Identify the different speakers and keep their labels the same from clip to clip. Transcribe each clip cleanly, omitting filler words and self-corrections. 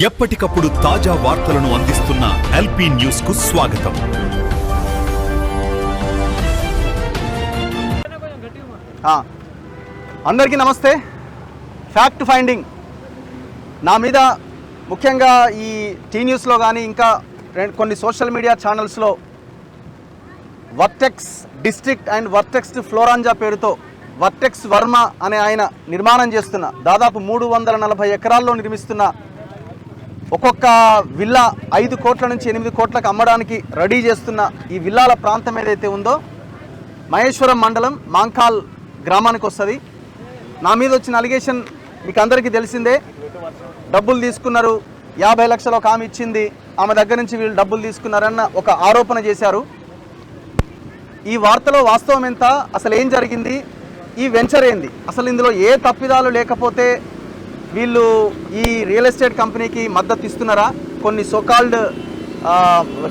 Speaker 1: ఎప్పటికప్పుడు తాజా వార్తలను అందిస్తున్న ఎల్పీ న్యూస్ కు స్వాగతం.
Speaker 2: అందరికీ నమస్తే. ఫ్యాక్ట్ ఫైండింగ్ నా మీద ముఖ్యంగా ఈ టీ న్యూస్లో కానీ ఇంకా కొన్ని సోషల్ మీడియా ఛానల్స్లో వర్టెక్స్ డిస్ట్రిక్ట్ అండ్ వర్టెక్స్ ఫ్లోరాంజా పేరుతో వర్టెక్స్ వర్మ అనే ఆయన నిర్మాణం చేస్తున్న దాదాపు 340 ఎకరాల్లో నిర్మిస్తున్న ఒక్కొక్క విల్లా 5 కోట్ల నుంచి 8 కోట్లకు అమ్మడానికి రెడీ చేస్తున్న ఈ విల్లాల ప్రాంతం ఏదైతే ఉందో మహేశ్వరం మండలం మాంకాల్ గ్రామానికి వస్తుంది. నా మీద వచ్చిన అలిగేషన్ మీకు అందరికీ తెలిసిందే. డబ్బులు తీసుకున్నారు, 50 లక్షలు ఒక ఆమె ఇచ్చింది, ఆమె దగ్గర నుంచి వీళ్ళు డబ్బులు తీసుకున్నారన్న ఒక ఆరోపణ చేశారు. ఈ వార్తలో వాస్తవం ఎంత, అసలు ఏం జరిగింది, ఈ వెంచర్ ఏంది, అసలు ఇందులో ఏ తప్పిదాలు లేకపోతే వీళ్ళు ఈ రియల్ ఎస్టేట్ కంపెనీకి మద్దతు ఇస్తున్నారా, కొన్ని సోకాల్డ్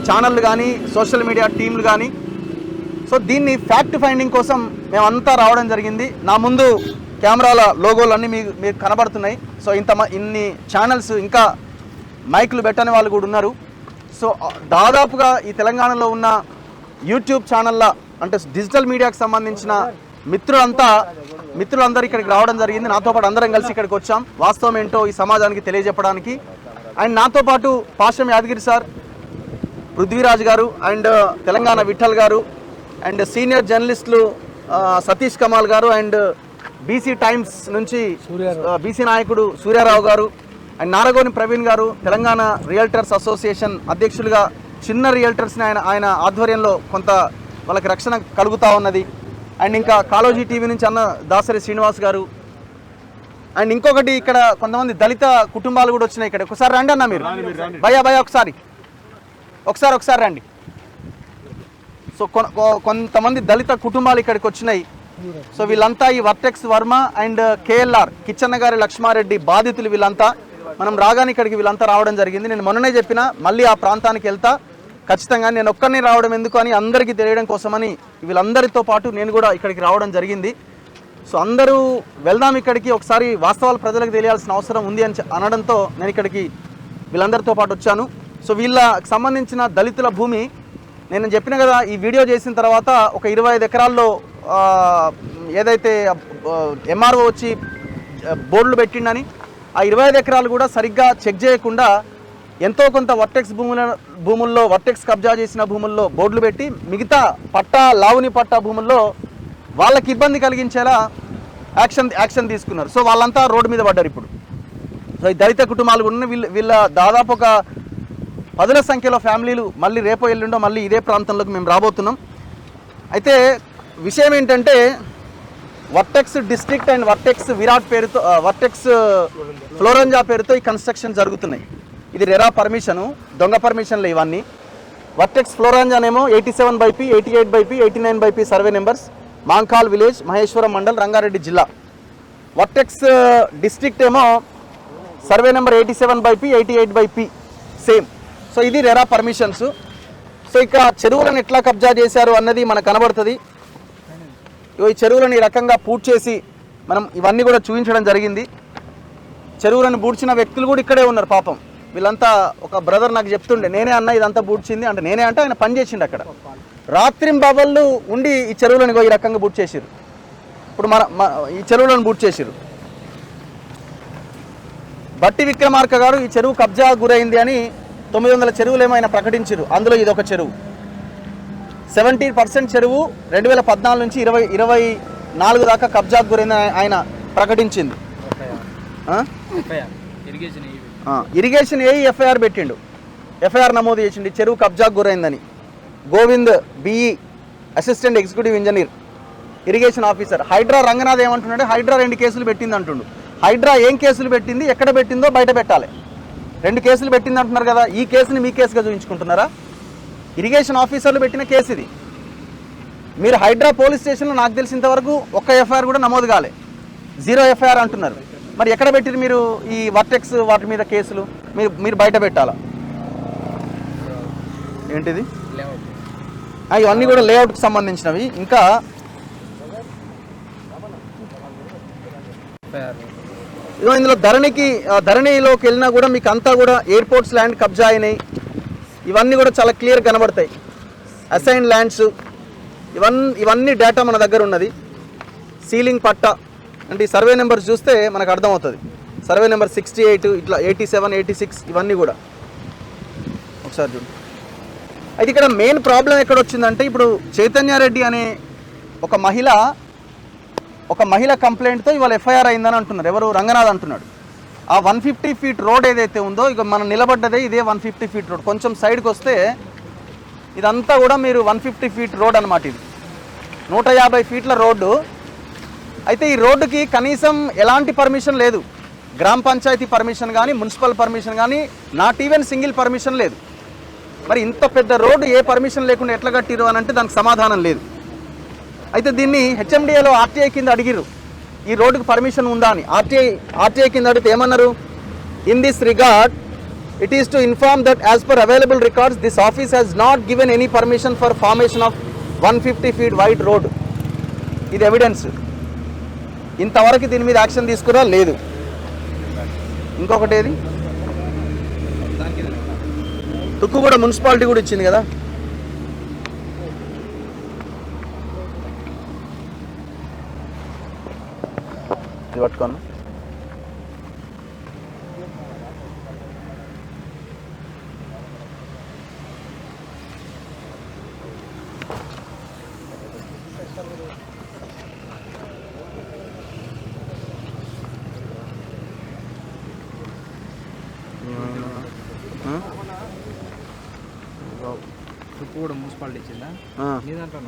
Speaker 2: ఛానళ్ళు కానీ సోషల్ మీడియా టీంలు కానీ. సో దీన్ని ఫ్యాక్ట్ ఫైండింగ్ కోసం మేమంతా రావడం జరిగింది. నా ముందు కెమెరాల లోగోలు అన్నీ మీకు కనబడుతున్నాయి. సో ఇన్ని ఛానల్స్, ఇంకా మైకులు పెట్టని వాళ్ళు కూడా ఉన్నారు. సో దాదాపుగా ఈ తెలంగాణలో ఉన్న యూట్యూబ్ ఛానళ్ళ అంటే డిజిటల్ మీడియాకు సంబంధించిన మిత్రులందరూ ఇక్కడికి రావడం జరిగింది. నాతో పాటు అందరం కలిసి ఇక్కడికి వచ్చాం. వాస్తవం ఏంటో ఈ సమాజానికి తెలియజెప్పడానికి. అండ్ నాతో పాటు పాషం యాదగిరి సార్, పృథ్వీరాజ్ గారు, అండ్ తెలంగాణ విఠల్ గారు, అండ్ సీనియర్ జర్నలిస్టులు సతీష్ కమాల్ గారు, అండ్ బీసీ టైమ్స్ నుంచి బీసీ నాయకుడు సూర్యారావు గారు, అండ్ నారగోని ప్రవీణ్ గారు, తెలంగాణ రియల్టర్స్ అసోసియేషన్ అధ్యక్షులుగా చిన్న రియల్టర్స్ని ఆయన ఆధ్వర్యంలో కొంత వాళ్ళకి రక్షణ కలుగుతూ ఉన్నది. అండ్ ఇంకా కాలోజీ టీవీ నుంచి అన్న దాసరి శ్రీనివాస్ గారు, అండ్ ఇంకొకటి ఇక్కడ కొంతమంది దళిత కుటుంబాలు కూడా వచ్చినాయి. ఇక్కడ ఒకసారి రండి అన్న, మీరు భయ్యా ఒకసారి రండి. సో కొంతమంది దళిత కుటుంబాలు ఇక్కడికి వచ్చినాయి. సో వీళ్ళంతా ఈ vertex Varma and KLR Kichanna గారి లక్ష్మారెడ్డి బాధితులు. వీళ్ళంతా మనం రాగానే ఇక్కడికి వీళ్ళంతా రావడం జరిగింది. నేను మొన్ననే చెప్పిన మళ్ళీ ఆ ప్రాంతానికి వెళ్తా ఖచ్చితంగా. నేను ఒక్కరిని రావడం ఎందుకు అని అందరికీ తెలియడం కోసమని వీళ్ళందరితో పాటు నేను కూడా ఇక్కడికి రావడం జరిగింది. సో అందరూ వెళ్దాం ఇక్కడికి, ఒకసారి వాస్తవాలు ప్రజలకు తెలియాల్సిన అవసరం ఉంది అని అనడంతో నేను ఇక్కడికి వీళ్ళందరితో పాటు వచ్చాను. సో వీళ్ళకి సంబంధించిన దళితుల భూమి నేను చెప్పిన కదా, ఈ వీడియో చేసిన తర్వాత ఒక 25 ఎకరాల్లో ఏదైతే ఎంఆర్ఓ వచ్చి బోర్డులు పెట్టిండని ఆ 25 ఎకరాలు కూడా సరిగ్గా చెక్ చేయకుండా ఎంతో కొంత వర్టెక్స్ భూముల్లో వర్టెక్స్ కబ్జా చేసిన భూముల్లో బోర్డులు పెట్టి మిగతా లావుని పట్టా భూముల్లో వాళ్ళకి ఇబ్బంది కలిగించేలా యాక్షన్ తీసుకున్నారు. సో వాళ్ళంతా రోడ్డు మీద పడ్డారు ఇప్పుడు. సో ఈ దళిత కుటుంబాలు కూడా వీళ్ళ దాదాపు ఒక 10ల సంఖ్యలో ఫ్యామిలీలు మళ్ళీ రేపో ఎల్లుండో మళ్ళీ ఇదే ప్రాంతంలోకి మేము రాబోతున్నాం. అయితే విషయం ఏంటంటే vertex district and vertex Virat పేరుతో వర్టెక్స్ ఫ్లోరంజా పేరుతో ఈ కన్స్ట్రక్షన్ జరుగుతున్నాయి. ఇది రెరా పర్మిషను, దొంగ పర్మిషన్లు ఇవన్నీ. వర్టెక్స్ ఫ్లోరంజానేమో 87/P, 88/P, 89/P survey numbers, Mankal village, Maheshwaram mandal, Rangareddy జిల్లా. వర్టెక్స్ డిస్ట్రిక్ట్ ఏమో survey number 87/P, 88/P same. So ఇది రెరా పర్మిషన్స్. సో ఇక చెరువులను ఎట్లా కబ్జా చేశారు అన్నది మనకు కనబడుతుంది. ఈ చెరువులను ఈ రకంగా పూడ్చి చేసి మనం ఇవన్నీ కూడా చూపించడం జరిగింది. చెరువులను పూడ్చిన వ్యక్తులు కూడా ఇక్కడే ఉన్నారు పాపం. వీళ్ళంతా ఒక బ్రదర్ నాకు చెప్తుండే, నేనే అన్న ఇదంతా పూడ్చింది అంటే, నేనే అంటే ఆయన పని చేసిండు అక్కడ. రాత్రింబవళ్ళు ఉండి ఈ చెరువులను ఈ రకంగా పూడ్చి చేసిరు. ఇప్పుడు ఈ చెరువులను పూడ్చి చేసిరు. బట్టి విక్రమార్క గారు ఈ చెరువు కబ్జా గురైంది అని 900 చెరువులు ఏమైనా ప్రకటించారు. అందులో ఇది ఒక చెరువు. 70% చెరువు 2014 నుంచి 2024 దాకా కబ్జా గురైంది ఆయన ప్రకటించింది. ఇరిగేషన్ ఏఈ ఎఫ్ఐఆర్ పెట్టిండు, ఎఫ్ఐఆర్ నమోదు చేసిండు చెరువు కబ్జా గురైందని. Govind BE assistant executive engineer irrigation officer. Hydraa Ranganath ఏమంటున్నాడు, హైడ్రా 2 కేసులు పెట్టింది అంటుండు. హైడ్రా ఏం కేసులు పెట్టింది, ఎక్కడ పెట్టిందో బయట పెట్టాలి. 2 కేసులు పెట్టింది అంటున్నారు కదా, ఈ కేసుని మీ కేసుగా చూపించుకుంటున్నారా? ఇరిగేషన్ ఆఫీసర్లు పెట్టిన కేసు ఇది. మీరు హైడ్రా పోలీస్ స్టేషన్లో నాకు తెలిసినంతవరకు ఒక్క ఎఫ్ఐఆర్ కూడా నమోదు కాలే, 0 ఎఫ్ఐఆర్ అంటున్నారు. మరి ఎక్కడ పెట్టిరు మీరు ఈ వర్టెక్స్ వాటి మీద కేసులు? మీరు బయట పెట్టాలా? ఏంటిది? ఇవన్నీ కూడా లేఅవుట్కి సంబంధించినవి. ఇంకా ఇగో ఇందులో ధరణిలోకి వెళ్ళినా కూడా మీకు అంతా కూడా ఎయిర్పోర్ట్స్ ల్యాండ్ కబ్జా అయినాయి. ఇవన్నీ కూడా చాలా క్లియర్ కనబడతాయి. అసైన్ ల్యాండ్స్ ఇవన్నీ డేటా మన దగ్గర ఉన్నది. సీలింగ్ పట్టా అంటే ఈ సర్వే నెంబర్స్ చూస్తే మనకు అర్థమవుతుంది. సర్వే నెంబర్ 68 ఇట్లా 87, 86 ఇవన్నీ కూడా ఒకసారి చూడండి. అయితే ఇక్కడ మెయిన్ ప్రాబ్లం ఎక్కడ వచ్చిందంటే ఇప్పుడు చైతన్యారెడ్డి అనే ఒక మహిళ కంప్లైంట్తో ఇవాళ ఎఫ్ఐఆర్ అయిందని అంటున్నారు. ఎవరు? రంగనాథ్ అంటున్నాడు. ఆ 150 ఫీట్ రోడ్ ఏదైతే ఉందో ఇక మనం నిలబడ్డదే ఇదే 150 ఫీట్ రోడ్. కొంచెం సైడ్కి వస్తే ఇదంతా కూడా మీరు 150 ఫీట్ రోడ్ అనమాట. ఇది 150 ఫీట్ల రోడ్డు. అయితే ఈ రోడ్డుకి కనీసం ఎలాంటి పర్మిషన్ లేదు. గ్రామ పంచాయతీ పర్మిషన్ కానీ, మున్సిపల్ పర్మిషన్ కానీ, నాట్ ఈవెన్ సింగిల్ పర్మిషన్ లేదు. మరి ఇంత పెద్ద రోడ్డు ఏ పర్మిషన్ లేకుండా ఎట్లా కట్టిరు అని అంటే దానికి సమాధానం లేదు. అయితే దీన్ని హెచ్ఎండిఏలో ఆర్టీఐ కింద అడిగిరు ఈ రోడ్డుకి పర్మిషన్ ఉందా అని. ఆర్టీఐ కింద అడిగితే ఏమన్నారు? In this regard it is to inform that as per available records this office has not given any permission for formation of 150 feet wide road. ఇది ఎవిడెన్స్. ఇంతవరకు దీని మీద యాక్షన్ తీసుకురా లేదు. ఇంకొకటి ఏది? తుక్కుగూడ మున్సిపాలిటీ కూడా ఇచ్చింది కదా. ఇది పట్టుకోను.
Speaker 3: కూడా మున్సిపాలిటీ ఇచ్చిందా? నీ దాంట్లో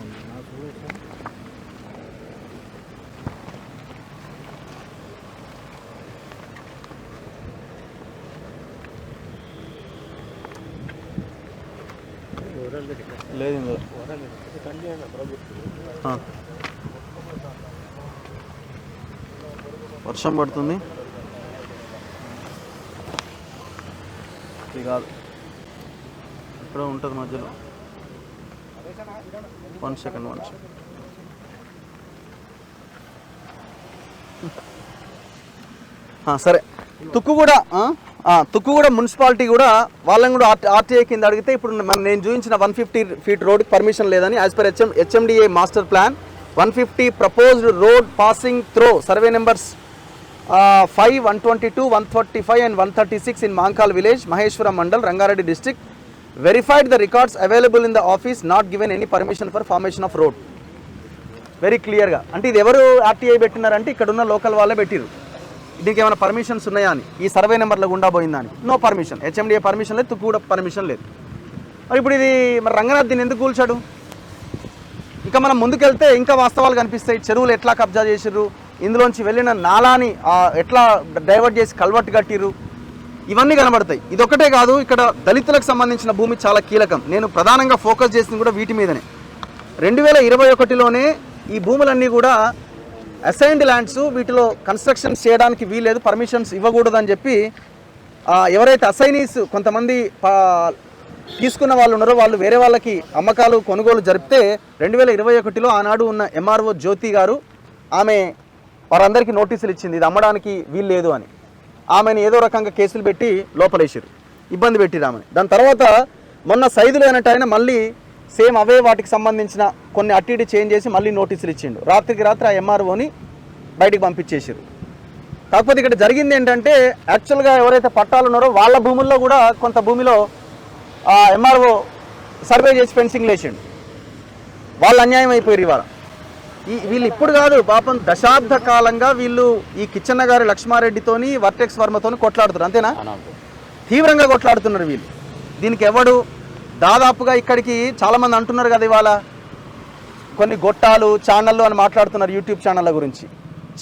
Speaker 2: లేదు. వర్షం పడుతుంది. ఇది కాదు, ఇక్కడ ఉంటుంది మధ్యలో. One second. సరే, తుక్కుగూడ మున్సిపాలిటీ కూడా వాళ్ళని కూడా ఆర్టీఐ కింద అడిగితే ఇప్పుడు నేను చూపించిన 150 ఫీట్ రోడ్కి పర్మిషన్ లేదని as per HMDA master plan 150 proposed road passing throw survey numbers 5, 122, 135 and 136 in Mankal village, Maheshwaram Mandal, Rangareddy district. Verified the records available in the office, not given any permission for formation of road. Very clear గా. అంటే ఇది ఎవరు RTI పెట్టినారంటే ఇక్కడ ఉన్న local వాళ్ళే పెట్టిరు. దీనికి ఏమైనా పర్మిషన్స్ ఉన్నాయా అని, ఈ సర్వే నెంబర్లో గుండా పోయిందా అని. No permission. హెచ్ఎండిఏ పర్మిషన్ లేదు, తుక్కు కూడా పర్మిషన్ లేదు. మరి ఇప్పుడు ఇది మరి రంగనాథ్ దీన్ని ఎందుకు కూల్చాడు? ఇంకా మనం ముందుకెళ్తే ఇంకా వాస్తవాలు కనిపిస్తాయి. చెరువులు ఎట్లా కబ్జా చేసిర్రు, ఇందులోంచి వెళ్ళిన నాలాని ఎట్లా డైవర్ట్ చేసి కల్వర్ట్ కట్టిర్రు, ఇవన్నీ కనబడతాయి. ఇదొక్కటే కాదు, ఇక్కడ దళితులకు సంబంధించిన భూమి చాలా కీలకం. నేను ప్రధానంగా ఫోకస్ చేసింది కూడా వీటి మీదనే. 2021లోనే ఈ భూములన్నీ కూడా అసైన్డ్ ల్యాండ్స్, వీటిలో కన్స్ట్రక్షన్స్ చేయడానికి వీలేదు, పర్మిషన్స్ ఇవ్వకూడదని చెప్పి ఎవరైతే అసైనీస్ కొంతమంది తీసుకున్న వాళ్ళు ఉన్నారో వాళ్ళు వేరే వాళ్ళకి అమ్మకాలు కొనుగోలు జరిపితే 2021లో ఆనాడు ఉన్న ఎంఆర్ఓ జ్యోతి గారు ఆమె వారందరికీ నోటీసులు ఇచ్చింది, ఇది అమ్మడానికి వీల్లేదు అని. ఆమెను ఏదో రకంగా కేసులు పెట్టి లోపలేసారు, ఇబ్బంది పెట్టిరు ఆమెను. దాని తర్వాత మొన్న సైదులు అయినట్టు మళ్ళీ సేమ్ అవే వాటికి సంబంధించిన కొన్ని అట్టిడి చేంజ్ చేసి మళ్ళీ నోటీసులు ఇచ్చిండు. రాత్రికి రాత్రి ఆ ఎంఆర్ఓని బయటికి పంపించేసారు. కాకపోతే ఇక్కడ జరిగింది ఏంటంటే యాక్చువల్గా ఎవరైతే పట్టాలు ఉన్నారో వాళ్ళ భూముల్లో కూడా కొంత భూమిలో ఎంఆర్ఓ సర్వే చేసి ఫెన్సింగ్ లేచిండు. వాళ్ళు అన్యాయం అయిపోయారు. ఇవాళ వీళ్ళు ఇప్పుడు కాదు పాపం, దశాబ్ద కాలంగా వీళ్ళు ఈ కిచ్చన్న గారి లక్ష్మారెడ్డితోని వర్టెక్స్ వర్మతోని కొట్లాడుతున్నారు, అంతేనా? తీవ్రంగా కొట్లాడుతున్నారు వీళ్ళు. దీనికి ఎవడు దాదాపుగా ఇక్కడికి చాలామంది అంటున్నారు కదా ఇవాళ కొన్ని గొట్టాలు ఛానళ్ళు అని మాట్లాడుతున్నారు యూట్యూబ్ ఛానళ్ళ గురించి.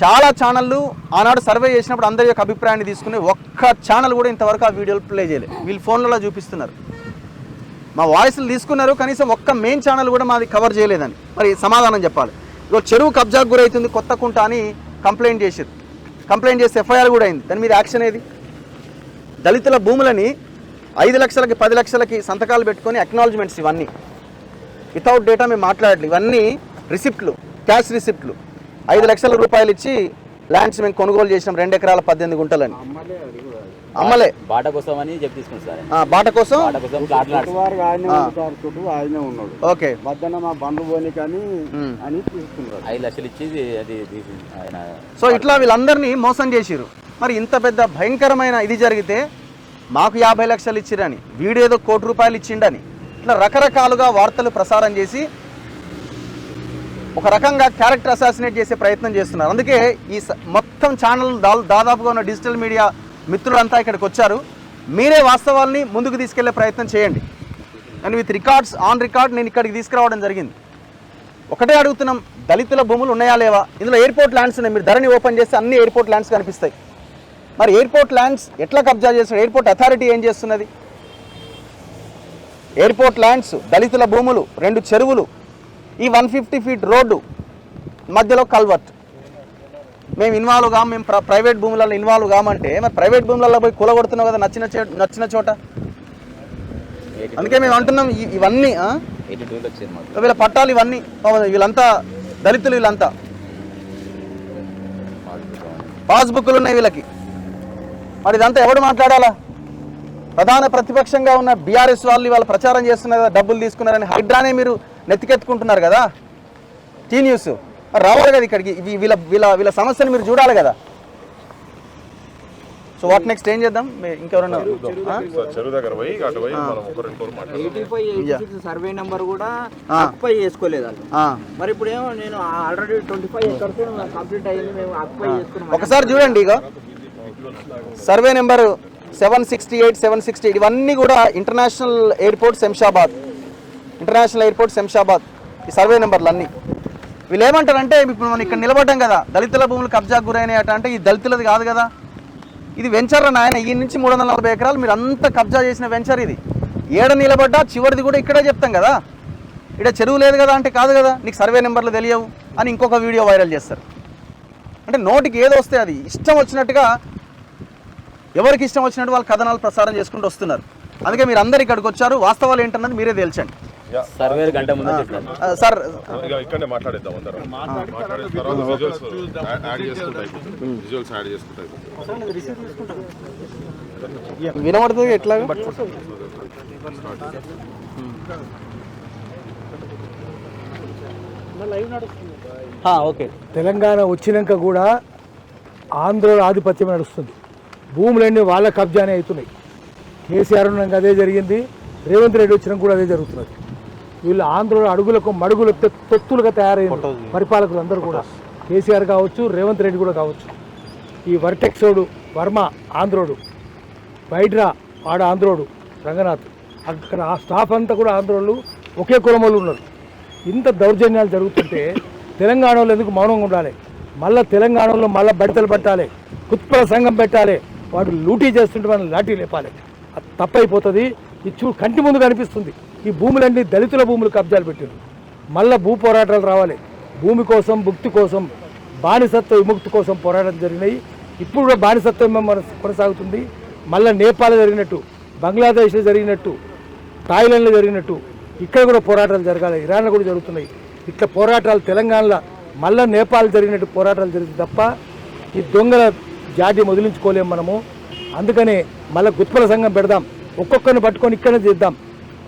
Speaker 2: చాలా ఛానళ్ళు ఆనాడు సర్వే చేసినప్పుడు అందరి యొక్క అభిప్రాయాన్ని తీసుకుని ఒక్క ఛానల్ కూడా ఇంతవరకు ఆ వీడియోలు ప్లే చేయలేదు. వీళ్ళు ఫోన్లలో చూపిస్తున్నారు, మా వాయిస్లు తీసుకున్నారు, కనీసం ఒక్క మెయిన్ ఛానల్ కూడా మాది కవర్ చేయలేదని. మరి సమాధానం చెప్పాలి. ఇవాళ చెరువు కబ్జాకు గురవుతుంది కొత్త కుంట అని కంప్లైంట్ చేశారు. కంప్లైంట్ చేస్తే ఎఫ్ఐఆర్ కూడా అయింది. దాని మీద యాక్షన్ ఏది? దళితుల భూములని 5 లక్షలకి 10 లక్షలకి సంతకాలు పెట్టుకొని అక్నాలజ్మెంట్స్, ఇవన్నీ వితౌట్ డేటా మేము మాట్లాడలేదు. ఇవన్నీ రిసిప్ట్లు, క్యాష్ రిసిప్ట్లు. 5 లక్షల రూపాయలు ఇచ్చి ల్యాండ్స్ మేము కొనుగోలు చేసినాం 2 ఎకరాల 18 గుంటలని. అమ్మలే
Speaker 4: బాట కోసం అని చెప్పి తీసుకుని సార్.
Speaker 2: బాట కోసం ఓకే
Speaker 5: మా బండ్లు పోనీ కానీ అని తీసుకున్నారు.
Speaker 4: 5 లక్షలు ఇచ్చి అది ఆయన.
Speaker 2: సో ఇట్లా వీళ్ళందరినీ మోసం చేసిరు. మరి ఇంత పెద్ద భయంకరమైన ఇది జరిగితే మాకు 50 లక్షలు ఇచ్చిరని, వీడేదో ₹1 కోటి ఇచ్చిండని, ఇట్లా రకరకాలుగా వార్తలు ప్రసారం చేసి ఒక రకంగా క్యారెక్టర్ అసాసినేట్ చేసే ప్రయత్నం చేస్తున్నారు. అందుకే ఈ మొత్తం ఛానల్ దాదాపుగా ఉన్న డిజిటల్ మీడియా మిత్రులంతా ఇక్కడికి వచ్చారు. మీరే వాస్తవాల్ని ముందుకు తీసుకెళ్లే ప్రయత్నం చేయండి. And with records on record నేను ఇక్కడికి తీసుకురావడం జరిగింది. ఒకటే అడుగుతున్నాం, దళితుల భూములు ఉన్నాయా లేవా? ఇందులో ఎయిర్పోర్ట్ ల్యాండ్స్ ఉన్నాయి. మీరు ధరణి ఓపెన్ చేస్తే అన్ని ఎయిర్పోర్ట్ ల్యాండ్స్ కనిపిస్తాయి. మరి ఎయిర్పోర్ట్ ల్యాండ్స్ ఎట్లా కబ్జా చేస్తున్నారు? ఎయిర్పోర్ట్ అథారిటీ ఏం చేస్తున్నది? ఎయిర్పోర్ట్ ల్యాండ్స్, దళితుల భూములు, 2 చెరువులు, ఈ 150 ఫీట్ రోడ్డు మధ్యలో కల్వర్ట్. మేము ఇన్వాల్వ్ కాము, మేము ప్రైవేట్ భూములలో ఇన్వాల్వ్ కామంటే మరి ప్రైవేట్ భూములలో పోయి కూలగొడుతున్నాం కదా నచ్చిన చోట. అందుకే మేము అంటున్నాం ఇవన్నీ వీళ్ళ పట్టాలు, ఇవన్నీ వీళ్ళంతా దళితులు, వీళ్ళంతా పాస్బుక్లు ఉన్నాయి వీళ్ళకి. మరి ఇదంతా ఎవడు మాట్లాడాలా? ప్రధాన ప్రతిపక్షంగా ఉన్న బీఆర్ఎస్ వాళ్ళు ఇవాళ ప్రచారం చేస్తున్నారు కదా, డబ్బులు తీసుకున్నారని. హైడ్రానే మీరు నెత్తికెత్తుకుంటున్నారు కదా, టీ న్యూస్. మరి రావాలి కదా ఇక్కడికి, వీళ్ళ సమస్యను మీరు చూడాలి కదా. సో వాట్ నెక్స్ట్ ఏం చేద్దాం? ఇంకెవరన్నా
Speaker 3: సర్వే నెంబర్ కూడా ఆక్యుపై చేసుకోలేదు. మరి ఇప్పుడు ఏమో నేను ఆల్రెడీ 25 ఎకర్స్ కంప్లీట్ అయ్యింది, మేము ఆక్యుపై చేసుకున్నాం.
Speaker 2: ఒకసారి చూడండి, ఇక సర్వే నెంబర్ 768, 768 ఇవన్నీ కూడా international airport Shamshabad, international airport Shamshabad. ఈ సర్వే నెంబర్లు అన్నీ వీళ్ళు ఏమంటారంటే, ఇప్పుడు మనం ఇక్కడ నిలబడ్డాం కదా, దళితుల భూములు కబ్జాకు గురైనాయట. అంటే ఈ దళితులది కాదు కదా, ఇది వెంచర్ అని ఆయన. ఈ నుంచి 340 ఎకరాలు మీరు అంతా కబ్జా చేసిన వెంచర్ ఇది. ఏడ నిలబడ్డా చివరిది కూడా ఇక్కడే చెప్తాం కదా, ఇక్కడ చెరువు లేదు కదా అంటే కాదు కదా, నీకు సర్వే నెంబర్లు తెలియవు అని ఇంకొక వీడియో వైరల్ చేస్తారు. అంటే నోటికి ఏదో వస్తే అది ఇష్టం వచ్చినట్టుగా, ఎవరికి ఇష్టం వచ్చినట్టు వాళ్ళు కథనాలు ప్రసారం చేసుకుంటూ వస్తున్నారు. అందుకే మీరు అందరు ఇక్కడికి వచ్చారు, వాస్తవాలు ఏంటన్నది మీరే తేల్చండి.
Speaker 4: సర్వే గంట ముందు
Speaker 2: సార్
Speaker 6: ఇక్కడనే మాట్లాడేద్దాం అందరం. మాట్లాడిన తర్వాత విజువల్స్ యాడ్ చేసుకుంటాయి, విజువల్స్ యాడ్ చేసుకుంటాయి.
Speaker 2: వినబడుతుంది ఎట్లా? ఓకే.
Speaker 7: తెలంగాణ వచ్చినాక కూడా ఆంధ్రుల ఆధిపత్యం నడుస్తుంది. భూములన్నీ వాళ్ళ కబ్జానే అవుతున్నాయి. కేసీఆర్ ఉన్నాక అదే జరిగింది, రేవంత్ రెడ్డి వచ్చినాక కూడా అదే జరుగుతున్నది. వీళ్ళు ఆంధ్రుల అడుగులకు మడుగులు తొత్తులుగా తయారైన పరిపాలకులు అందరూ కూడా, కేసీఆర్ కావచ్చు, రేవంత్ రెడ్డి కూడా కావచ్చు. ఈ వర్టెక్సోడు వర్మ ఆంధ్రోడు, వైడ్రా ఆడ ఆంధ్రోడు రంగనాథ్, అక్కడ ఆ స్టాఫ్ అంతా కూడా ఆంధ్రోళ్ళు ఒకే కులమోళ్ళు ఉన్నారు. ఇంత దౌర్జన్యాలు జరుగుతుంటే తెలంగాణలో ఎందుకు మౌనంగా ఉండాలి? మళ్ళీ తెలంగాణలో మళ్ళీ బడితలు పట్టాలి, కుత్పల సంఘం పెట్టాలి, వాడు లూటీ చేస్తుంటే మనం లాఠీ లేపాలి. అది తప్పైపోతుంది. ఇది కంటి ముందు కనిపిస్తుంది. ఈ భూములన్నీ దళితుల భూములు కబ్జాలు పెట్టారు. మళ్ళీ భూ పోరాటాలు రావాలి. భూమి కోసం, భుక్తి కోసం, బానిసత్వ విముక్తి కోసం పోరాటం జరిగినాయి. ఇప్పుడు కూడా బానిసత్వం కొనసాగుతుంది. మళ్ళీ నేపాల్ జరిగినట్టు, బంగ్లాదేశ్లో జరిగినట్టు, థాయిలాండ్లో జరిగినట్టు ఇక్కడ కూడా పోరాటాలు జరగాలి. ఇరాన్లో కూడా జరుగుతున్నాయి. ఇట్లా పోరాటాలు తెలంగాణలో మళ్ళీ నేపాల్ జరిగినట్టు పోరాటాలు జరుగుతుంది తప్ప ఈ దొంగల జాతి వదిలించుకోలేము మనము. అందుకనే మళ్ళీ గుత్పల సంఘం పెడదాం, ఒక్కొక్కరిని పట్టుకొని ఇక్కడనే చేద్దాం.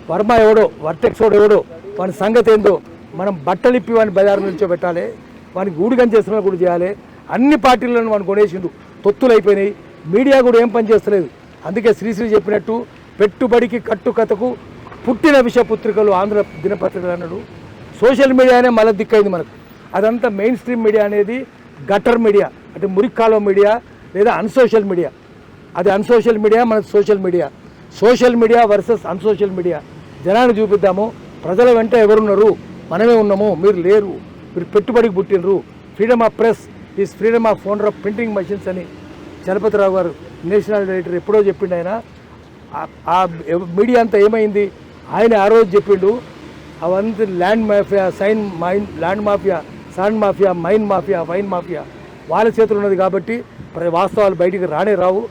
Speaker 7: వర్మ ఎవడో, వర్టెక్సోడు ఎవడో, వాని సంగతి ఏందో మనం బట్టలిప్పి వాడిని బజారు నిల్చోబెట్టాలి. వానికి గూడిగం చేస్తున్నా కూడా చేయాలి. అన్ని పార్టీలను వాడిని కొనేసిండు, తొత్తులు అయిపోయినాయి. మీడియా కూడా ఏం పని చేస్తలేదు. అందుకే శ్రీశ్రీ చెప్పినట్టు పెట్టుబడికి కట్టుకథకు పుట్టిన విషపుత్రికలు ఆంధ్ర దినపత్రికలు అన్నాడు. సోషల్ మీడియానే మళ్ళీ దిక్కైంది మనకు. అదంతా మెయిన్ స్ట్రీమ్ మీడియా అనేది గటర్ మీడియా, అంటే మురిక్కాలో మీడియా లేదా అన్సోషల్ మీడియా. అది అన్సోషల్ మీడియా, మనది social media. Social media versus unsocial media. జనాన్ని చూపిద్దాము, ప్రజల వెంట ఎవరున్నారు, మనమే ఉన్నాము, మీరు లేరు, మీరు పెట్టుబడికి పుట్టినరు. Freedom of press is freedom of owner of printing machines అని చలపతిరావు గారు నేషనల్ ఎడిటర్ ఎప్పుడో చెప్పిండు. ఆయన ఆ మీడియా అంతా ఏమైంది? ఆయన ఆ రోజు చెప్పిండు, అవంతా land mafia, land mafia, sand mafia, mine mafia, wine mafia వాళ్ళ చేతులు ఉన్నది. కాబట్టి వాస్తవాలు బయటికి రానే రావు,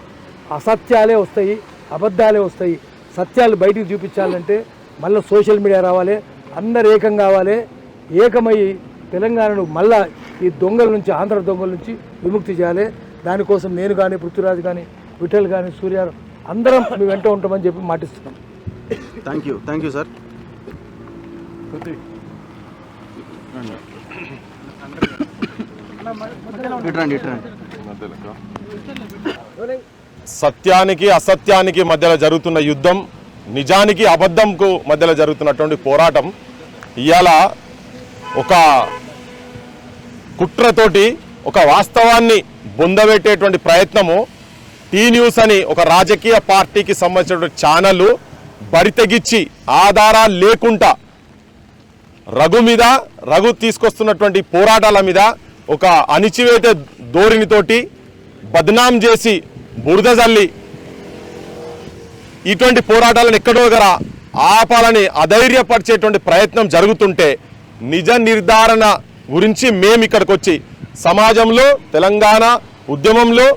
Speaker 7: అసత్యాలే వస్తాయి, అబద్ధాలే వస్తాయి. సత్యాలు బయటికి చూపించాలంటే మళ్ళీ సోషల్ మీడియా రావాలి, అందరు ఏకం కావాలి. ఏకమై తెలంగాణను మళ్ళా ఈ దొంగల నుంచి, ఆంధ్ర దొంగల నుంచి విముక్తి చేయాలి. దానికోసం నేను కానీ, పృథ్వీరాజ్ కానీ, విఠల్ కానీ, సూర్య అందరం మీ వెంట ఉంటామని చెప్పి మాటిస్తున్నాం.
Speaker 2: Thank you sir.
Speaker 6: సత్యానికి అసత్యానికి మధ్యలో జరుగుతున్న యుద్ధం, నిజానికి అబద్ధంకు మధ్యలో జరుగుతున్నటువంటి పోరాటం ఇవాళ ఒక కుట్రతోటి ఒక వాస్తవాన్ని బొందబెట్టేటువంటి ప్రయత్నము టీ న్యూస్ అని ఒక రాజకీయ పార్టీకి సంబంధించినటువంటి ఛానల్ బరితెగిచ్చి ఆధారాలు లేకుండా రఘు తీసుకొస్తున్నటువంటి పోరాటాల మీద ఒక అణిచివేత ధోరణితోటి బద్నాం చేసి బురద జల్లి ఇటువంటి పోరాటాలను ఎక్కడో దగ్గర ఆపాలని అధైర్యపరిచేటువంటి ప్రయత్నం జరుగుతుంటే నిజ నిర్ధారణ గురించి మేము ఇక్కడికి వచ్చి సమాజంలో తెలంగాణ ఉద్యమంలో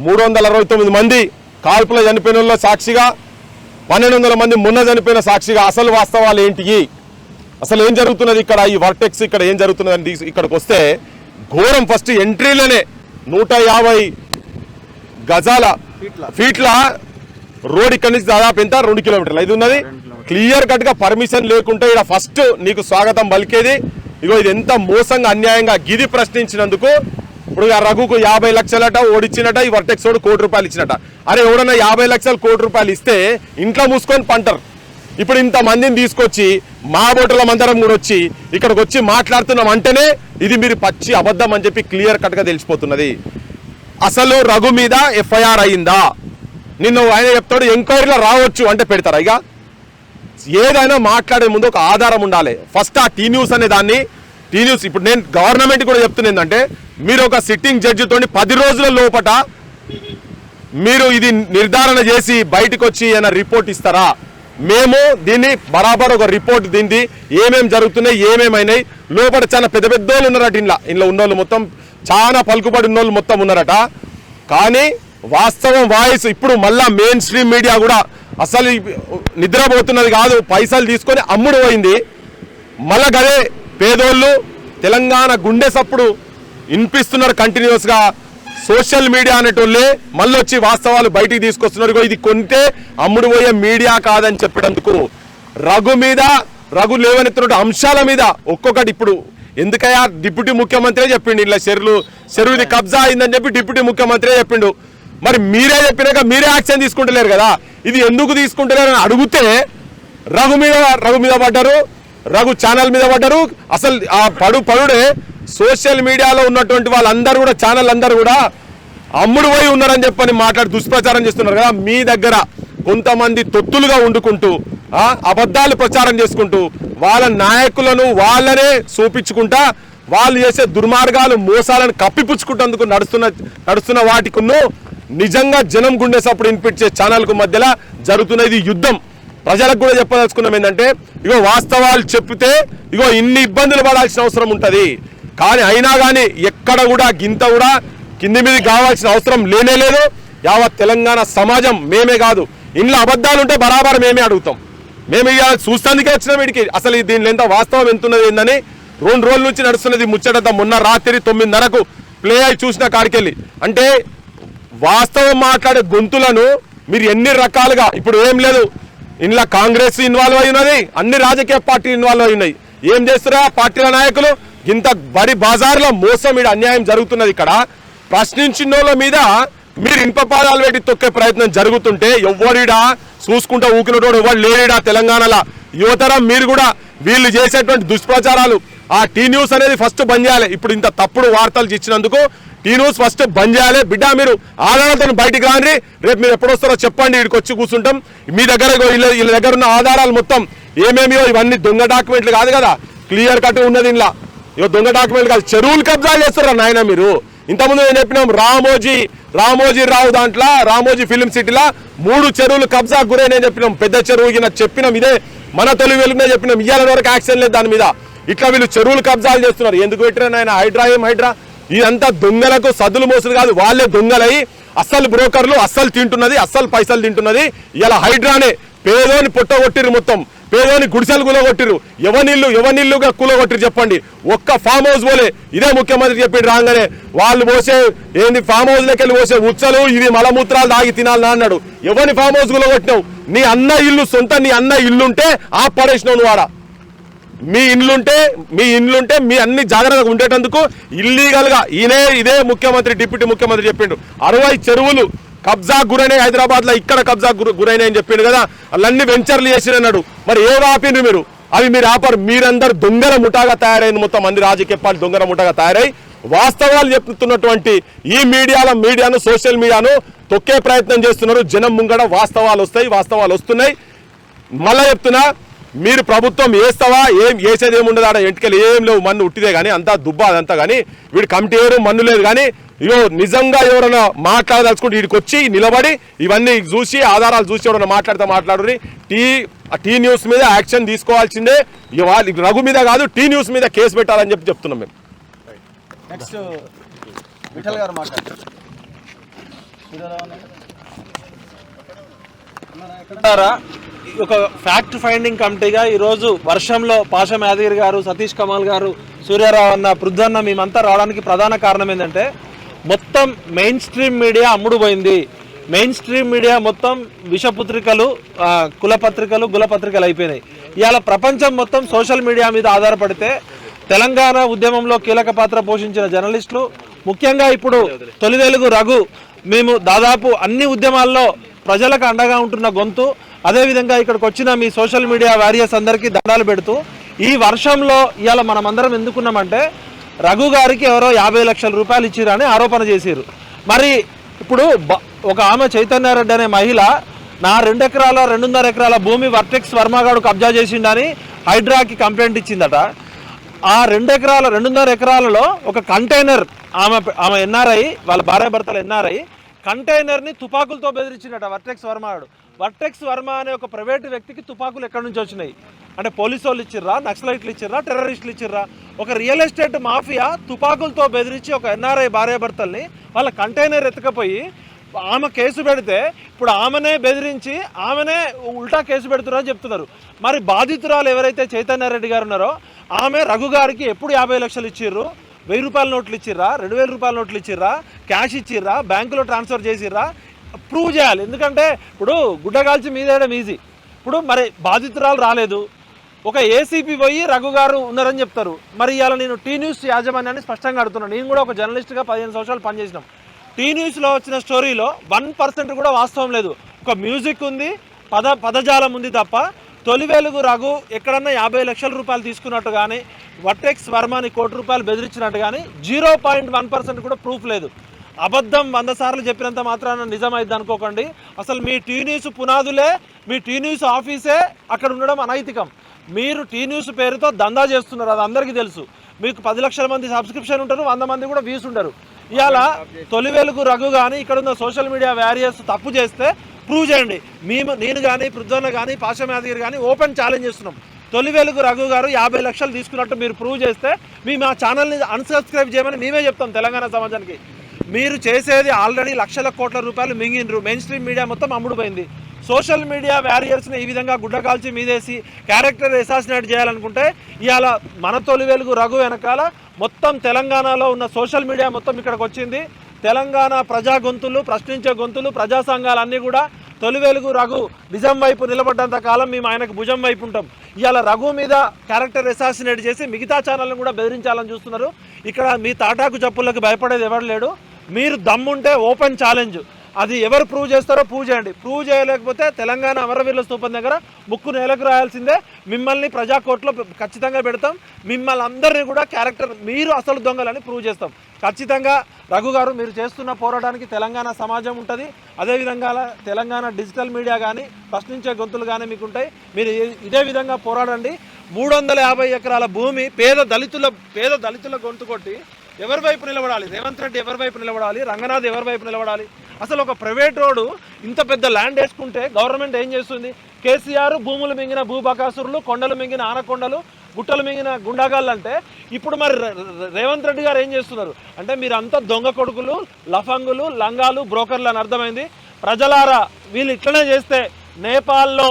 Speaker 6: 369 మంది కాల్పుల చనిపోయిన సాక్షిగా 1200 మంది మొన్న చనిపోయిన సాక్షిగా అసలు వాస్తవాలు ఏంటి, అసలు ఏం జరుగుతున్నది ఇక్కడ, ఈ వర్టెక్స్ ఇక్కడ ఏం జరుగుతున్నది ఇక్కడికి వస్తే ఘోరం. ఫస్ట్ ఎంట్రీలోనే 150 గజాల ఫీట్ల రోడ్ ఇక్కడి నుంచి దాదాపు ఎంత 2 కిలోమీటర్లు ఇది ఉన్నది. క్లియర్ కట్ గా పర్మిషన్ లేకుంటే ఇక్కడ ఫస్ట్ నీకు స్వాగతం పలికేది. ఇగో ఇది ఎంత మోసంగా అన్యాయంగా గిది ప్రశ్నించినందుకు ఇప్పుడు రఘుకు 50 లక్షలట ఓడిచ్చినట, ఈ వర్టెక్స్ ఓడి ₹1 కోటి ఇచ్చినట. అరే ఎవడన్నా 50 లక్షలు ₹1 కోటి ఇస్తే ఇంట్లో మూసుకొని పంటారు. ఇప్పుడు ఇంత మందిని తీసుకొచ్చి మా బోటల మందరం కూడా వచ్చి ఇక్కడికి వచ్చి మాట్లాడుతున్నాం అంటేనే ఇది మీరు పచ్చి అబద్ధం అని చెప్పి క్లియర్ కట్ గా తెలిసిపోతున్నది. అసలు రఘు మీద ఎఫ్ఐఆర్ అయిందా? నిన్ను ఆయన చెప్తాడు ఎంక్వైరీలో రావచ్చు అంటే పెడతారా? ఇక ఏదైనా మాట్లాడే ముందు ఒక ఆధారం ఉండాలి. ఫస్ట్ ఆ టీ న్యూస్ అనే దాన్ని, టీ న్యూస్ ఇప్పుడు నేను గవర్నమెంట్ కూడా చెప్తున్నా ఏంటంటే మీరు ఒక సిట్టింగ్ జడ్జితో 10 రోజుల లోపట మీరు ఇది నిర్ధారణ చేసి బయటకు వచ్చి ఏమైనా రిపోర్ట్ ఇస్తారా? మేము దీన్ని బరాబర్ ఒక రిపోర్ట్ దీన్ని ఏమేమి జరుగుతున్నాయి, ఏమేమైనాయి లోపల చాలా పెద్ద పెద్దోళ్ళు ఉన్నారట. ఇంట్లో ఉన్నోళ్ళు మొత్తం చాలా పలుకుబడి ఉన్నోళ్ళు మొత్తం ఉన్నారట. కానీ వాస్తవం వాయిస్ ఇప్పుడు మళ్ళా మెయిన్ స్ట్రీమ్ మీడియా కూడా అసలు నిద్రపోతున్నది కాదు, పైసలు తీసుకొని అమ్ముడు పోయింది. మళ్ళా గదే పేదోళ్ళు తెలంగాణ గుండె సప్పుడు వినిపిస్తున్నారు కంటిన్యూస్గా. సోషల్ మీడియా అనేటోళ్ళే మళ్ళీ వచ్చి వాస్తవాలు బయటికి తీసుకొస్తున్నారు. ఇది కొంటే అమ్ముడు పోయే మీడియా కాదని చెప్పేందుకు రఘు లేవనెత్తున్న అంశాల మీద ఒక్కొక్కటి ఇప్పుడు ఎందుకయ్యా డిప్యూటీ ముఖ్యమంత్రి చెప్పిండు, ఇలా చెరువుది కబ్జా అయిందని చెప్పి డిప్యూటీ ముఖ్యమంత్రి చెప్పిండు. మరి మీరే చెప్పినాక మీరే యాక్షన్ తీసుకుంటలేరు కదా, ఇది ఎందుకు తీసుకుంటలేరు అని అడిగితే రఘు మీద పడ్డారు, రఘు ఛానల్ మీద పడ్డారు. అసలు ఆ పడుడే సోషల్ మీడియాలో ఉన్నటువంటి వాళ్ళందరూ కూడా ఛానల్ అందరూ కూడా అమ్ముడు పోయి ఉన్నారని చెప్పని మాట్లాడి దుష్ప్రచారం చేస్తున్నారు కదా. మీ దగ్గర కొంతమంది తొత్తులుగా వండుకుంటూ అబద్ధాలు ప్రచారం చేసుకుంటూ వాళ్ళ నాయకులను వాళ్ళనే చూపించుకుంటా వాళ్ళు చేసే దుర్మార్గాలు మోసాలను కప్పిపుచ్చుకుంటేందుకు నడుస్తున్న వాటికును నిజంగా జనం గుండె సప్పుడు వినిపించే ఛానల్కు మధ్యలో జరుగుతున్నది యుద్ధం. ప్రజలకు కూడా చెప్పదలుచుకున్నాం ఏంటంటే ఇగో వాస్తవాలు చెప్తే ఇగో ఇన్ని ఇబ్బందులు పడాల్సిన అవసరం ఉంటుంది. కానీ అయినా కానీ ఎక్కడ కూడా గింత కూడా కింది మీద కావాల్సిన అవసరం లేనే లేదు. యావత్ తెలంగాణ సమాజం మేమే కాదు, ఇంట్లో అబద్ధాలు ఉంటే బరాబర్ మేమే అడుగుతాం. మేము ఇక చూస్తానికే వచ్చిన వీడికి అసలు దీనిలో ఎంత వాస్తవం ఎంతున్నది ఏందని 2 రోజుల నుంచి నడుస్తున్నది ముచ్చట. మొన్న రాత్రి 9:30కు ప్లే అయి చూసిన కాడికెళ్ళి అంటే వాస్తవం మాట్లాడే గొంతులను మీరు ఎన్ని రకాలుగా ఇప్పుడు ఏం లేదు, ఇంట్లో కాంగ్రెస్ ఇన్వాల్వ్ అయి ఉన్నది, అన్ని రాజకీయ పార్టీలు ఇన్వాల్వ్ అయి ఉన్నాయి. ఏం చేస్తారా పార్టీల నాయకులు? ఇంత బడి బజార్లో మోసం ఇక్కడ అన్యాయం జరుగుతున్నది. ఇక్కడ ప్రశ్నించిన మీద మీరు ఇనుపపాదాలు పెట్టి తొక్కే ప్రయత్నం జరుగుతుంటే ఎవరిడా చూసుకుంటా ఊకినోడు ఎవరు లేడా తెలంగాణలో? యువతరం మీరు కూడా వీళ్ళు చేసేటువంటి దుష్ప్రచారాలు ఆ టీ న్యూస్ అనేది ఫస్ట్ బంద్ చేయాలి. ఇప్పుడు ఇంత తప్పుడు వార్తలు ఇచ్చినందుకు టీ న్యూస్ ఫస్ట్ బంద్ చేయాలి. బిడ్డ మీరు ఆధారాలతో బయటికి రాండి, రేపు మీరు ఎప్పుడు వస్తారో చెప్పండి, ఇక్కడికి వచ్చి కూర్చుంటాం. మీ దగ్గర వీళ్ళ దగ్గర ఉన్న ఆధారాలు మొత్తం ఏమేమియో ఇవన్నీ దొంగ డాక్యుమెంట్లు కాదు కదా, క్లియర్ కట్ ఉన్నది. ఇంట్లో ఇక దొంగ డాక్యుమెంట్ కాదు, చెరువులు కబ్జా చేస్తారా నాయన మీరు? ఇంతకుముందు నేను చెప్పినాం రామోజీ రావు దాంట్లో రామోజీ ఫిలిం సిటీలో 3 చెరువులు కబ్జా గురైన చెప్పినాం. పెద్ద చెరువు చెప్పినాం, ఇదే మన తొలి వెలుగునే చెప్పినాం. ఇయ్యాల వరకు యాక్షన్ లేదు దాని మీద. ఇట్లా వీళ్ళు చెరువులు కబ్జాలు చేస్తున్నారు. ఎందుకు పెట్టినా ఆయన హైడ్రా ఇదంతా దొంగలకు సద్దులు మోసులు కాదు, వాళ్ళే దొంగలై అస్సలు బ్రోకర్లు అస్సలు తింటున్నది, అస్సలు పైసలు తింటున్నది. ఇలా హైడ్రానే పేదోని పొట్టగొట్టిరు మొత్తం. పేదోని గుడిసెలు కూలగొట్టిరు. ఎవరినిల్లుగా కూలగొట్టిరు చెప్పండి. ఒక్క ఫామ్ హౌస్ పోలే. ఇదే ముఖ్యమంత్రి చెప్పిండు రాగానే, వాళ్ళు పోసే ఏంది ఫామ్ హౌస్లోకి వెళ్ళి పోసే ఉచ్చలు ఇవి మలమూత్రాలు తాగి తినాలని అన్నాడు. ఎవరిని ఫామ్ హౌస్ కూలగొట్టినావు? నీ అన్న ఇల్లు సొంత నీ అన్న ఇల్లుంటే ఆ పడేసినావు నువ్వు ఆడ. మీ ఇండ్లుంటే మీ అన్ని జాగ్రత్తగా ఉండేటందుకు ఇల్లీగల్గా ఇదే ముఖ్యమంత్రి డిప్యూటీ ముఖ్యమంత్రి చెప్పిండు 60 చెరువులు కబ్జా గురైనాయి హైదరాబాద్లో, ఇక్కడ కబ్జా గురైనాయని చెప్పిండు కదా. వాళ్ళన్నీ వెంచర్లు చేసిరన్నాడు. మరి ఏవి ఆపిండ్రు మీరు? అవి మీరు ఆపరు. మీరందరూ దొంగల ముఠాగా తయారైంది. మొత్తం మంది రాజకీయ పార్టీ దొంగల ముఠాగా తయారై వాస్తవాలు చెప్తున్నటువంటి ఈ మీడియాను సోషల్ మీడియాను తొక్కే ప్రయత్నం చేస్తున్నారు. జనం ముంగడ వాస్తవాలు వస్తున్నాయి. మళ్ళా చెప్తున్నా, మీరు ప్రభుత్వం వేస్తావా? ఏం వేసేది ఏముండదు. ఆడ ఎంటికలు ఏం లేవు, మన్ను ఉట్టిదే కానీ అంతా దుబ్బా అదంతా. కానీ వీడు కమిటీ ఎవరు మన్ను లేదు. కానీ ఇగో నిజంగా ఎవరైనా మాట్లాడదలుచుకుంటే వీడికి వచ్చి నిలబడి ఇవన్నీ చూసి ఆధారాలు చూసి ఎవరైనా మాట్లాడుర్రి. టీ న్యూస్ మీద యాక్షన్ తీసుకోవాల్సిందే. రఘు మీద కాదు, టీ న్యూస్ మీద కేసు పెట్టాలని చెప్తున్నాం మేము.
Speaker 2: నెక్స్ట్ విఠల్ గారు మాట్లాడారు.
Speaker 8: ఒక ఫ్యాక్ట్ ఫైండింగ్ కమిటీగా ఈరోజు వర్షంలో పాషం యాదగిరి గారు, సతీష్ కమాల్ గారు, సూర్యారావు అన్న, పృథ్వన్న మేమంతా రావడానికి ప్రధాన కారణం ఏంటంటే మొత్తం మెయిన్ స్ట్రీమ్ మీడియా అమ్ముడు పోయింది. మెయిన్ స్ట్రీమ్ మీడియా మొత్తం విషపత్రికలు, కులపత్రికలు, గులపత్రికలు అయిపోయినాయి. ఇవాళ ప్రపంచం మొత్తం సోషల్ మీడియా మీద ఆధారపడితే తెలంగాణ ఉద్యమంలో కీలక పాత్ర పోషించిన జర్నలిస్టులు, ముఖ్యంగా ఇప్పుడు తొలి వెలుగు రఘు, మేము దాదాపు అన్ని ఉద్యమాల్లో ప్రజలకు అండగా ఉంటున్న గొంతు. అదేవిధంగా ఇక్కడికి వచ్చిన మీ సోషల్ మీడియా వారియర్స్ అందరికీ దండాలు పెడుతూ, ఈ వర్షంలో ఇవాళ మనం అందరం ఎందుకున్నామంటే రఘు గారికి ఎవరో 50 లక్షల రూపాయలు ఇచ్చిరని ఆరోపణ చేశారు. మరి ఇప్పుడు ఒక ఆమె చైతన్యారెడ్డి అనే మహిళ నా 2 ఎకరాల 2.5 ఎకరాల భూమి వర్టెక్స్ వర్మగాడు కబ్జా చేసిండని హైడ్రాకి కంప్లైంట్ ఇచ్చిందట. ఆ 2.5 ఎకరాలలో ఒక కంటైనర్, ఆమె ఎన్ఆర్ఐ, వాళ్ళ భార్యాభర్తలు ఎన్ఆర్ఐ, కంటైనర్ని తుపాకులతో బెదిరించిందట వర్టెక్స్ వర్మగాడు. వర్టెక్స్ వర్మ అనే ఒక ప్రైవేటు వ్యక్తికి తుపాకులు ఎక్కడి నుంచి వచ్చినాయి అంటే పోలీసు వాళ్ళు ఇచ్చిర్రా, నక్సలైట్లు ఇచ్చిర్రా, టెర్రరిస్టులు ఇచ్చిర్రా? ఒక రియల్ ఎస్టేట్ మాఫియా తుపాకులతో బెదిరించి ఒక ఎన్ఆర్ఐ భార్యాభర్తల్ని వాళ్ళ కంటైనర్ ఎత్తుకపోయి ఆమె కేసు పెడితే ఇప్పుడు ఆమెనే బెదిరించి ఆమెనే ఉల్టా కేసు పెడుతున్నారని చెప్తున్నారు. మరి బాధితురాలు ఎవరైతే చైతన్యారెడ్డి గారు ఉన్నారో ఆమె రఘు గారికి ఎప్పుడు 50 లక్షలు ఇచ్చిర్రు? 1000 రూపాయల నోట్లు ఇచ్చిర్రా? 2000 రూపాయల నోట్లు ఇచ్చిర్రా? క్యాష్ ఇచ్చిర్రా? బ్యాంకులో ట్రాన్స్ఫర్ చేసిర్రా? ప్రూవ్ చేయాలి. ఎందుకంటే ఇప్పుడు గుడ్డగాల్చి మీదేయడం ఈజీ. ఇప్పుడు మరి బాధితురాలు రాలేదు, ఒక ఏసీపీ పోయి రఘు గారు ఉన్నారని చెప్తారు. మరి ఇవాళ నేను టీ న్యూస్ యాజమాన్యాన్ని స్పష్టంగా అడుగుతున్నాను. నేను కూడా ఒక జర్నలిస్ట్గా 15 సంవత్సరాలు పనిచేసినాం. టీ న్యూస్లో వచ్చిన స్టోరీలో 1% కూడా వాస్తవం లేదు. ఒక మ్యూజిక్ ఉంది, పదజాలం ఉంది తప్ప తొలి వెలుగు రఘు ఎక్కడన్నా 50 లక్షల రూపాయలు తీసుకున్నట్టు కానీ వర్టెక్స్ వర్మని ₹1 కోటి బెదిరించినట్టు కానీ 0.1% కూడా ప్రూఫ్ లేదు. అబద్ధం 100 సార్లు చెప్పినంత మాత్రాన నిజమైంది అనుకోకండి. అసలు మీ టీ న్యూస్ పునాదులే, మీ టీ న్యూస్ ఆఫీసే అక్కడ ఉండడం అనైతికం. మీరు టీ న్యూస్ పేరుతో దందా చేస్తున్నారు, అది అందరికీ తెలుసు. మీకు 10 లక్షల మంది సబ్స్క్రిప్షన్ ఉంటారు, 100 మంది కూడా వ్యూస్ ఉండరు. ఇవాళ తొలి వెలుగు రఘు కానీ ఇక్కడ ఉన్న సోషల్ మీడియా వారియర్స్ తప్పు చేస్తే ప్రూవ్ చేయండి. నేను కానీ పృథ్వన్న కానీ పాషం యాదగిరి కానీ ఓపెన్ ఛాలెంజ్ చేస్తున్నాం. తొలి వెలుగు రఘు గారు 50 లక్షలు తీసుకున్నట్టు మీరు ప్రూవ్ చేస్తే మేము ఆ ఛానల్ని అన్సబ్స్క్రైబ్ చేయమని మేమే చెప్తాం తెలంగాణ సమాజానికి. మీరు చేసేది ఆల్రెడీ లక్షల కోట్ల రూపాయలు మింగినరు. మెయిన్ స్ట్రీమ్ మీడియా మొత్తం అమ్ముడుపోయింది. సోషల్ మీడియా వారియర్స్ని ఈ విధంగా గుడ్డకాల్చి మీదేసి క్యారెక్టర్ అసాసినేట్ చేయాలనుకుంటే ఇవాళ మన తొలి వెలుగు రఘు వెనకాల మొత్తం తెలంగాణలో ఉన్న సోషల్ మీడియా మొత్తం ఇక్కడికి వచ్చింది. తెలంగాణ ప్రజా గొంతులు, ప్రశ్నించే గొంతులు, ప్రజా సంఘాలన్నీ కూడా తొలి వెలుగు రఘు నిజం వైపు నిలబడ్డంత కాలం మేము ఆయనకు భుజం వైపు ఉంటాం. ఇవాళ రఘు మీద క్యారెక్టర్ అసాసినేట్ చేసి మిగతా ఛానల్ని కూడా బెదిరించాలని చూస్తున్నారు. ఇక్కడ మీ తాటాకు చప్పులకు భయపడేది ఎవరు లేడు. మీరు దమ్ముంటే ఓపెన్ ఛాలెంజ్, అది ఎవరు ప్రూవ్ చేస్తారో ప్రూవ్ చేయండి. ప్రూవ్ చేయలేకపోతే తెలంగాణ అమరవీరుల స్తూపం దగ్గర ముక్కు నేలకు రాయాల్సిందే. మిమ్మల్ని ప్రజా కోర్టులో ఖచ్చితంగా పెడతాం. మిమ్మల్ని అందరినీ కూడా క్యారెక్టర్ మీరు అసలు దొంగలని ప్రూవ్ చేస్తాం. ఖచ్చితంగా రఘు గారు మీరు చేస్తున్న పోరాటానికి తెలంగాణ సమాజం ఉంటుంది. అదేవిధంగా తెలంగాణ డిజిటల్ మీడియా కానీ ప్రశ్నించే గొంతులు కానీ మీకు ఉంటాయి. మీరు ఇదే విధంగా పోరాడండి. 350 ఎకరాల భూమి పేద దళితుల గొంతు కొట్టి ఎవరి వైపు నిలబడాలి? రేవంత్ రెడ్డి ఎవరి వైపు నిలబడాలి? రంగనాథ్ ఎవరి వైపు నిలబడాలి? అసలు ఒక ప్రైవేట్ రోడ్డు ఇంత పెద్ద ల్యాండ్ వేసుకుంటే గవర్నమెంట్ ఏం చేస్తుంది? కేసీఆర్ భూములు మింగిన భూబకాసురులు, కొండలు మింగిన ఆనకొండలు, గుట్టలు మింగిన గుండాగాళ్ళు అంటే ఇప్పుడు మరి రేవంత్ రెడ్డి గారు ఏం చేస్తున్నారు అంటే మీరంతా దొంగ కొడుకులు, లఫంగులు, లంగాలు, బ్రోకర్లు అని అర్థమైంది. ప్రజలారా వీళ్ళు ఇట్లనే చేస్తే నేపాల్లో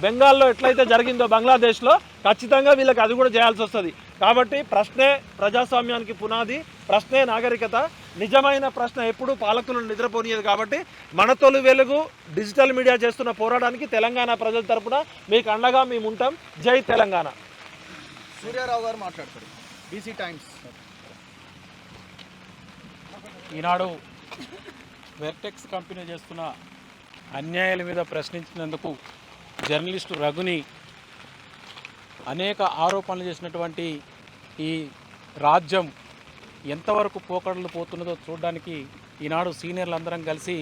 Speaker 8: బెంగాల్లో ఎట్లయితే జరిగిందో బంగ్లాదేశ్లో ఖచ్చితంగా వీళ్ళకి అది కూడా చేయాల్సి వస్తుంది. కాబట్టి ప్రశ్నే ప్రజాస్వామ్యానికి పునాది, ప్రశ్నే నాగరికత. నిజమైన ప్రశ్న ఎప్పుడు పాలకులను నిద్రపోనియదు. కాబట్టి మన తొలి వెలుగు డిజిటల్ మీడియా చేస్తున్న పోరాటానికి తెలంగాణ ప్రజల తరపున మీకు అండగా మేము ఉంటాం. జై తెలంగాణ.
Speaker 2: సూర్యారావు గారు మాట్లాడతారు, బీసీ టైమ్స్.
Speaker 9: ఈనాడు వెర్టెక్స్ కంపెనీ చేస్తున్న అన్యాయాల మీద ప్రశ్నించినందుకు జర్నలిస్టు రఘుని అనేక ఆరోపణలు చేసినటువంటి ఈ రాజ్యం ఎంతవరకు పోకడలు పోతున్నదో చూడడానికి ఈనాడు సీనియర్లు అందరం కలిసి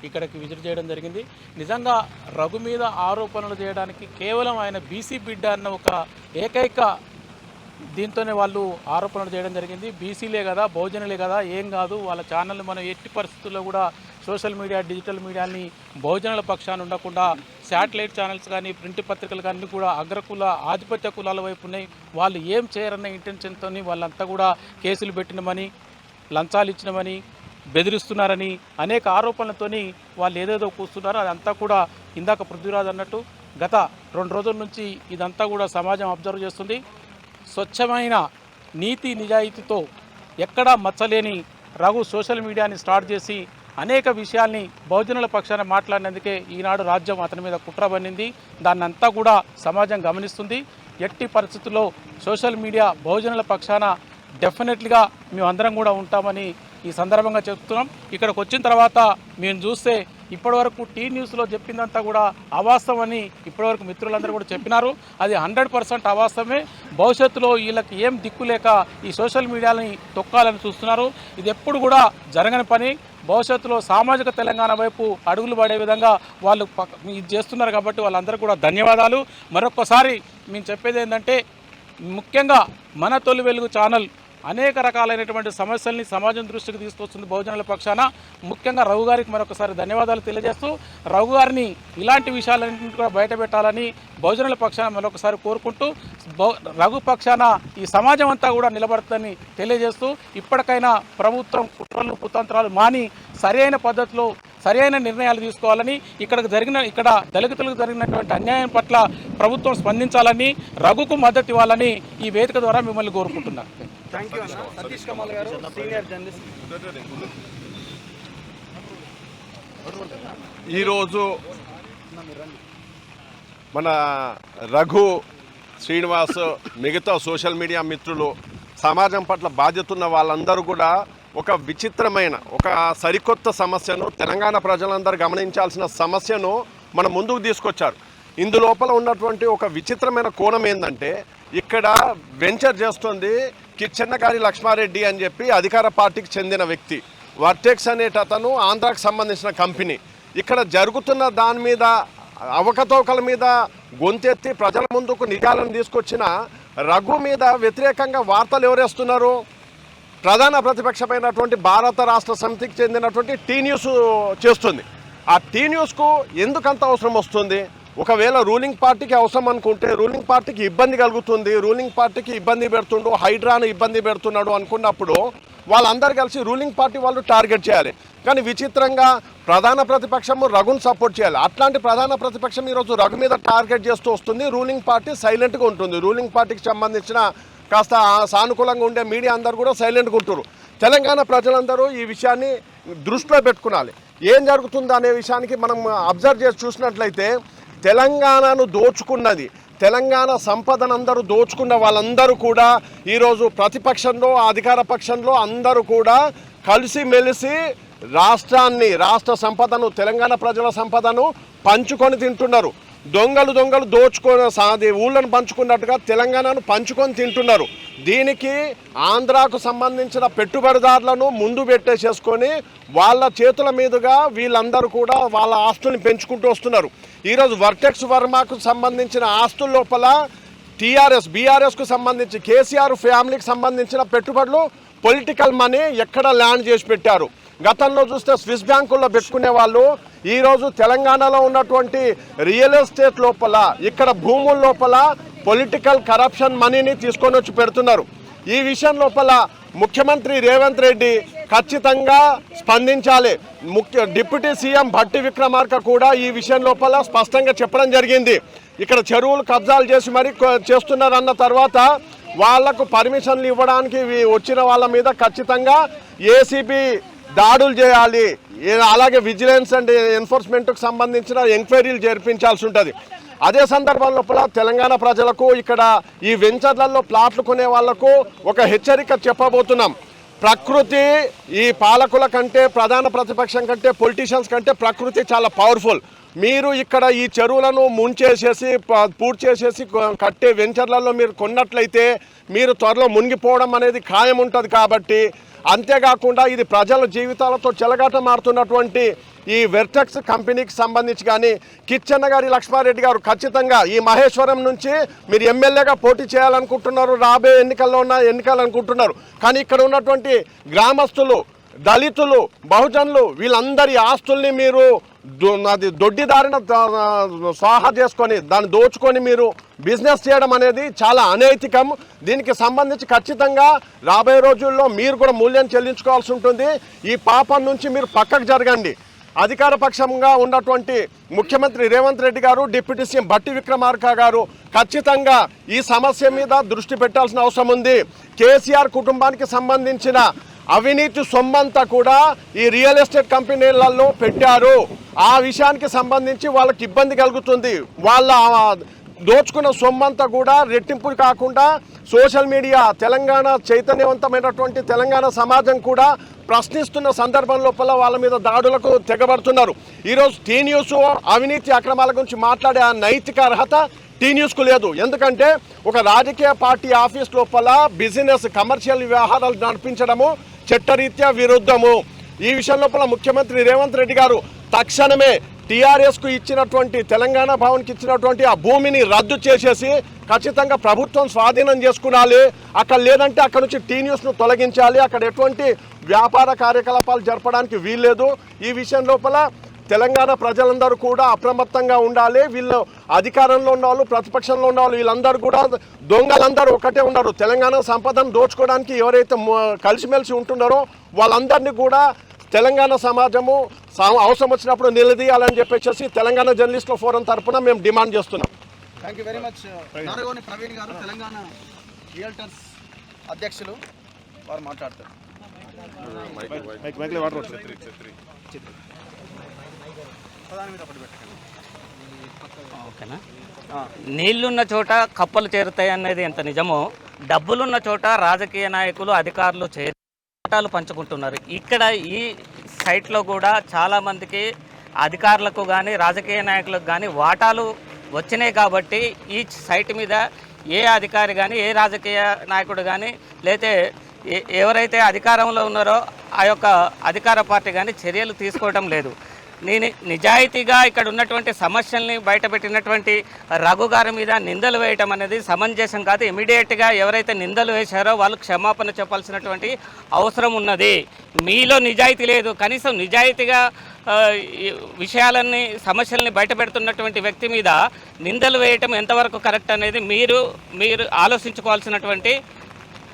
Speaker 9: ఇక్కడికి విజిట్ చేయడం జరిగింది. నిజంగా రఘు మీద ఆరోపణలు చేయడానికి కేవలం ఆయన బీసీ బిడ్డ అన్న ఒక ఏకైక దీంతోనే వాళ్ళు ఆరోపణలు చేయడం జరిగింది. బీసీలే కదా, బహుజనులే కదా, ఏం కాదు, వాళ్ళ ఛానల్ మనం ఎట్టి పరిస్థితుల్లో కూడా సోషల్ మీడియా డిజిటల్ మీడియాని బహుజనుల పక్షాన ఉండకుండా శాటిలైట్ ఛానల్స్ కానీ ప్రింట్ పత్రికలు కానీ కూడా అగ్రకుల ఆధిపత్య కులాల వైపు ఉన్నాయి. వాళ్ళు ఏం చేయరన్న ఇంటెన్షన్తో వాళ్ళంతా కూడా కేసులు పెట్టినమని, లంచాలు ఇచ్చినమని, బెదిరిస్తున్నారని అనేక ఆరోపణలతోని వాళ్ళు ఏదేదో కూస్తున్నారో అదంతా కూడా ఇందాక పృథ్వీరాజ్ అన్నట్టు గత 2 రోజుల నుంచి ఇదంతా కూడా సమాజం అబ్జర్వ్ చేస్తుంది. స్వచ్ఛమైన నీతి నిజాయితీతో ఎక్కడా మచ్చలేని రఘు సోషల్ మీడియాని స్టార్ట్ చేసి అనేక విషయాల్ని బహుజనుల పక్షాన మాట్లాడినందుకే ఈనాడు రాజ్యం అతని మీద కుట్ర పన్నింది. దాన్నంతా కూడా సమాజం గమనిస్తుంది. ఎట్టి పరిస్థితుల్లో సోషల్ మీడియా బహుజనుల పక్షాన డెఫినెట్లీగా మేమందరం కూడా ఉంటామని ఈ సందర్భంగా చెప్తున్నాం. ఇక్కడికి వచ్చిన తర్వాత మేము చూస్తే ఇప్పటివరకు టీ న్యూస్లో చెప్పిందంతా కూడా అవాస్తవమని ఇప్పటివరకు మిత్రులందరూ కూడా చెప్పినారు. అది 100% అవాస్తవమే. భవిష్యత్తులో వీళ్ళకి ఏం దిక్కులేక ఈ సోషల్ మీడియాని తొక్కాలని చూస్తున్నారు. ఇది ఎప్పుడు కూడా జరగని పని. భవిష్యత్తులో సామాజిక తెలంగాణ వైపు అడుగులు పడే విధంగా వాళ్ళు ఇది చేస్తున్నారు. కాబట్టి వాళ్ళందరూ కూడా ధన్యవాదాలు. మరొకసారి మేము చెప్పేది ఏంటంటే, ముఖ్యంగా మన తొలి వెలుగు ఛానల్ అనేక రకాలైనటువంటి సమస్యల్ని సమాజం దృష్టికి తీసుకొస్తుంది బహుజనుల పక్షాన. ముఖ్యంగా రఘు గారికి మరొకసారి ధన్యవాదాలు తెలియజేస్తూ, రఘు గారిని ఇలాంటి విషయాలన్నింటినీ కూడా బయటపెట్టాలని బహుజనుల పక్షాన మరొకసారి కోరుకుంటూ, రఘు పక్షాన ఈ సమాజం అంతా కూడా నిలబడుతుందని తెలియజేస్తూ, ఇప్పటికైనా ప్రభుత్వం కుట్రలు కుతంత్రాలు మాని సరైన పద్ధతిలో సరైన నిర్ణయాలు తీసుకోవాలని, ఇక్కడ దళితులకు జరిగినటువంటి అన్యాయం పట్ల ప్రభుత్వం స్పందించాలని, రఘుకు మద్దతు ఇవ్వాలని ఈ వేదిక ద్వారా మిమ్మల్ని కోరుకుంటున్నాను.
Speaker 2: థ్యాంక్ యూ అన్న. సతీష్ కమల్ గారు, సీనియర్ జర్నలిస్ట్.
Speaker 6: ఈరోజు మన రఘు, శ్రీనివాస్, మిగతా సోషల్ మీడియా మిత్రులు, సమాజం పట్ల బాధ్యత ఉన్న వాళ్ళందరూ కూడా ఒక విచిత్రమైన, ఒక సరికొత్త సమస్యను, తెలంగాణ ప్రజలందరూ గమనించాల్సిన సమస్యను మన ముందుకు తీసుకొచ్చారు. ఇందులోపల ఉన్నటువంటి ఒక విచిత్రమైన కోణం ఏంటంటే, ఇక్కడ వెంచర్ చేస్తుంది చిన్నగారి లక్ష్మారెడ్డి అని చెప్పి అధికార పార్టీకి చెందిన వ్యక్తి. వర్టెక్స్ అనేటతను ఆంధ్రాకు సంబంధించిన కంపెనీ. ఇక్కడ జరుగుతున్న దాని మీద, అవకతవకల మీద గొంతెత్తి ప్రజల ముందుకు నిజాలను తీసుకొచ్చిన రఘు మీద వ్యతిరేకంగా వార్తలు ఎవరేస్తున్నారు? ప్రధాన ప్రతిపక్షమైనటువంటి భారత రాష్ట్ర సమితికి చెందినటువంటి టీ న్యూస్ చేస్తుంది. ఆ టీ న్యూస్కు ఎందుకంత అవసరం వస్తుంది? ఒకవేళ రూలింగ్ పార్టీకి అవసరం అనుకుంటే, రూలింగ్ పార్టీకి ఇబ్బంది కలుగుతుంది, రూలింగ్ పార్టీకి ఇబ్బంది పెడుతుండు, హైడ్రాను ఇబ్బంది పెడుతున్నాడు అనుకున్నప్పుడు వాళ్ళందరూ కలిసి రూలింగ్ పార్టీ వాళ్ళు టార్గెట్ చేయాలి. కానీ విచిత్రంగా ప్రధాన ప్రతిపక్షము రఘుని సపోర్ట్ చేయాలి. అట్లాంటి ప్రధాన ప్రతిపక్షం ఈరోజు రఘు మీద టార్గెట్ చేస్తూ వస్తుంది. రూలింగ్ పార్టీ సైలెంట్గా ఉంటుంది. రూలింగ్ పార్టీకి సంబంధించిన కాస్త సానుకూలంగా ఉండే మీడియా అందరూ కూడా సైలెంట్గా ఉంటారు. తెలంగాణ ప్రజలందరూ ఈ విషయాన్ని దృష్టిలో పెట్టుకోవాలి. ఏం జరుగుతుందో అనే విషయానికి మనం అబ్జర్వ్ చేసి చూసినట్లయితే, తెలంగాణను దోచుకున్నది, తెలంగాణ సంపదనందరూ దోచుకున్న వాళ్ళందరూ కూడా ఈరోజు ప్రతిపక్షంలో, అధికార పక్షంలో అందరూ కూడా కలిసిమెలిసి రాష్ట్రాన్ని, రాష్ట్ర సంపదను, తెలంగాణ ప్రజల సంపదను పంచుకొని తింటున్నారు. దొంగలు దోచుకొని ఊళ్ళను పంచుకున్నట్టుగా తెలంగాణను పంచుకొని తింటున్నారు. దీనికి ఆంధ్రాకు సంబంధించిన పెట్టుబడిదారులను ముందు పెట్టేసేసుకొని వాళ్ళ చేతుల మీదుగా వీళ్ళందరూ కూడా వాళ్ళ ఆస్తుల్ని పెంచుకుంటూ వస్తున్నారు. ఈరోజు వర్టెక్స్ వర్మకు సంబంధించిన ఆస్తుల లోపల బీఆర్ఎస్కు సంబంధించి కేసీఆర్ ఫ్యామిలీకి సంబంధించిన పెట్టుబడులు, పొలిటికల్ మనీ ఎక్కడ ల్యాండ్ చేసి పెట్టారు. గతంలో చూస్తే స్విస్ బ్యాంకుల్లో పెట్టుకునే వాళ్ళు ఈరోజు తెలంగాణలో ఉన్నటువంటి రియల్ ఎస్టేట్ లోపల, ఇక్కడ భూముల లోపల పొలిటికల్ కరప్షన్ మనీని తీసుకొని వచ్చి పెడుతున్నారు. ఈ విషయం లోపల ముఖ్యమంత్రి రేవంత్ రెడ్డి ఖచ్చితంగా స్పందించాలి. డిప్యూటీ సీఎం భట్టి విక్రమార్క కూడా ఈ విషయం లోపల స్పష్టంగా చెప్పడం జరిగింది. ఇక్కడ చెరువులు కబ్జాలు చేసి మరి చేస్తున్నారన్న తర్వాత వాళ్లకు పర్మిషన్లు ఇవ్వడానికి వచ్చిన వాళ్ళ మీద ఖచ్చితంగా ఏసీబీ దాడులు చేయాలి. అలాగే విజిలెన్స్ అండ్ ఎన్ఫోర్స్మెంట్కు సంబంధించిన ఎంక్వైరీలు జరిపించాల్సి ఉంటుంది. అదే సందర్భం లోపల తెలంగాణ ప్రజలకు ఇక్కడ ఈ వెంచర్లలో ప్లాట్లు కొనే వాళ్లకు ఒక హెచ్చరిక చెప్పబోతున్నాం. ప్రకృతి ఈ పాలకుల కంటే, ప్రధాన ప్రతిపక్షం కంటే, పొలిటీషియన్స్ కంటే ప్రకృతి చాలా పవర్ఫుల్. మీరు ఇక్కడ ఈ చెరువులను ముంచేసేసి పూర్తి చేసేసి కట్టే వెంచర్లలో మీరు కొన్నట్లయితే మీరు త్వరలో మునిగిపోవడం అనేది ఖాయం ఉంటుంది. కాబట్టి అంతేకాకుండా ఇది ప్రజల జీవితాలతో చెలగాటమాడుతున్నటువంటి ఈ వెర్టెక్స్ కంపెనీకి సంబంధించి కానీ కిచ్చెన్నగారి లక్ష్మారెడ్డి గారు ఖచ్చితంగా ఈ మహేశ్వరం నుంచి మీరు ఎమ్మెల్యేగా పోటీ చేయాలనుకుంటున్నారు, రాబోయే ఎన్నికలు అనుకుంటున్నారు. కానీ ఇక్కడ ఉన్నటువంటి గ్రామస్తులు, దళితులు, బహుజనులు వీళ్ళందరి ఆస్తుల్ని మీరు అది దొడ్డిదారిన స్వాహా చేసుకొని దాన్ని దోచుకొని మీరు బిజినెస్ చేయడం అనేది చాలా అనైతికం. దీనికి సంబంధించి ఖచ్చితంగా రాబోయే రోజుల్లో మీరు కూడా మూల్యం చెల్లించుకోవాల్సి ఉంటుంది. ఈ పాపం నుంచి మీరు పక్కకు జరగండి. అధికార పక్షంగా ఉన్నటువంటి ముఖ్యమంత్రి రేవంత్ రెడ్డి గారు, డిప్యూటీ సీఎం భట్టి విక్రమార్క గారు ఖచ్చితంగా ఈ సమస్య మీద దృష్టి పెట్టాల్సిన అవసరం ఉంది. కేసీఆర్ కుటుంబానికి సంబంధించిన అవినీతి సొమ్మంతా కూడా ఈ రియల్ ఎస్టేట్ కంపెనీలలో పెట్టారు. ఆ విషయానికి సంబంధించి వాళ్ళకి ఇబ్బంది కలుగుతుంది. వాళ్ళ దోచుకున్న సొమ్మంతా కూడా రెట్టింపు కాకుండా సోషల్ మీడియా, తెలంగాణ చైతన్యవంతమైనటువంటి తెలంగాణ సమాజం కూడా ప్రశ్నిస్తున్న సందర్భం లోపల వాళ్ళ మీద దాడులకు తెగబడుతున్నారు. ఈరోజు టీ న్యూస్ అవినీతి అక్రమాల గురించి మాట్లాడే ఆ నైతిక అర్హత టీ న్యూస్కు లేదు. ఎందుకంటే ఒక రాజకీయ పార్టీ ఆఫీస్ లోపల బిజినెస్, కమర్షియల్ వ్యవహారాలు నడిపించడము చట్టరీత్యా విరుద్ధము. ఈ విషయం లోపల ముఖ్యమంత్రి రేవంత్ రెడ్డి గారు తక్షణమే టీఆర్ఎస్కు ఇచ్చినటువంటి, తెలంగాణ భవన్కి ఇచ్చినటువంటి ఆ భూమిని రద్దు చేసేసి ఖచ్చితంగా ప్రభుత్వం స్వాధీనం చేసుకునాలి. అక్కడ లేదంటే అక్కడ నుంచి టీ న్యూస్ను తొలగించాలి. అక్కడ ఎటువంటి వ్యాపార కార్యకలాపాలు జరపడానికి వీల్లేదు. ఈ విషయం లోపల తెలంగాణ ప్రజలందరూ కూడా అప్రమత్తంగా ఉండాలి. వీళ్ళు అధికారంలో ఉన్నవాళ్ళు, ప్రతిపక్షంలో ఉన్నవాళ్ళు వీళ్ళందరూ కూడా దొంగలందరూ ఒకటే ఉన్నారు. తెలంగాణ సంపదను దోచుకోవడానికి ఎవరైతే కలిసిమెలిసి ఉంటున్నారో వాళ్ళందరినీ కూడా తెలంగాణ సమాజము అవసరం వచ్చినప్పుడు నిలదీయాలని చెప్పేసి తెలంగాణ జర్నలిస్టుల ఫోరం తరఫున మేము డిమాండ్ చేస్తున్నాం.
Speaker 2: Thank you very much. Naragoni Praveen గారు, తెలంగాణ రియల్టర్స్ అధ్యక్షులు, వారు మాట్లాడతారు.
Speaker 10: ఓకేనా? నీళ్లున్న చోట కప్పలు చేరుతాయి అనేది ఎంత నిజమో, డబ్బులున్న చోట రాజకీయ నాయకులు, అధికారులు చట్టాలు పంచుకుంటున్నారు. ఇక్కడ ఈ సైట్లో కూడా చాలామందికి అధికారులకు కానీ రాజకీయ నాయకులకు కానీ వాటాలు వచ్చినాయి. కాబట్టి ఈ సైట్ మీద ఏ అధికారి కానీ, ఏ రాజకీయ నాయకుడు కానీ, లేతే ఎవరైతే అధికారంలో ఉన్నారో ఆ యొక్క అధికార పార్టీ కానీ చర్యలు తీసుకోవడం లేదు. నేను నిజాయితీగా ఇక్కడ ఉన్నటువంటి సమస్యల్ని బయటపెట్టినటువంటి రఘు గారి మీద నిందలు వేయటం అనేది సమంజసం కాదు. ఇమీడియట్గా ఎవరైతే నిందలు వేశారో వాళ్ళు క్షమాపణ చెప్పాల్సినటువంటి అవసరం ఉన్నది. మీలో నిజాయితీ లేదు. కనీసం నిజాయితీగా విషయాలన్నీ, సమస్యల్ని బయటపెడుతున్నటువంటి వ్యక్తి మీద నిందలు వేయటం ఎంతవరకు కరెక్ట్ అనేది మీరు ఆలోచించుకోవాల్సినటువంటి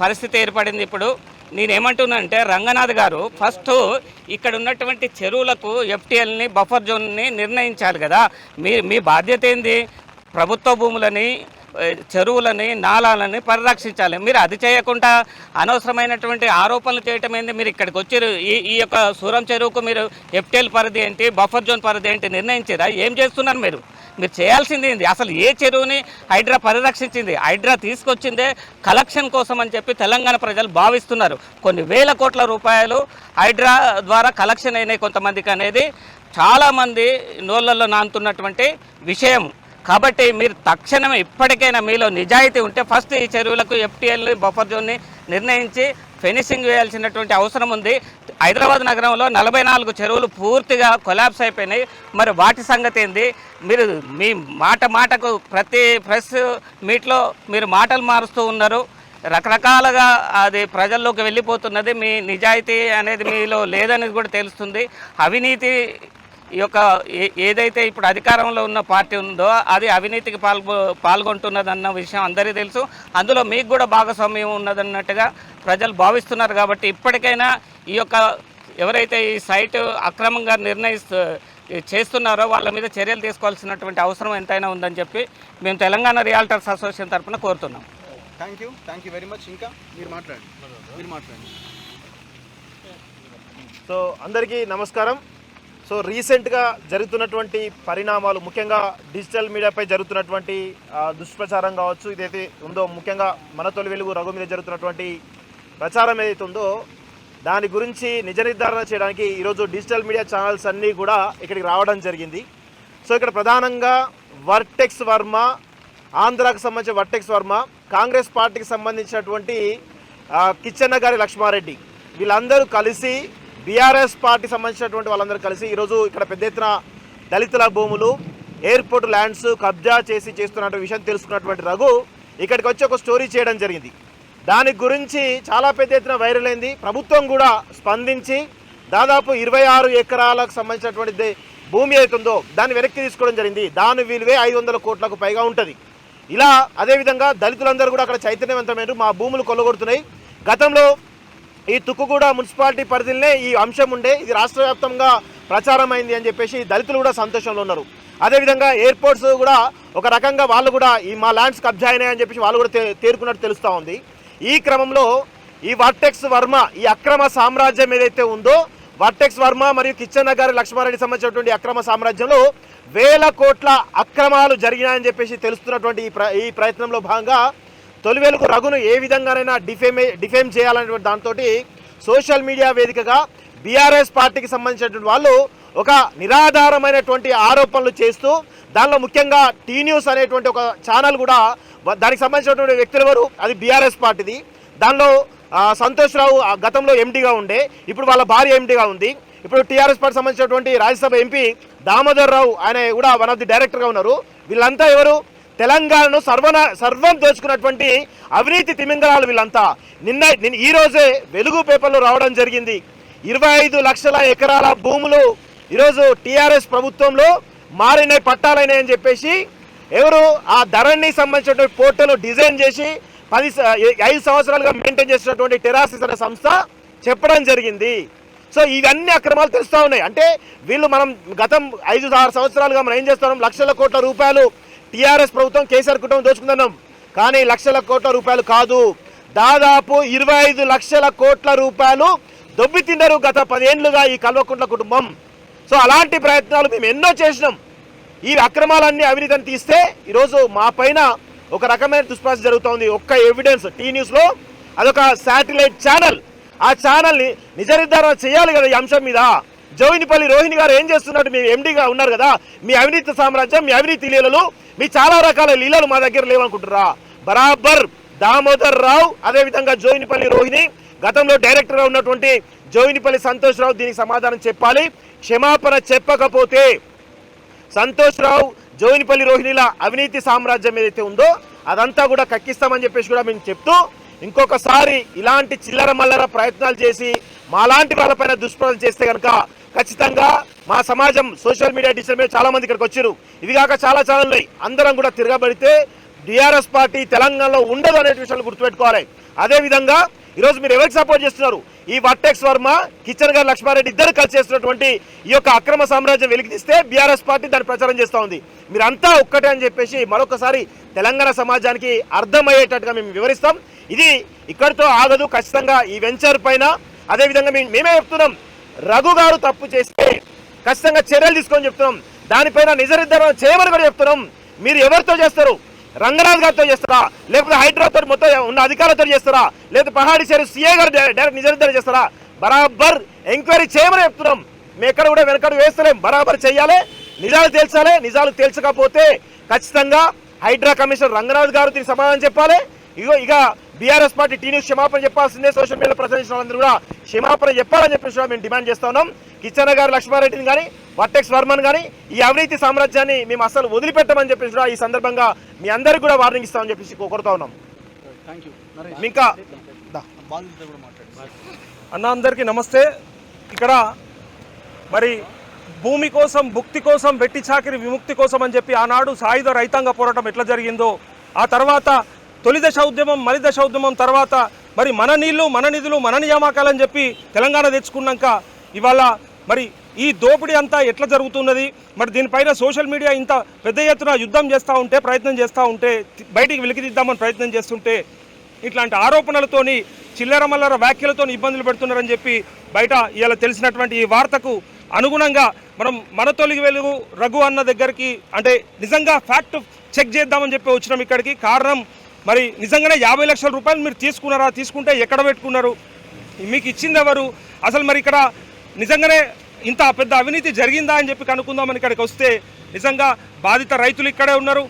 Speaker 10: పరిస్థితి ఏర్పడింది. ఇప్పుడు నేనేమంటున్నానంటే, రంగనాథ్ గారు ఫస్ట్ ఇక్కడ ఉన్నటువంటి చెరువులకు ఎఫ్టీఎల్ని, బఫర్ జోన్ని నిర్ణయించాలి కదా. మీ బాధ్యత ఏంది? ప్రభుత్వ భూములని, చెరువులని, నాలాలని పరిరక్షించాలి. మీరు అది చేయకుండా అనవసరమైనటువంటి ఆరోపణలు చేయటం ఏంది? మీరు ఇక్కడికి వచ్చారు, ఈ యొక్క సూరం చెరువుకు మీరు ఎఫ్టీఎల్ పరిధి ఏంటి, బఫర్ జోన్ పరిధి ఏంటి నిర్ణయించారా? ఏం చేస్తున్నారు మీరు? మీరు చేయాల్సింది ఏంది? అసలు ఏ చెరువుని హైడ్రా పరిరక్షించింది? హైడ్రా తీసుకొచ్చిందే కలెక్షన్ కోసం అని చెప్పి తెలంగాణ ప్రజలు భావిస్తున్నారు. కొన్ని వేల కోట్ల రూపాయలు హైడ్రా ద్వారా కలెక్షన్ అయినాయి కొంతమందికి అనేది చాలామంది నోళ్ళల్లో నానుతున్నటువంటి విషయం. కాబట్టి మీరు తక్షణమే ఇప్పటికైనా మీలో నిజాయితీ ఉంటే ఫస్ట్ ఈ చెరువులకు ఎఫ్టీఎల్, బఫర్ జోన్ని నిర్ణయించి ఫినిషింగ్ వేయాల్సినటువంటి అవసరం ఉంది. హైదరాబాద్ నగరంలో 44 చెరువులు పూర్తిగా కొలాప్స్ అయిపోయినాయి. మరి వాటి సంగతి ఏంది? మీరు మీ మాటకు ప్రతి ప్రెస్ మీట్లో మీరు మాటలు మారుస్తూ ఉన్నారు. రకరకాలుగా అది ప్రజల్లోకి వెళ్ళిపోతున్నది. మీ నిజాయితీ అనేది మీలో లేదనేది కూడా తెలుస్తుంది. అవినీతి ఈ యొక్క ఏదైతే ఇప్పుడు అధికారంలో ఉన్న పార్టీ ఉందో అది అవినీతికి పాల్గొంటున్నదన్న విషయం అందరికీ తెలుసు. అందులో మీకు కూడా భాగస్వామ్యం ఉన్నదన్నట్టుగా ప్రజలు భావిస్తున్నారు. కాబట్టి ఇప్పటికైనా ఈ యొక్క ఎవరైతే ఈ సైట్ అక్రమంగా చేస్తున్నారో వాళ్ళ మీద చర్యలు తీసుకోవాల్సినటువంటి అవసరం ఎంతైనా ఉందని చెప్పి మేము తెలంగాణ రియాల్టర్స్ అసోసియేషన్ తరఫున కోరుతున్నాం.
Speaker 2: Thank you very much. ఇంకా మీరు మాట్లాడండి.
Speaker 11: సో అందరికీ నమస్కారం. సో రీసెంట్గా జరుగుతున్నటువంటి పరిణామాలు, ముఖ్యంగా డిజిటల్ మీడియాపై జరుగుతున్నటువంటి దుష్ప్రచారం కావచ్చు, ఇదైతే ఉందో ముఖ్యంగా మన తొలి వెలుగు రఘు మీద జరుగుతున్నటువంటి ప్రచారం ఏదైతే ఉందో దాని గురించి నిజ నిర్ధారణ చేయడానికి ఈరోజు డిజిటల్ మీడియా ఛానల్స్ అన్నీ కూడా ఇక్కడికి రావడం జరిగింది. సో ఇక్కడ ప్రధానంగా వర్టెక్స్ వర్మ, ఆంధ్రాకు సంబంధించిన వర్టెక్స్ వర్మ, కాంగ్రెస్ పార్టీకి సంబంధించినటువంటి కిచ్చెన్న గారి లక్ష్మారెడ్డి, వీళ్ళందరూ కలిసి బీఆర్ఎస్ పార్టీ సంబంధించినటువంటి వాళ్ళందరూ కలిసి ఈరోజు ఇక్కడ పెద్ద ఎత్తున దళితుల భూములు, ఎయిర్పోర్ట్ ల్యాండ్స్ కబ్జా చేస్తున్న విషయం తెలుసుకున్నటువంటి రఘు ఇక్కడికి వచ్చి ఒక స్టోరీ చేయడం జరిగింది. దాని గురించి చాలా పెద్ద ఎత్తున వైరల్ అయింది. ప్రభుత్వం కూడా స్పందించి దాదాపు 26 ఎకరాలకు సంబంధించినటువంటి భూమి అవుతుందో దాన్ని వెనక్కి తీసుకోవడం జరిగింది. దాని విలువే 500 కోట్లకు పైగా ఉంటుంది. ఇలా అదేవిధంగా దళితులందరూ కూడా అక్కడ చైతన్యవంతమైన మా భూములు కొల్లగొడుతున్నాయి. గతంలో ఈ తుక్కుగూడ మున్సిపాలిటీ పరిధిలోనే ఈ అంశం ఉండే, ఇది రాష్ట్ర వ్యాప్తంగా ప్రచారం అయింది అని చెప్పేసి దళితులు కూడా సంతోషంలో ఉన్నారు. అదేవిధంగా ఎయిర్పోర్ట్స్ కూడా ఒక రకంగా వాళ్ళు కూడా ఈ మా ల్యాండ్స్ కబ్జా అయినాయని చెప్పేసి వాళ్ళు కూడా తేరుకున్నట్టు తెలుస్తూ ఉంది. ఈ క్రమంలో ఈ వర్టెక్స్ వర్మ ఈ అక్రమ సామ్రాజ్యం ఏదైతే ఉందో, వర్టెక్స్ వర్మ మరియు కిచ్చెన్న గారి లక్ష్మారెడ్డి సంబంధించినటువంటి అక్రమ సామ్రాజ్యంలో 1000 కోట్ల అక్రమాలు జరిగినాయని చెప్పేసి తెలుస్తున్నటువంటి ఈ ప్రయత్నంలో భాగంగా తొలి వెలుగు రఘును ఏ విధంగానైనా డిఫేమ్ చేయాలనేటువంటి దాంతో సోషల్ మీడియా వేదికగా బీఆర్ఎస్ పార్టీకి సంబంధించినటువంటి వాళ్ళు ఒక నిరాధారమైనటువంటి ఆరోపణలు చేస్తూ, దానిలో ముఖ్యంగా టీ న్యూస్ అనేటువంటి ఒక ఛానల్ కూడా దానికి సంబంధించినటువంటి వ్యక్తులు ఎవరు, అది బీఆర్ఎస్ పార్టీది. దానిలో సంతోష్ రావు గతంలో ఎండీగా ఉండే, ఇప్పుడు వాళ్ళ భార్య ఎండీగా ఉంది. ఇప్పుడు టీఆర్ఎస్ పార్టీ సంబంధించినటువంటి రాజ్యసభ ఎంపీ దామోదర్ రావు ఆయన కూడా వన్ ఆఫ్ ది డైరెక్టర్గా ఉన్నారు. వీళ్ళంతా ఎవరు, తెలంగాణను సర్వం దోచుకున్నటువంటి అవినీతి తిమింగళాలు వీళ్ళంతా. ఈ రోజే వెలుగు పేపర్లో రావడం జరిగింది. 25 లక్షల ఎకరాల భూములు ఈరోజు టీఆర్ఎస్ ప్రభుత్వంలో మారినాయి, పట్టాలైనాయి అని చెప్పేసి ఎవరు ఆ ధరణి సంబంధించినటువంటి పోర్టల్ డిజైన్ చేసి 5 సంవత్సరాలుగా మెయింటైన్ చేసినటువంటి టెరాసిస్ అనే సంస్థ చెప్పడం జరిగింది. సో ఇవన్నీ అక్రమాలు తెలుస్తూ ఉన్నాయి. అంటే వీళ్ళు మనం గతం 5-6 సంవత్సరాలుగా మనం ఏం చేస్తున్నాం, లక్షల కోట్ల రూపాయలు టీఆర్ఎస్ ప్రభుత్వం కేసీఆర్ కుటుంబం దోచుకుంటున్నాం. కానీ లక్షల కోట్ల రూపాయలు కాదు, దాదాపు 25 లక్షల కోట్ల రూపాయలు దొబ్బి తిన్నారు గత 10 ఏళ్లుగా ఈ కల్వకుంట్ల కుటుంబం. సో అలాంటి ప్రయత్నాలు మేము ఎన్నో చేసినాం. ఈ అక్రమాలన్నీ అవినీతిని తీస్తే ఈరోజు మా పైన ఒక రకమైన దుష్ప్రచారం జరుగుతోంది. ఒక్క ఎవిడెన్స్ టీ న్యూస్లో అదొక శాటిలైట్ ఛానల్, ఆ ఛానల్ని నిజ నిర్ధారణ చేయాలి కదా ఈ అంశం మీద. జోయినిపల్లి రోహిణి గారు ఏం చేస్తున్నట్టు, మీ ఎండీగా ఉన్నారు కదా, మీ అవినీతి సామ్రాజ్యం, మీ అవినీతి లీలలు, మీ చాలా రకాల లీలలు మా దగ్గర లేవనుకుంటున్నారా? బరాబర్ దామోదర్ రావు, అదేవిధంగా జోయినిపల్లి రోహిణి, గతంలో డైరెక్టర్గా ఉన్నటువంటి జోయినిపల్లి సంతోష్ రావు దీనికి సమాధానం చెప్పాలి. క్షమాపణ చెప్పకపోతే సంతోష్ రావు, జోయినిపల్లి రోహిణిల అవినీతి సామ్రాజ్యం ఏదైతే ఉందో అదంతా కూడా కక్కిస్తామని చెప్పేసి కూడా మేము చెప్తూ, ఇంకొకసారి ఇలాంటి చిల్లర మల్లర ప్రయత్నాలు చేసి మాలాంటి వాళ్ళపైన దుష్ప్రచారం చేస్తే కనుక ఖచ్చితంగా మా సమాజం సోషల్ మీడియా డిజిటల్ మీడియా చాలా మంది ఇక్కడికి వచ్చారు. ఇవి కాక చాలా ఛానల్ ఉన్నాయి. అందరం కూడా తిరగబడితే టీఆర్ఎస్ పార్టీ తెలంగాణలో ఉండదు అనే విషయాలు గుర్తుపెట్టుకోవాలి. అదేవిధంగా ఈరోజు మీరు ఎవరికి సపోర్ట్ చేస్తున్నారు? ఈ వర్టెక్స్ వర్మ, కిచెన్ గారి లక్ష్మారెడ్డి ఇద్దరు కలిసి చేస్తున్నటువంటి ఈ యొక్క అక్రమ సామ్రాజ్యం వెలికితీస్తే బీఆర్ఎస్ పార్టీ దాన్ని ప్రచారం చేస్తూ ఉంది. మీరంతా ఒక్కటే అని చెప్పేసి మరొకసారి తెలంగాణ సమాజానికి అర్థమయ్యేటట్టుగా మేము వివరిస్తాం. ఇది ఇక్కడితో ఆగదు. ఖచ్చితంగా ఈ వెంచర్ పైన అదేవిధంగా మేమే చెప్తున్నాం, రఘు గారు తప్పు చేస్తే ఖచ్చితంగా చర్యలు తీసుకొని చెప్తున్నాం. దానిపైన నిజ నిర్ధారణ చేయమని కూడా చెప్తున్నాం. మీరు ఎవరితో చేస్తారు? రంగనాథ్ గారితో చేస్తారా, లేకపోతే హైదరాబాద్ మొత్తం ఉన్న అధికారులతో చేస్తారా, లేకపోతే పహాడి చేరు సీఏ గారు డైరెక్ట్ నిజ నిర్ధారణ చేస్తారా? బరాబర్ ఎంక్వైరీ చేయమని చెప్తున్నాం. మేము ఎక్కడ కూడా వెనకడు వేస్తలేం. బరాబర్ చేయాలి, నిజాలు తేల్చాలి. నిజాలు తేల్చకపోతే ఖచ్చితంగా హైడ్రా కమిషనర్ రంగనాథ్ గారు దీనికి సమాధానం చెప్పాలి. ఇక బీఆర్ఎస్ పార్టీ టీ న్యూస్ క్షమాపణ చెప్పాల్సిందే. సోషల్ మీడియాలో ప్రచురించిన వాళ్ళందరూ కూడా క్షమాపణ చెప్పాలని చెప్పేసి మేము డిమాండ్ చేస్తా ఉన్నాం. కిచెన్ గారు లక్ష్మారెడ్డిని కానీ వర్టెక్స్ వర్మన్ కానీ ఈ అవినీతి సామ్రాజ్యాన్ని మేము అసలు వదిలిపెట్టమని చెప్పేసి కూడా ఈ సందర్భంగా మీ అందరికీ కూడా వార్నింగ్ ఇస్తామని చెప్పేసి కోరుతా ఉన్నాం. ఇంకా
Speaker 8: అన్న అందరికీ నమస్తే. ఇక్కడ మరి భూమి కోసం, భుక్తి కోసం, వెట్టి చాకిరి విముక్తి కోసం అని చెప్పి ఆనాడు సాయుధ రైతాంగ పోరాటం ఎట్లా జరిగిందో, ఆ తర్వాత తొలి దశ ఉద్యమం, మలి దశ ఉద్యమం తర్వాత మరి మన నీళ్లు, మన నిధులు, మన నియామకాలని చెప్పి తెలంగాణ తెచ్చుకున్నాక ఇవాళ మరి ఈ దోపిడీ అంతా ఎట్లా జరుగుతున్నది, మరి దీనిపైన సోషల్ మీడియా ఇంత పెద్ద ఎత్తున యుద్ధం చేస్తూ ఉంటే, ప్రయత్నం చేస్తూ ఉంటే, బయటికి వెలికిదిద్దామని ప్రయత్నం చేస్తుంటే ఇట్లాంటి ఆరోపణలతోని చిల్లర మల్లర వ్యాఖ్యలతో ఇబ్బందులు పెడుతున్నారని చెప్పి బయట ఇలా తెలిసినటువంటి ఈ వార్తకు అనుగుణంగా మనం మన తొలి వెలుగు రఘు అన్న దగ్గరికి అంటే నిజంగా ఫ్యాక్ట్ చెక్ చేద్దామని చెప్పి వచ్చినాం ఇక్కడికి. కారణం మరి నిజంగానే 50 లక్షల రూపాయలు మీరు తీసుకున్నారా, తీసుకుంటే ఎక్కడ పెట్టుకున్నారు, మీకు ఇచ్చింది ఎవరు, అసలు మరి ఇక్కడ నిజంగానే ఇంత పెద్ద అవినీతి జరిగిందా అని చెప్పి కనుక్కుందామని ఇక్కడికి వస్తే నిజంగా బాధిత రైతులు ఇక్కడే ఉన్నారు.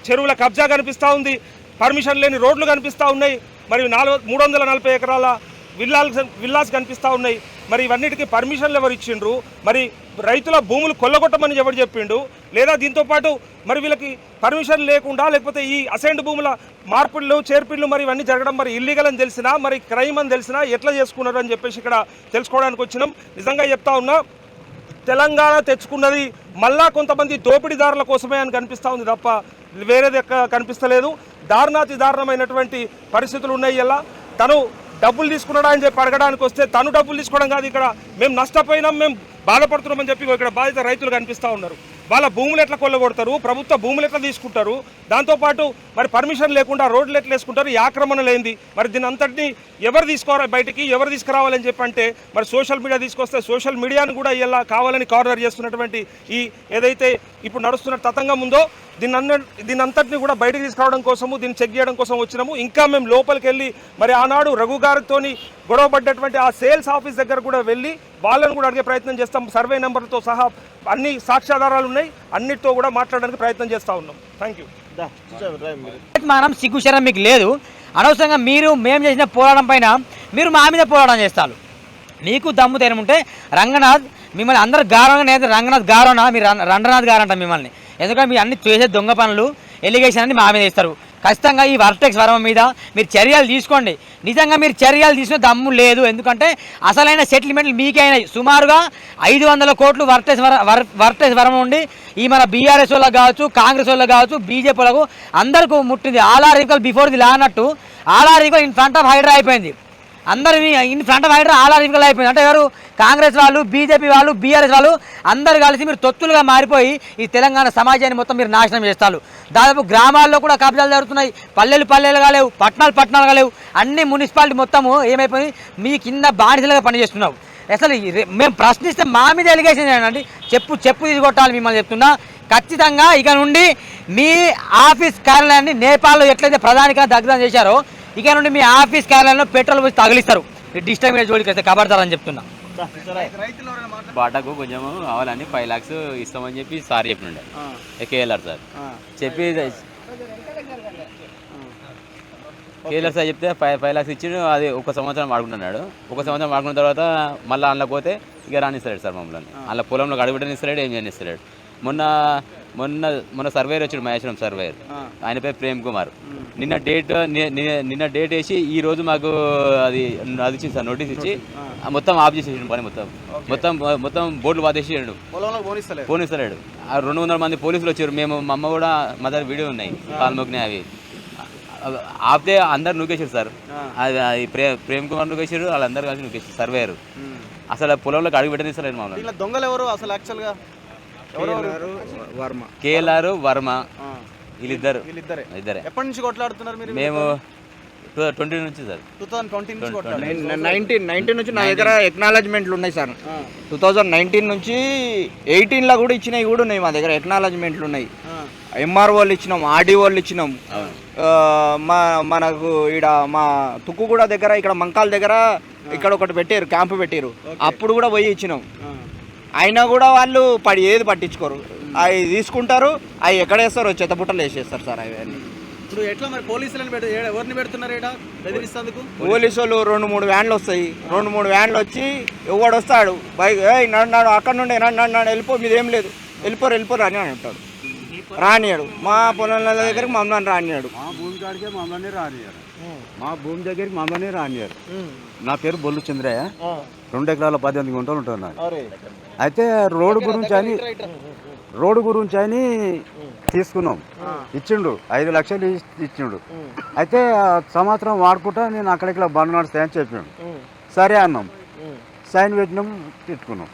Speaker 8: చెరువుల కబ్జా కనిపిస్తూ ఉంది, పర్మిషన్ లేని రోడ్లు కనిపిస్తూ ఉన్నాయి, మరి 340 ఎకరాల విల్లాస్ కనిపిస్తూ ఉన్నాయి. మరి ఇవన్నిటికీ పర్మిషన్లు ఎవరు ఇచ్చిండ్రు, మరి రైతుల భూములు కొల్లగొట్టమని ఎవరు చెప్పిండు, లేదా దీంతోపాటు మరి వీళ్ళకి పర్మిషన్ లేకుండా లేకపోతే ఈ అసైన్డ్ భూముల మార్పులు చేర్పిళ్ళు మరి ఇవన్నీ జరగడం మరి ఇల్లీగల్ అని తెలిసినా, మరి క్రైమ్ అని తెలిసినా ఎట్లా చేసుకున్నారు అని చెప్పేసి ఇక్కడ తెలుసుకోవడానికి వచ్చినాం. నిజంగా చెప్తా ఉన్నా, తెలంగాణ తెచ్చుకున్నది మళ్ళా కొంతమంది దోపిడీదారుల కోసమే అని కనిపిస్తూ ఉంది తప్ప వేరేది కనిపిస్తలేదు. దారుణాతి దారుణమైనటువంటి పరిస్థితులు ఉన్నాయి. ఇలా తను డబ్బులు తీసుకున్నాడా అని చెప్పి అడగడానికి వస్తే తను డబ్బులు తీసుకోవడం కాదు, ఇక్కడ మేము నష్టపోయినాం, మేము బాధపడుతున్నామని చెప్పి ఇక్కడ బాధిత రైతులు కనిపిస్తూ ఉన్నారు. వాళ్ళ భూములు ఎట్లా కొల్లగొడతారు, ప్రభుత్వ భూములు ఎట్లా తీసుకుంటారు, దాంతోపాటు మరి పర్మిషన్ లేకుండా రోడ్లు ఎట్లా వేసుకుంటారు, ఈ ఆక్రమణ లేనిది మరి దీని అంతటినీ ఎవరు తీసుకోవాలి బయటికి, ఎవరు తీసుకురావాలని చెప్పి అంటే మరి సోషల్ మీడియా తీసుకొస్తే సోషల్ మీడియాను కూడా ఇలా కావాలని కార్నర్ చేస్తున్నటువంటి ఈ ఏదైతే ఇప్పుడు నడుస్తున్న తతంగం ఉందో దీని అంతటిని కూడా బయటకు తీసుకురావడం కోసము, దీన్ని చెక్ చేయడం కోసం వచ్చినాము. ఇంకా మేము లోపలికి వెళ్ళి మరి ఆనాడు రఘు గారితో గొడవ పడ్డటువంటి ఆ సేల్స్ ఆఫీస్ దగ్గర కూడా వెళ్ళి వాళ్ళను కూడా అడిగే ప్రయత్నం చేస్తాం. సర్వే నెంబర్తో సహా అన్ని సాక్ష్యాధారాలు ఉన్నాయి, అన్నిటితో కూడా మాట్లాడడానికి ప్రయత్నం చేస్తూ ఉన్నాం. Thank you.
Speaker 3: మనం సిగ్గుశరం మీకు లేదు, అనవసరంగా మేము చేసిన పోరాటం పైన మీరు మా మీద పోరాటం చేస్తారు. మీకు దమ్ము ధైర్యం ఉంటే రంగనాథ్ మిమ్మల్ని అందరు గారవంగా నేను రంగనాథ్ గారవనా, మీరు రంగనాథ్ గారు అంట మిమ్మల్ని, ఎందుకంటే మీరు అన్ని చేసే దొంగ పనులు ఎలిగేషన్ అన్ని మా మీద ఇస్తారు. ఖచ్చితంగా ఈ వర్టెక్స్ వర్మ మీద మీరు చర్యలు తీసుకోండి. నిజంగా మీరు చర్యలు తీసుకునే దమ్ము లేదు, ఎందుకంటే అసలైన సెటిల్మెంట్లు మీకే అయినాయి. సుమారుగా 500 కోట్లు వర్టెక్స్ వర్మ ఉండి ఈ మన బీఆర్ఎస్ వాళ్ళకి కావచ్చు, కాంగ్రెస్ వాళ్ళకి కావచ్చు, బీజేపీ వాళ్ళకు అందరికీ ముట్టింది. All are equal before the law అన్నట్టు all are equal in front of Hydraa అయిపోయింది. అందరు in front of Hydraa all are equal అయిపోయింది. అంటే ఎవరు, కాంగ్రెస్ వాళ్ళు, బీజేపీ వాళ్ళు, బీఆర్ఎస్ వాళ్ళు అందరు కలిసి మీరు తొత్తులుగా మారిపోయి ఈ తెలంగాణ సమాజాన్ని మొత్తం మీరు నాశనం చేస్తారు. దాదాపు గ్రామాల్లో కూడా కబ్జాలు జరుగుతున్నాయి, పల్లెలుగా లేవు, పట్టణాలుగా లేవు, అన్ని మున్సిపాలిటీ మొత్తము ఏమైపోయి మీ కింద బానిసలుగా పనిచేస్తున్నావు. అసలు మేము ప్రశ్నిస్తే మా మీద ఎలిగేషన్ చేయండి, చెప్పు తీసుకొట్టాలి మిమ్మల్ని చెప్తున్నా. ఖచ్చితంగా ఇక నుండి మీ ఆఫీస్ కార్యాలయాన్ని నేపాల్లో ఎట్లయితే ప్రధానిగా దగ్ధం చేశారో ఇక నుండి మీ ఆఫీస్ కార్యాలయంలో పెట్రోల్ పోసి తగిలిస్తారు. డిస్టర్బ్ జోలికి వస్తే కబర్దారని చెప్తున్నా.
Speaker 4: బాటాకు కొంచెం కావాలని 5 lakhs ఇస్తామని చెప్పి సార్ చెప్పినండే కేఎల్ఆర్ సార్ చెప్పి కేఎల్ఆర్ సార్ చెప్తే 5 lakhs ఇచ్చి అది 1 సంవత్సరం వాడుకుంటున్నాడు. 1 సంవత్సరం వాడుకున్న తర్వాత మళ్ళీ అందులో పోతే ఇక రానిస్తాడు సార్ మమ్మల్ని. అందులో పొలంలో అడుగుబెట్టనిస్తాడు, ఏం చేయనిస్తాడు. మొన్న సర్వేర్ వచ్చాడు, మహేశ్వరం సర్వేర్, ఆయన పేరు ప్రేమ్ కుమార్. నిన్న డేట్ వేసి ఈ రోజు మాకు అది ఇచ్చింది సార్, నోటీస్ ఇచ్చి మొత్తం ఆఫ్ చేసేసాడు పని, మొత్తం బోర్డులు బాధేసాడు, పోనిస్తలేడు. 200 మంది పోలీసులు వచ్చారు. మా అమ్మ కూడా మా దగ్గర వీడియో ఉన్నాయి, కాల్మోకినాయి. అవి ఆపితే అందరు నూకేశారు సార్. అది ప్రేమ్ కుమార్ నూకేశారు, వాళ్ళందరూ కలిసి నూకేశారు సర్వేరు. అసలు పొలంలోకి అడుగు పెట్టనిస్తలేదు మమ్మల్ని.
Speaker 2: దొంగలు ఎవరు అసలు యాక్చువల్గా?
Speaker 4: కేఎల్ఆర్ వర్మ వీళ్ళిద్దరే.
Speaker 2: ఎప్పటి నుంచి కొట్లాడుతున్నారు మీరు?
Speaker 4: మేము 2020 నుంచి సార్.
Speaker 2: 2020 నుంచి కొట్లాడుతున్నారు.
Speaker 3: 19 నుంచి నా దగ్గర ఎక్నాలజ్మెంట్లు ఉన్నాయి సార్. 2019 నుంచి 18లో కూడా ఇచ్చినవి కూడా ఉన్నాయి మా దగ్గర, ఎక్నాలజ్మెంట్లు ఉన్నాయి. ఎంఆర్ఓలు ఇచ్చినాం, ఆర్డీఓలు ఇచ్చినాం. మనకు ఇక్కడ మా తుక్కుగూడ దగ్గర, ఇక్కడ మంకాల దగ్గర ఇక్కడ ఒకటి పెట్టారు, క్యాంపు పెట్టారు. అప్పుడు కూడా పోయి ఇచ్చినాం. అయినా కూడా వాళ్ళు ఏది పట్టించుకోరు. అవి తీసుకుంటారు, అవి ఎక్కడ వేస్తారో చెత్తపుట్టలు వేసేస్తారు సార్. అవన్నీ
Speaker 2: ఇప్పుడు ఎట్లా మరి పోలీసులను ఎవరిని పెడుతున్నారు ఇక్కడ బెదిరిస్తేందుకు?
Speaker 3: పోలీసు వాళ్ళు 2-3 వ్యాన్లు వస్తాయి. 2-3 వ్యాన్లు వచ్చి ఎవడు వస్తాడు బైక్, నన్ను అక్కడ నుండి నన్ను వెళ్ళిపో, మీద ఏం లేదు, వెళ్ళిపోరు అని అంటాడు.
Speaker 5: రానియాడు, మా పొలాల దగ్గరికి మమ్మల్ని రానియాడు,
Speaker 7: మా భూమి కాడికే మమ్మల్ని రానియారు, మా భూమి దగ్గరికి మమ్మల్ని రానియారు. నా పేరు బొల్లు చంద్రయ్య, 2 ఎకరాల 18 గుంటలు ఉంటున్నాను. అయితే రోడ్డు గురించి అని తీసుకున్నాం, ఇచ్చిండు 5 లక్షలు ఇచ్చిండు. అయితే సంవత్సరం వాడుకుంటా నేను అక్కడికి బండ్లు నడుస్తాయని చెప్పాడు. సరే అన్నాం, సైన్ పెట్టినాం, తిట్టుకున్నాం.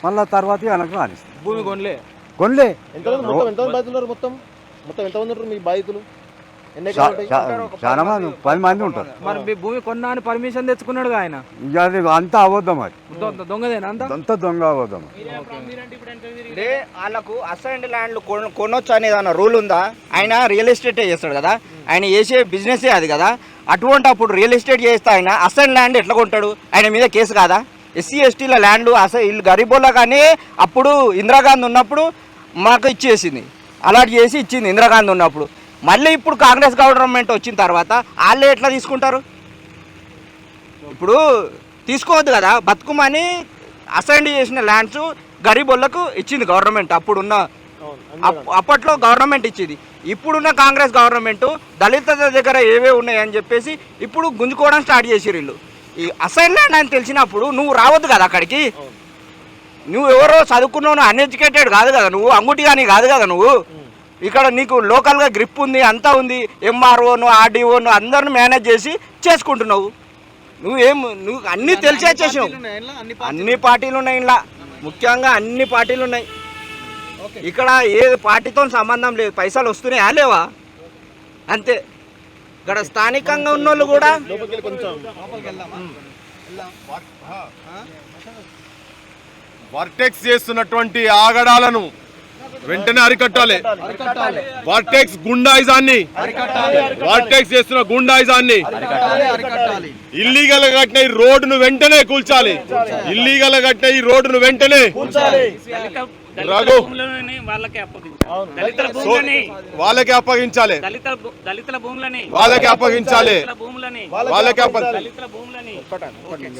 Speaker 7: మళ్ళీ తర్వాత వెనక్కి రానిస్తాం.
Speaker 11: భూమి కొనలే మొత్తం మీ బాధితులు
Speaker 7: చాలా మంది 10 మంది ఉంటారు.
Speaker 3: మరి మీ భూమి కొన్నా అని పర్మిషన్ తెచ్చుకున్నాడు ఆయన.
Speaker 7: ఇక అది అంతా అబద్ధం, అది
Speaker 3: దొంగదేనా
Speaker 7: అంతా దొంగ అబద్ధం.
Speaker 5: అంటే వాళ్ళకు అసైన్డ్ ల్యాండ్లు కొనొచ్చు అనేది అన్న రూల్ ఉందా? ఆయన రియల్ ఎస్టేటే చేస్తాడు కదా, ఆయన చేసే బిజినెసే అది కదా. అటువంటి అప్పుడు రియల్ ఎస్టేట్ చేస్తే ఆయన అసైన్డ్ ల్యాండ్ ఎట్లా కొంటాడు? ఆయన మీద కేసు కాదా? ఎస్సీ ఎస్టీల ల్యాండ్లు వీళ్ళు గరీబోళ్ళ కానీ అప్పుడు ఇందిరాగాంధీ ఉన్నప్పుడు మాకు ఇచ్చేసింది, అలాట్ చేసి ఇచ్చింది ఇందిరాగాంధీ ఉన్నప్పుడు. మళ్ళీ ఇప్పుడు కాంగ్రెస్ గవర్నమెంట్ వచ్చిన తర్వాత వాళ్ళే ఎట్లా తీసుకుంటారు? ఇప్పుడు తీసుకోవద్దు కదా. బతుకుమని అసైన్ చేసిన ల్యాండ్స్ గరీబోళ్ళకు ఇచ్చింది గవర్నమెంట్, అప్పట్లో గవర్నమెంట్ ఇచ్చింది. ఇప్పుడున్న కాంగ్రెస్ గవర్నమెంట్ దళితుల దగ్గర ఏవే ఉన్నాయని చెప్పేసి ఇప్పుడు గుంజుకోవడం స్టార్ట్ చేసిరు వీళ్ళు. ఈ అసైన్ ల్యాండ్ అని తెలిసినప్పుడు నువ్వు రావద్దు కదా అక్కడికి. నువ్వు ఎవరో చదువుకున్నావు, అన్ఎడ్యుకేటెడ్ కాదు కదా నువ్వు, అంగుటి కానీ కాదు కదా నువ్వు. ఇక్కడ నీకు లోకల్గా గ్రిప్ ఉంది, అంతా ఉంది. ఎంఆర్ఓను ఆర్డీఓను అందరిని మేనేజ్ చేసి చేసుకుంటున్నావు. నువ్వు అన్నీ తెలిసే చేసావు. అన్ని పార్టీలు ఉన్నాయి ఇలా, ముఖ్యంగా అన్ని పార్టీలు ఉన్నాయి. ఇక్కడ ఏ పార్టీతో సంబంధం లేదు, పైసలు వస్తున్నాయా లేవా అంతే. ఇక్కడ స్థానికంగా ఉన్న వాళ్ళు కూడా
Speaker 6: వర్టెక్స్ చేస్తున్నటువంటి ఆగడాలను వెంటనే అరికట్టాలి. వర్టెక్స్ గుండాయిజాన్ని, వర్టెక్స్ చేస్తున్న గుండాయిజాన్ని, ఇల్లీగల్ కట్టిన ఈ రోడ్డును వెంటనే కూల్చాలి. ఇల్లీగల్ కట్టిన ఈ రోడ్డును వెంటనే రఘు వాళ్ళకి అప్పగించాలి, వాళ్ళకి అప్పగించాలి.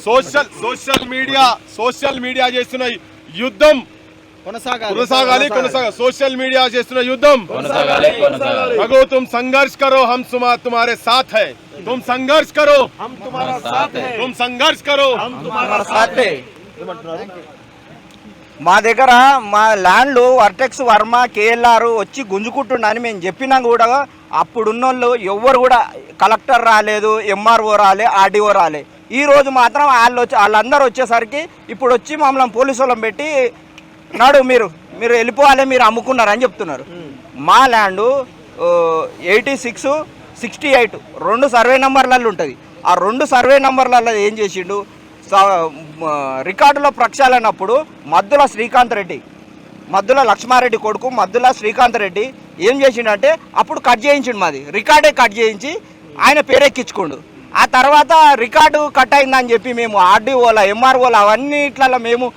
Speaker 6: సోషల్ మీడియా చేస్తున్న యుద్ధం కొనసాగాలి. सोशल मीडिया చేస్తున్న యుద్ధం रघु तुम संघर्ष करो, हम तुम्हारे साथ है. तुम संघर्ष करो, हम तुम्हारा साथ है. तुम संघर्ष करो, हम तुम्हारा साथ है.
Speaker 5: మా దగ్గర మా ల్యాండ్లు వర్టెక్స్ వర్మ కేఎల్ఆర్ వచ్చి గుంజుకుంటున్నాను మేము చెప్పినా కూడా అప్పుడున్న వాళ్ళు ఎవ్వరు కూడా కలెక్టర్ రాలేదు, ఎంఆర్ఓ రాలే, ఆర్డీఓ రాలే. ఈ రోజు మాత్రం వాళ్ళందరూ వచ్చేసరికి ఇప్పుడు వచ్చి మమ్మల్ని పోలీసు వాళ్ళని పెట్టి నాడు మీరు వెళ్ళిపోవాలి, మీరు అమ్ముకున్నారని చెప్తున్నారు. మా ల్యాండు 86, 68 2 సర్వే నెంబర్లలో ఉంటుంది. ఆ 2 సర్వే నెంబర్లలో ఏం చేసిండు, రికార్డులో ప్రక్షాళనప్పుడు మద్దుల శ్రీకాంత్ రెడ్డి, మద్దుల లక్ష్మారెడ్డి కొడుకు మద్దుల శ్రీకాంత్ రెడ్డి ఏం చేసిండంటే అప్పుడు కట్ చేయించిండు, మాది రికార్డే కట్ చేయించి ఆయన పేరెక్కించుకోండు. ఆ తర్వాత రికార్డు కట్ అయిందని చెప్పి మేము ఆర్డీఓల ఎంఆర్ఓల అవన్నిట్లలో మేము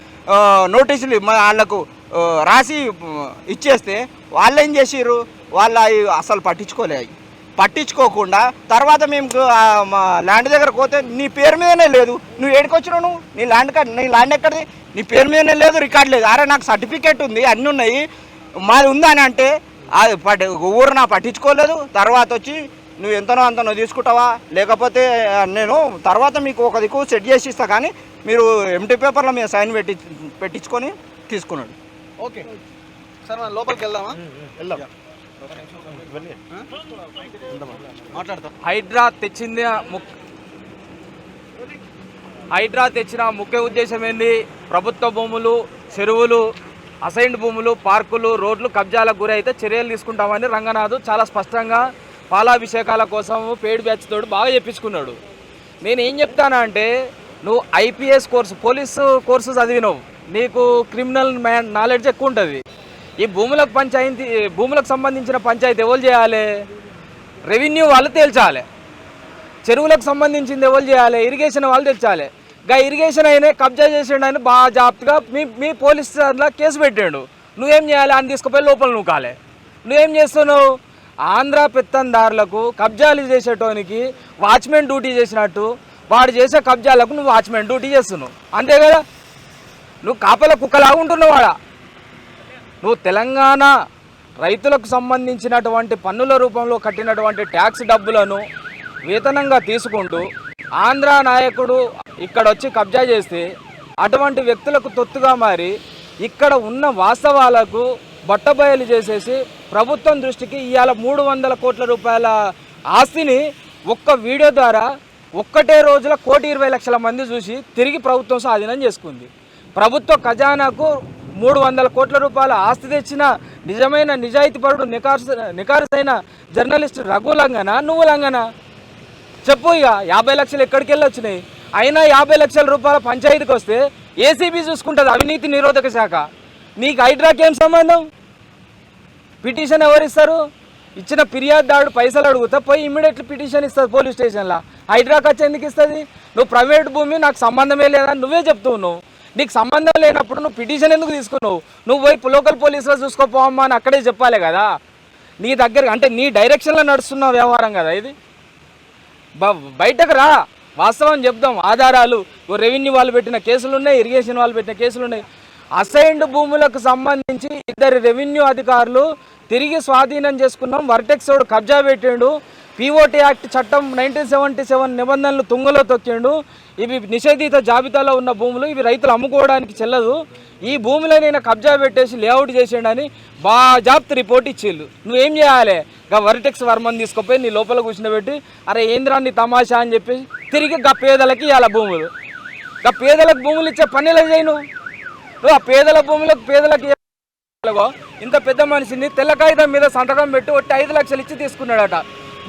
Speaker 5: నోటీసులు వాళ్ళకు రాసి ఇచ్చేస్తే వాళ్ళు ఏం చేసిర్రు, వాళ్ళు అసలు పట్టించుకోకుండా తర్వాత మేము మా ల్యాండ్ దగ్గరకు పోతే నీ పేరు మీదనే లేదు, నువ్వు ఏడుకొచ్చినావు, నీ ల్యాండ్ ఎక్కడిది, నీ పేరు మీదనే లేదు, రికార్డు లేదు. అరే నాకు సర్టిఫికేట్ ఉంది, అన్నీ ఉన్నాయి, మాది ఉందని అంటే అది ఊరు నా పట్టించుకోలేదు. తర్వాత వచ్చి నువ్వు ఎంతనో అంతనో తీసుకుంటావా, లేకపోతే నేను తర్వాత మీకు ఒక దిక్కు సెట్ చేసి ఇస్తా, కానీ మీరు ఎంటీ పేపర్లో మీద సైన్ పెట్టించుకొని తీసుకున్నాడు.
Speaker 2: ఓకే సార్, మనం లోపలికి వెళ్దామా? మాట్లాడతాం.
Speaker 3: హైడ్రా తెచ్చిన ముఖ్య ఉద్దేశం ఏంది? ప్రభుత్వ భూములు, చెరువులు, అసైన్డ్ భూములు, పార్కులు, రోడ్లు కబ్జాలకు గురి అయితే చర్యలు తీసుకుంటామని రంగనాథ్ చాలా స్పష్టంగా పాలాభిషేకాల కోసం పేడ్ బ్యాచ్ తోడు బాగా చెప్పించుకున్నాడు. నేను ఏం చెప్తానా అంటే, నువ్వు ఐపీఎస్ కోర్సు, పోలీసు కోర్సు చదివినావు, నీకు క్రిమినల్ నాలెడ్జ్ ఎక్కువ ఉంటుంది. ఈ భూములకు సంబంధించిన పంచాయతీ ఎవరు చేయాలి? రెవెన్యూ వాళ్ళు తేల్చాలి. చెరువులకు సంబంధించింది ఎవరు చేయాలి? ఇరిగేషన్ వాళ్ళు తెచ్చాలి. ఇరిగేషన్ అయినా కబ్జా చేసిండు అని బాగా జాగ్రత్తగా మీ పోలీస్ దాంట్లో కేసు పెట్టాడు. నువ్వేం చేయాలి? అని తీసుకుపోయి లోపల నూకాలి. నువ్వేం చేస్తున్నావు? ఆంధ్ర పెత్తందారులకు కబ్జాలు చేసేటోనికి వాచ్మెన్ డ్యూటీ చేసినట్టు వాడు చేసే కబ్జాలకు నువ్వు వాచ్మెన్ డ్యూటీ చేస్తున్నావు, అంతే కదా? నువ్వు కాపల కుక్కలాగా ఉంటున్నావు వాడ. నువ్వు తెలంగాణ
Speaker 5: రైతులకు సంబంధించినటువంటి పన్నుల రూపంలో కట్టినటువంటి ట్యాక్స్ డబ్బులను వేతనంగా తీసుకుంటూ ఆంధ్ర నాయకుడు ఇక్కడ వచ్చి కబ్జా చేస్తే అటువంటి వ్యక్తులకు తొత్తుగా మారి ఇక్కడ ఉన్న వాస్తవాలకు బట్టబయలు చేసేసి ప్రభుత్వం దృష్టికి ఇవాళ 300 కోట్ల రూపాయల ఆస్తిని ఒక్క వీడియో ద్వారా ఒక్కటే రోజుల 1,20,00,000 మంది చూసి తిరిగి ప్రభుత్వం స్వాధీనం చేసుకుంది. ప్రభుత్వ ఖజానాకు 300 కోట్ల రూపాయల ఆస్తి తెచ్చిన నిజమైన నిజాయితీపరుడు నికార్సైన జర్నలిస్ట్ రఘు లంగన, నువ్వు లంగన చెప్పు. ఇక 50 లక్షలు ఎక్కడికి వెళ్ళి వచ్చినాయి? అయినా 50 లక్షల రూపాయల పంచాయతీకి వస్తే ఏసీబీ చూసుకుంటుంది, అవినీతి నిరోధక శాఖ. నీకు హైడ్రాకి ఏం సంబంధం? పిటిషన్ ఎవరిస్తారు? ఇచ్చిన ఫిర్యాదుదారుడు పైసలు అడుగుతా పోయి ఇమ్మీడియట్లీ పిటిషన్ ఇస్తుంది పోలీస్ స్టేషన్లో. హైడ్రాకి వచ్చి ఎందుకు ఇస్తుంది? నువ్వు ప్రైవేట్ భూమి, నాకు సంబంధమే లేదని నువ్వే చెప్తావు. నువ్వు నీకు సంబంధం లేనప్పుడు నువ్వు పిటిషన్ ఎందుకు తీసుకున్నావు? నువ్వు పోయి లోకల్ పోలీసులో చూసుకోపోవమ్మా అని అక్కడే చెప్పాలి కదా. నీ దగ్గర అంటే నీ డైరెక్షన్లో నడుస్తున్న వ్యవహారం కదా ఇది. బయటకు రా, వాస్తవం చెప్దాం. ఆధారాలు, రెవెన్యూ వాళ్ళు పెట్టిన కేసులు ఉన్నాయి, ఇరిగేషన్ వాళ్ళు పెట్టిన కేసులు ఉన్నాయి. అసైన్డ్ భూములకు సంబంధించి 2 రెవెన్యూ అధికారులు తిరిగి స్వాధీనం చేసుకున్నాం, వర్టెక్స్ వాడు కబ్జా పెట్టిండు, పీఓటీ యాక్ట్ చట్టం 1977 నిబంధనలు తుంగలో తొక్కిండు. ఇవి నిషేధిత జాబితాలో ఉన్న భూములు, ఇవి రైతులు అమ్ముకోవడానికి చెల్లదు. ఈ భూమిలో నేను కబ్జా పెట్టేసి లేఅవుట్ చేసిండని బాజాబ్తు రిపోర్ట్ ఇచ్చిళ్ళు. నువ్వేం చేయాలి? వర్టెక్స్ వర్మని తీసుకుపోయి నీ లోపల కూర్చుని అరే ఏంద్రాన్ని తమాషా అని చెప్పి తిరిగి పేదలకి ఇవ్వాలి భూములు. పేదలకు భూములు ఇచ్చే పనిలో చేయను. నువ్వు ఆ పేదల భూములకు పేదలకు ఇంత పెద్ద మనిషిని తెల్ల కాగితం మీద సంతకం పెట్టి 5 లక్షలు ఇచ్చి తీసుకున్నాడట.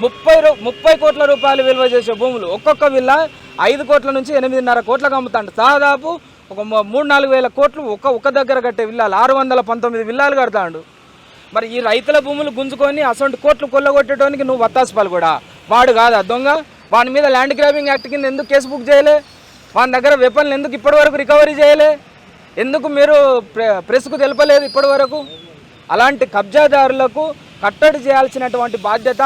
Speaker 5: 30 కోట్ల రూపాయలు విలువ చేసే భూములు ఒక్కొక్క విల్లా 5 కోట్ల నుంచి 8.5 కోట్లకు అమ్ముతాడు. దాదాపు ఒక 3-4 వేల కోట్లు ఒక్క దగ్గర కట్టే విల్లాలు 619 విల్లాలు కడతాడు. మరి ఈ రైతుల భూములు గుంజుకొని అసలు కోట్లు కొల్లగొట్టడానికి నువ్వు వత్తాసుపాలు కూడా వాడు కాదా దొంగ? వాని మీద ల్యాండ్ గ్రాబింగ్ యాక్ట్ కింద ఎందుకు కేసు బుక్ చేయలే? వాని దగ్గర వెపన్లు ఎందుకు ఇప్పటి వరకు రికవరీ చేయలే? ఎందుకు మీరు ప్రెస్కు తెలపలేదు ఇప్పటి వరకు? అలాంటి కబ్జాదారులకు కట్టడి చేయాల్సినటువంటి బాధ్యత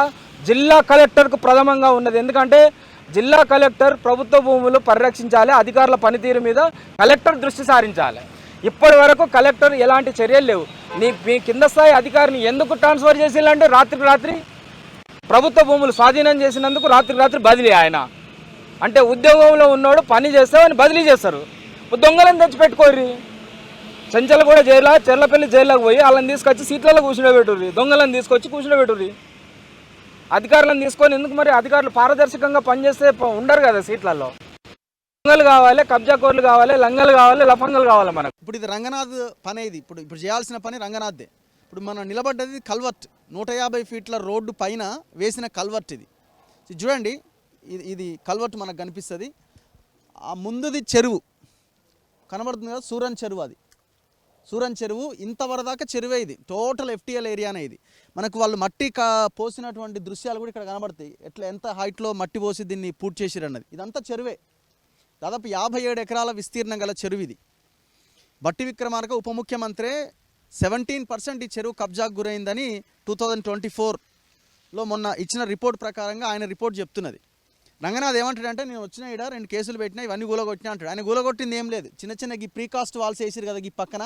Speaker 5: జిల్లా కలెక్టర్కు ప్రథమంగా ఉన్నది. ఎందుకంటే జిల్లా కలెక్టర్ ప్రభుత్వ భూములు పరిరక్షించాలి, అధికారుల పనితీరు మీద కలెక్టర్ దృష్టి సారించాలి. ఇప్పటి వరకు కలెక్టర్ ఎలాంటి చర్యలు లేవు. మీ కింద స్థాయి అధికారిని ఎందుకు ట్రాన్స్ఫర్ చేసిందంటే రాత్రికి రాత్రి ప్రభుత్వ భూములు స్వాధీనం చేసినందుకు రాత్రికి రాత్రి బదిలీ. ఆయన అంటే ఉద్యోగంలో ఉన్నోడు పని చేస్తే అని బదిలీ చేస్తారు. దొంగలను తెచ్చిపెట్టుకోర్రి. చెంచలు కూడా జైలు, చెర్లపల్లి జైల్లోకి పోయి వాళ్ళని తీసుకొచ్చి సీట్లలో కూర్చుండబెట్టుర్రి, దొంగలను తీసుకొచ్చి కూర్చుండబెట్టుర్రి. అధికారులను తీసుకొని ఎందుకు? మరి అధికారులు పారదర్శకంగా పనిచేస్తే ఉండరు కదా సీట్లలో. దొంగలు కావాలి, కబ్జాకోర్లు కావాలి, లంగలు కావాలి, లఫంగలు కావాలి మనకు.
Speaker 2: ఇప్పుడు ఇది రంగనాథ్ పని. ఇది ఇప్పుడు చేయాల్సిన పని రంగనాథ్దే. ఇప్పుడు మనం నిలబడ్డది కల్వర్ట్, 150 ఫీట్ల రోడ్డు పైన వేసిన కల్వర్ట్ ఇది. చూడండి, ఇది కల్వర్ట్ మనకు కనిపిస్తుంది. ఆ ముందుది చెరువు కనబడుతుంది కదా, సూరన్ చెరువు. అది సూరన్ చెరువు. ఇంతవరదాకా చెరువే ఇది. టోటల్ FTL ఏరియానే ఇది. మనకు వాళ్ళు మట్టి పోసినటువంటి దృశ్యాలు కూడా ఇక్కడ కనబడతాయి. ఎంత హైట్లో మట్టి పోసి దీన్ని పూర్తి చేసిరన్నది. ఇదంతా చెరువే. దాదాపు 57 ఎకరాల విస్తీర్ణం గల చెరువు ఇది. బట్టి విక్రమార్క ఉప ముఖ్యమంత్రి 17% ఈ చెరువు కబ్జాకు గురైందని 2024లో మొన్న ఇచ్చిన రిపోర్ట్ ప్రకారంగా ఆయన రిపోర్ట్ చెప్తున్నది. రంగనాథ్ ఏమంటాడంటే, నేను వచ్చిన ఇక్కడ 2 కేసులు పెట్టినా, ఇవన్నీ గూలగొట్టినా అంటాడు. ఆయన గూలగొట్టింది ఏం లేదు. చిన్న ఈ ప్రీకాస్ట్ వాల్స్ వేసారు కదా ఈ పక్కన,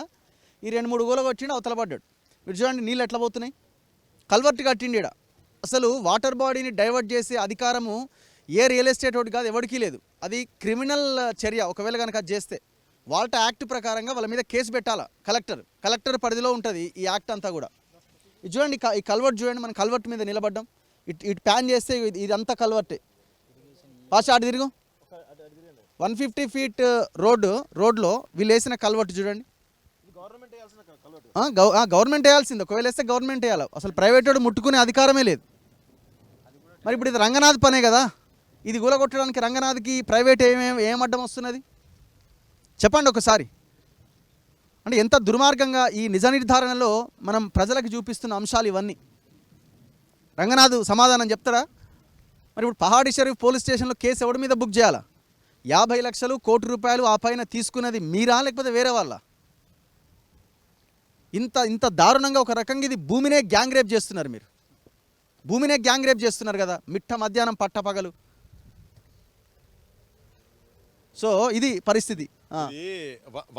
Speaker 2: ఈ 2-3 గూలగొట్టిండు, అవతల పడ్డాడు. మీరు చూడండి నీళ్ళు ఎట్లా పోతున్నాయి. కల్వర్ట్ కట్టిండి ఇక్కడ. అసలు వాటర్ బాడీని డైవర్ట్ చేసే అధికారము ఏ రియల్ ఎస్టేట్ ఒకటి కాదు, ఎవరికీ లేదు. అది క్రిమినల్ చర్య. ఒకవేళ కనుక అది చేస్తే వాల్టా యాక్ట్ ప్రకారంగా వాళ్ళ మీద కేసు పెట్టాలా కలెక్టర్ పరిధిలో ఉంటుంది ఈ యాక్ట్ అంతా కూడా. ఇది చూడండి, ఈ కల్వర్ట్ చూడండి. మనం కల్వర్ట్ మీద నిలబడ్డాం. ఇటు ప్యాన్ చేస్తే ఇదంతా కల్వర్టే. పాస్ ఆడి తిరుగు. 150 ఫీట్ రోడ్లో వీళ్ళు వేసిన కల్వర్ట్ చూడండి. గవర్నమెంట్ వేయాల్సింది. ఒకవేళ వేస్తే గవర్నమెంట్ వేయాలి. అసలు ప్రైవేట్ వాడు ముట్టుకునే అధికారమే లేదు. మరి ఇప్పుడు ఇది రంగనాథ్ పనే కదా. ఇది గూలగొట్టడానికి రంగనాథ్కి ప్రైవేట్ ఏం అడ్డం వస్తున్నది చెప్పండి ఒకసారి. అంటే ఎంత దుర్మార్గంగా ఈ నిజ నిర్ధారణలో మనం ప్రజలకు చూపిస్తున్న అంశాలు ఇవన్నీ. రంగనాథ్ సమాధానం చెప్తారా? మరి ఇప్పుడు పహాడీ షరీఫ్ పోలీస్ స్టేషన్లో కేసు ఎవరి మీద బుక్ చేయాలా? 50 లక్షలు, 1 కోటి రూపాయలు ఆ పైన తీసుకున్నది మీరా లేకపోతే వేరే వాళ్ళ? ఇంత దారుణంగా ఒక రకంగా ఇది భూమినే గ్యాంగ్ రేప్ చేస్తున్నారు. మీరు భూమినే గ్యాంగ్ రేప్ చేస్తున్నారు కదా, మిట్ట మధ్యాహ్నం పట్టపగలు. సో ఇది పరిస్థితి.
Speaker 6: ఇది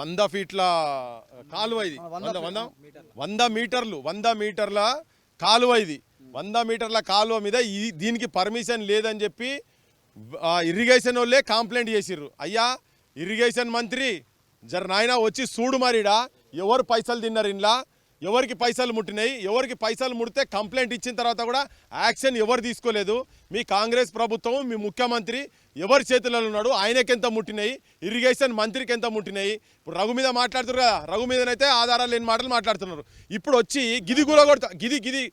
Speaker 6: 100 ఫీట్ల కాలువ ఇది 100 మీటర్ల కాలువ ఇది 100 మీటర్ల కాలువ మీద దీనికి పర్మిషన్ లేదని చెప్పి ఇరిగేషన్ వాళ్ళే కంప్లైంట్ చేసిర్రు. అయ్యా ఇరిగేషన్ మంత్రి జర నాయన వచ్చి చూడు మరిడా ఎవరు పైసలు తిన్నారు ఇంట్లో, ఎవరికి పైసలు ముట్టినాయి, ఎవరికి పైసలు ముడితే కంప్లైంట్ ఇచ్చిన తర్వాత కూడా యాక్షన్ ఎవరు తీసుకోలేదు. మీ కాంగ్రెస్ ప్రభుత్వం, మీ ముఖ్యమంత్రి ఎవరి చేతులలో ఉన్నాడు, ఆయనకెంత ముట్టినాయి, ఇరిగేషన్ మంత్రికి ఎంత ముట్టినాయి. ఇప్పుడు రఘు మీద మాట్లాడుతున్నారు కదా, రఘు మీదనైతే ఆధారాలు లేని మాటలు మాట్లాడుతున్నారు. ఇప్పుడు వచ్చి గిది గులగొడతా గిది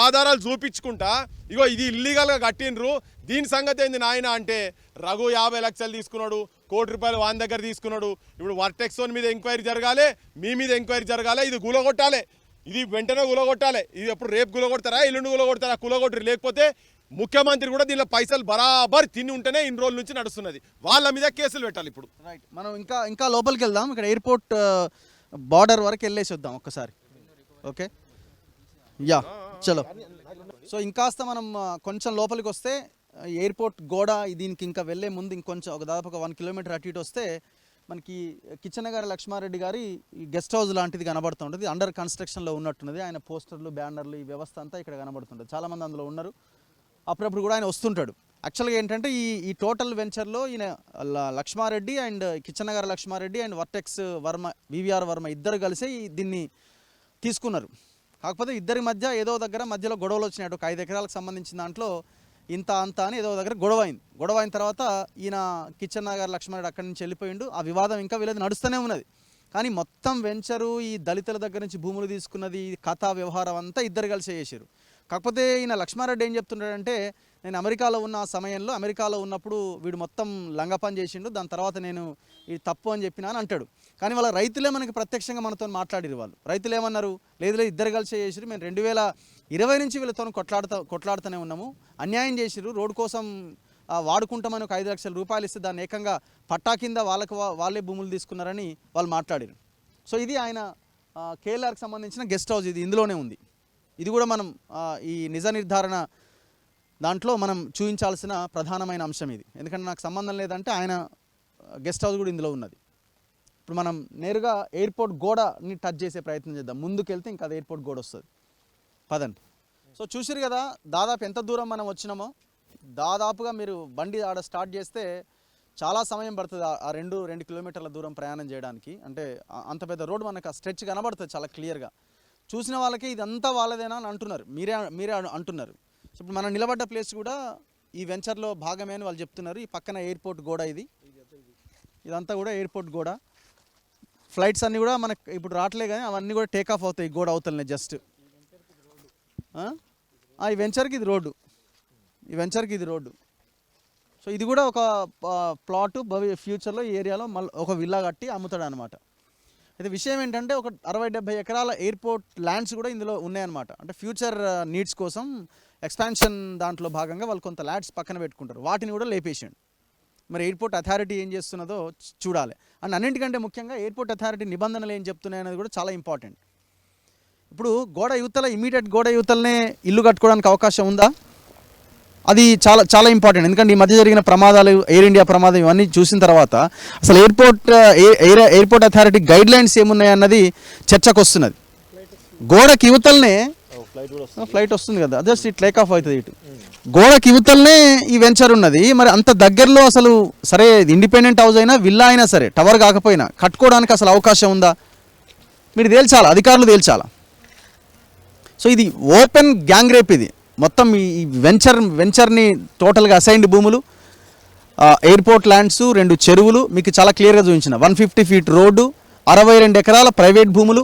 Speaker 6: ఆధారాలు చూపించుకుంటా ఇగో ఇది ఇల్లీగల్గా కట్టినరు, దీని సంగతి ఏంది నాయన అంటే రఘు 50 లక్షలు తీసుకున్నాడు, ₹1 కోటి వాని దగ్గర తీసుకున్నాడు. ఇప్పుడు వర్టెక్స్ మీద ఎంక్వైరీ జరగాలి, మీ మీద ఎంక్వైరీ జరగాలి, ఇది గులగొట్టాలి, ఇది వెంటనే గులగొట్టాలి. ఇది ఎప్పుడు రేపు గులగొడతారా, ఎల్లుండి గులగొడతారా, కులగొట్టరు. లేకపోతే ముఖ్యమంత్రి కూడా దీనిలో పైసలు బరాబర్ తిని ఉంటేనే ఇన్ని రోజుల నుంచి నడుస్తున్నది, వాళ్ళ మీద కేసులు పెట్టాలి. ఇప్పుడు
Speaker 2: రైట్, మనం ఇంకా లోపలికి వెళ్దాం. ఇక్కడ ఎయిర్పోర్ట్ బార్డర్ వరకు వెళ్ళేసి వద్దాం ఒక్కసారి. ఓకే, యా చలో. సో ఇంకాస్త మనం కొంచెం లోపలికి వస్తే ఎయిర్పోర్ట్ గోడ, దీనికి ఇంకా వెళ్ళే ముందు ఇంకొంచెం దాదాపు 1 కిలోమీటర్ అటు ఇటు వస్తే మనకి కిచెనగారి లక్ష్మారెడ్డి గారి ఈ గెస్ట్ హౌస్ లాంటిది కనబడుతుంటుంది. అండర్ కన్స్ట్రక్షన్లో ఉన్నట్టున్నది. ఆయన పోస్టర్లు, బ్యానర్లు, ఈ వ్యవస్థ అంతా ఇక్కడ కనబడుతుంటుంది. చాలామంది అందులో ఉన్నారు, అప్పుడప్పుడు కూడా ఆయన వస్తుంటాడు. యాక్చువల్గా ఏంటంటే ఈ టోటల్ వెంచర్లో ఈయన Lakshmareddy and Kichenagari Lakshmareddy and Vertex Varma, VVR Varma ఇద్దరు కలిసి దీన్ని తీసుకున్నారు. కాకపోతే ఇద్దరి మధ్య ఏదో దగ్గర మధ్యలో గొడవలు వచ్చినాయి. ఒక 5 ఎకరాలకు సంబంధించిన దాంట్లో ఇంత అంత అని ఏదో దగ్గర గొడవ అయిన తర్వాత ఈయన కిచెనగారి లక్ష్మారెడ్డి అక్కడి నుంచి వెళ్ళిపోయిండు. ఆ వివాదం ఇంకా వీళ్ళది నడుస్తూనే ఉన్నది. కానీ మొత్తం వెంచరు, ఈ దళితుల దగ్గర నుంచి భూములు తీసుకున్నది, కథా వ్యవహారం అంతా ఇద్దరు కలిసి చేసారు. కాకపోతే ఈయన లక్ష్మారెడ్డి ఏం చెప్తున్నాడంటే, నేను అమెరికాలో ఉన్న సమయంలో, అమెరికాలో ఉన్నప్పుడు వీడు మొత్తం లంగపని చేసిండు, దాని తర్వాత నేను ఇది తప్పు అని చెప్పినా అని అంటాడు. కానీ వాళ్ళ రైతులే మనకి ప్రత్యక్షంగా మనతో మాట్లాడిరు. వాళ్ళు రైతులు ఏమన్నారు, లేదు ఇద్దరు కలిసి చేసిరు, మేము 2020 నుంచి వీళ్ళతో కొట్లాడుతూనే ఉన్నాము, అన్యాయం చేసిరు, రోడ్డు కోసం వాడుకుంటామని ఒక 5 లక్షల రూపాయలు ఇస్తే దాన్ని ఏకంగా పట్టా కింద వాళ్ళే భూములు తీసుకున్నారని వాళ్ళు మాట్లాడారు. సో ఇది ఆయన కేఎల్ఆర్కి సంబంధించిన గెస్ట్ హౌస్, ఇది ఇందులోనే ఉంది. ఇది కూడా మనం ఈ నిజ నిర్ధారణ దాంట్లో మనం చూపించాల్సిన ప్రధానమైన అంశం ఇది. ఎందుకంటే నాకు సంబంధం లేదంటే ఆయన గెస్ట్ హౌస్ కూడా ఇందులో ఉన్నది. ఇప్పుడు మనం నేరుగా ఎయిర్పోర్ట్ గోడని టచ్ చేసే ప్రయత్నం చేద్దాం. ముందుకెళ్తే ఇంకా అది ఎయిర్పోర్ట్ గోడ వస్తుంది. పదండి. సో చూసిరు కదా దాదాపు ఎంత దూరం మనం వచ్చినామో. దాదాపుగా మీరు బండి ఆడ స్టార్ట్ చేస్తే చాలా సమయం పడుతుంది ఆ 2 కిలోమీటర్ల దూరం ప్రయాణం చేయడానికి. అంటే అంత పెద్ద రోడ్డు మనకు ఆ స్ట్రెచ్ కనబడుతుంది చాలా క్లియర్గా. చూసిన వాళ్ళకి ఇదంతా వాళ్ళదేనా అని అంటున్నారు, మీరే అంటున్నారు. సో ఇప్పుడు మనం నిలబడ్డ ప్లేస్ కూడా ఈ వెంచర్లో భాగమే అని వాళ్ళు చెప్తున్నారు. ఈ పక్కన ఎయిర్పోర్ట్ గోడ, ఇదంతా కూడా ఎయిర్పోర్ట్ గోడ. ఫ్లైట్స్ అన్నీ కూడా మనకు ఇప్పుడు రావట్లే, కానీ అవన్నీ కూడా టేక్ ఆఫ్ అవుతాయి గోడ అవతలనే జస్ట్. ఈ వెంచర్కి ఇది రోడ్డు, సో ఇది కూడా ఒక ప్లాటు ఫ్యూచర్లో ఈ ఏరియాలో మళ్ళీ ఒక విల్లా కట్టి అమ్ముతాడు అనమాట. అయితే విషయం ఏంటంటే ఒక 60-70 ఎకరాల ఎయిర్పోర్ట్ ల్యాండ్స్ కూడా ఇందులో ఉన్నాయన్నమాట. అంటే ఫ్యూచర్ నీడ్స్ కోసం ఎక్స్పాన్షన్ దాంట్లో భాగంగా వాళ్ళు కొంత ల్యాండ్స్ పక్కన పెట్టుకుంటారు, వాటిని కూడా లేపేసాడు. మరి ఎయిర్పోర్ట్ అథారిటీ ఏం చేస్తున్నదో చూడాలి. అండ్ అన్నింటికంటే ముఖ్యంగా ఎయిర్పోర్ట్ అథారిటీ నిబంధనలు ఏం చెప్తున్నాయనేది కూడా చాలా ఇంపార్టెంట్. ఇప్పుడు గోడ యువతల, ఇమీడియట్ గోడ యువతలనే ఇల్లు కట్టుకోవడానికి అవకాశం ఉందా? అది చాలా చాలా ఇంపార్టెంట్. ఎందుకంటే ఈ మధ్య జరిగిన ప్రమాదాలు, ఎయిర్ ఇండియా ప్రమాదం, ఇవన్నీ చూసిన తర్వాత అసలు ఎయిర్పోర్ట్ అథారిటీ గైడ్ లైన్స్ ఏమున్నాయన్నది చర్చకు వస్తున్నది. గోడకి యువతలనే ఫ్లైట్ వస్తుంది కదా, జస్ట్ ఇట్ టేక్ ఆఫ్ అవుతుంది. ఇటు గోడకి యువతలనే ఈ వెంచర్ ఉన్నది. మరి అంత దగ్గరలో అసలు సరే ఇండిపెండెంట్ హౌస్ అయినా విల్లా అయినా సరే, టవర్ కాకపోయినా కట్టుకోవడానికి అసలు అవకాశం ఉందా? మీరు తేల్చాలా, అధికారులు తేల్చాలా. సో ఇది ఓపెన్ గ్యాంగ్ రేప్. ఇది మొత్తం ఈ వెంచర్ని టోటల్గా అసైన్డ్ భూములు, ఎయిర్పోర్ట్ ల్యాండ్స్, 2 చెరువులు మీకు చాలా క్లియర్గా చూపించిన. 150 ఫీట్ రోడ్డు, 62 ఎకరాల ప్రైవేట్ భూములు,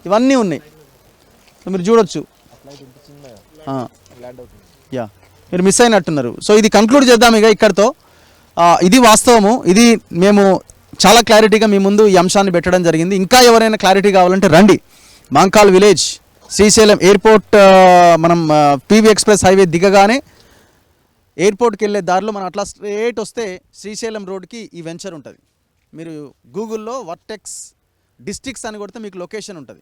Speaker 2: ఇవన్నీ ఉన్నాయి. మీరు చూడొచ్చు. యా, మీరు మిస్ అయినట్టున్నారు. సో ఇది కంక్లూడ్ చేద్దాం ఇక ఇక్కడితో. ఇది వాస్తవము. ఇది మేము చాలా క్లారిటీగా మీ ముందు ఈ అంశాన్ని పెట్టడం జరిగింది. ఇంకా ఎవరైనా క్లారిటీ కావాలంటే రండి. మాంకాల్ విలేజ్, శ్రీశైలం ఎయిర్పోర్ట్, మనం పీవీ ఎక్స్ప్రెస్ హైవే దిగగానే ఎయిర్పోర్ట్కి వెళ్ళే దారిలో మనం అట్లా స్ట్రేట్ వస్తే శ్రీశైలం రోడ్కి ఈ వెంచర్ ఉంటుంది. మీరు గూగుల్లో వర్టెక్స్ డిస్ట్రిక్ట్స్ అని కొడితే మీకు లొకేషన్ ఉంటుంది.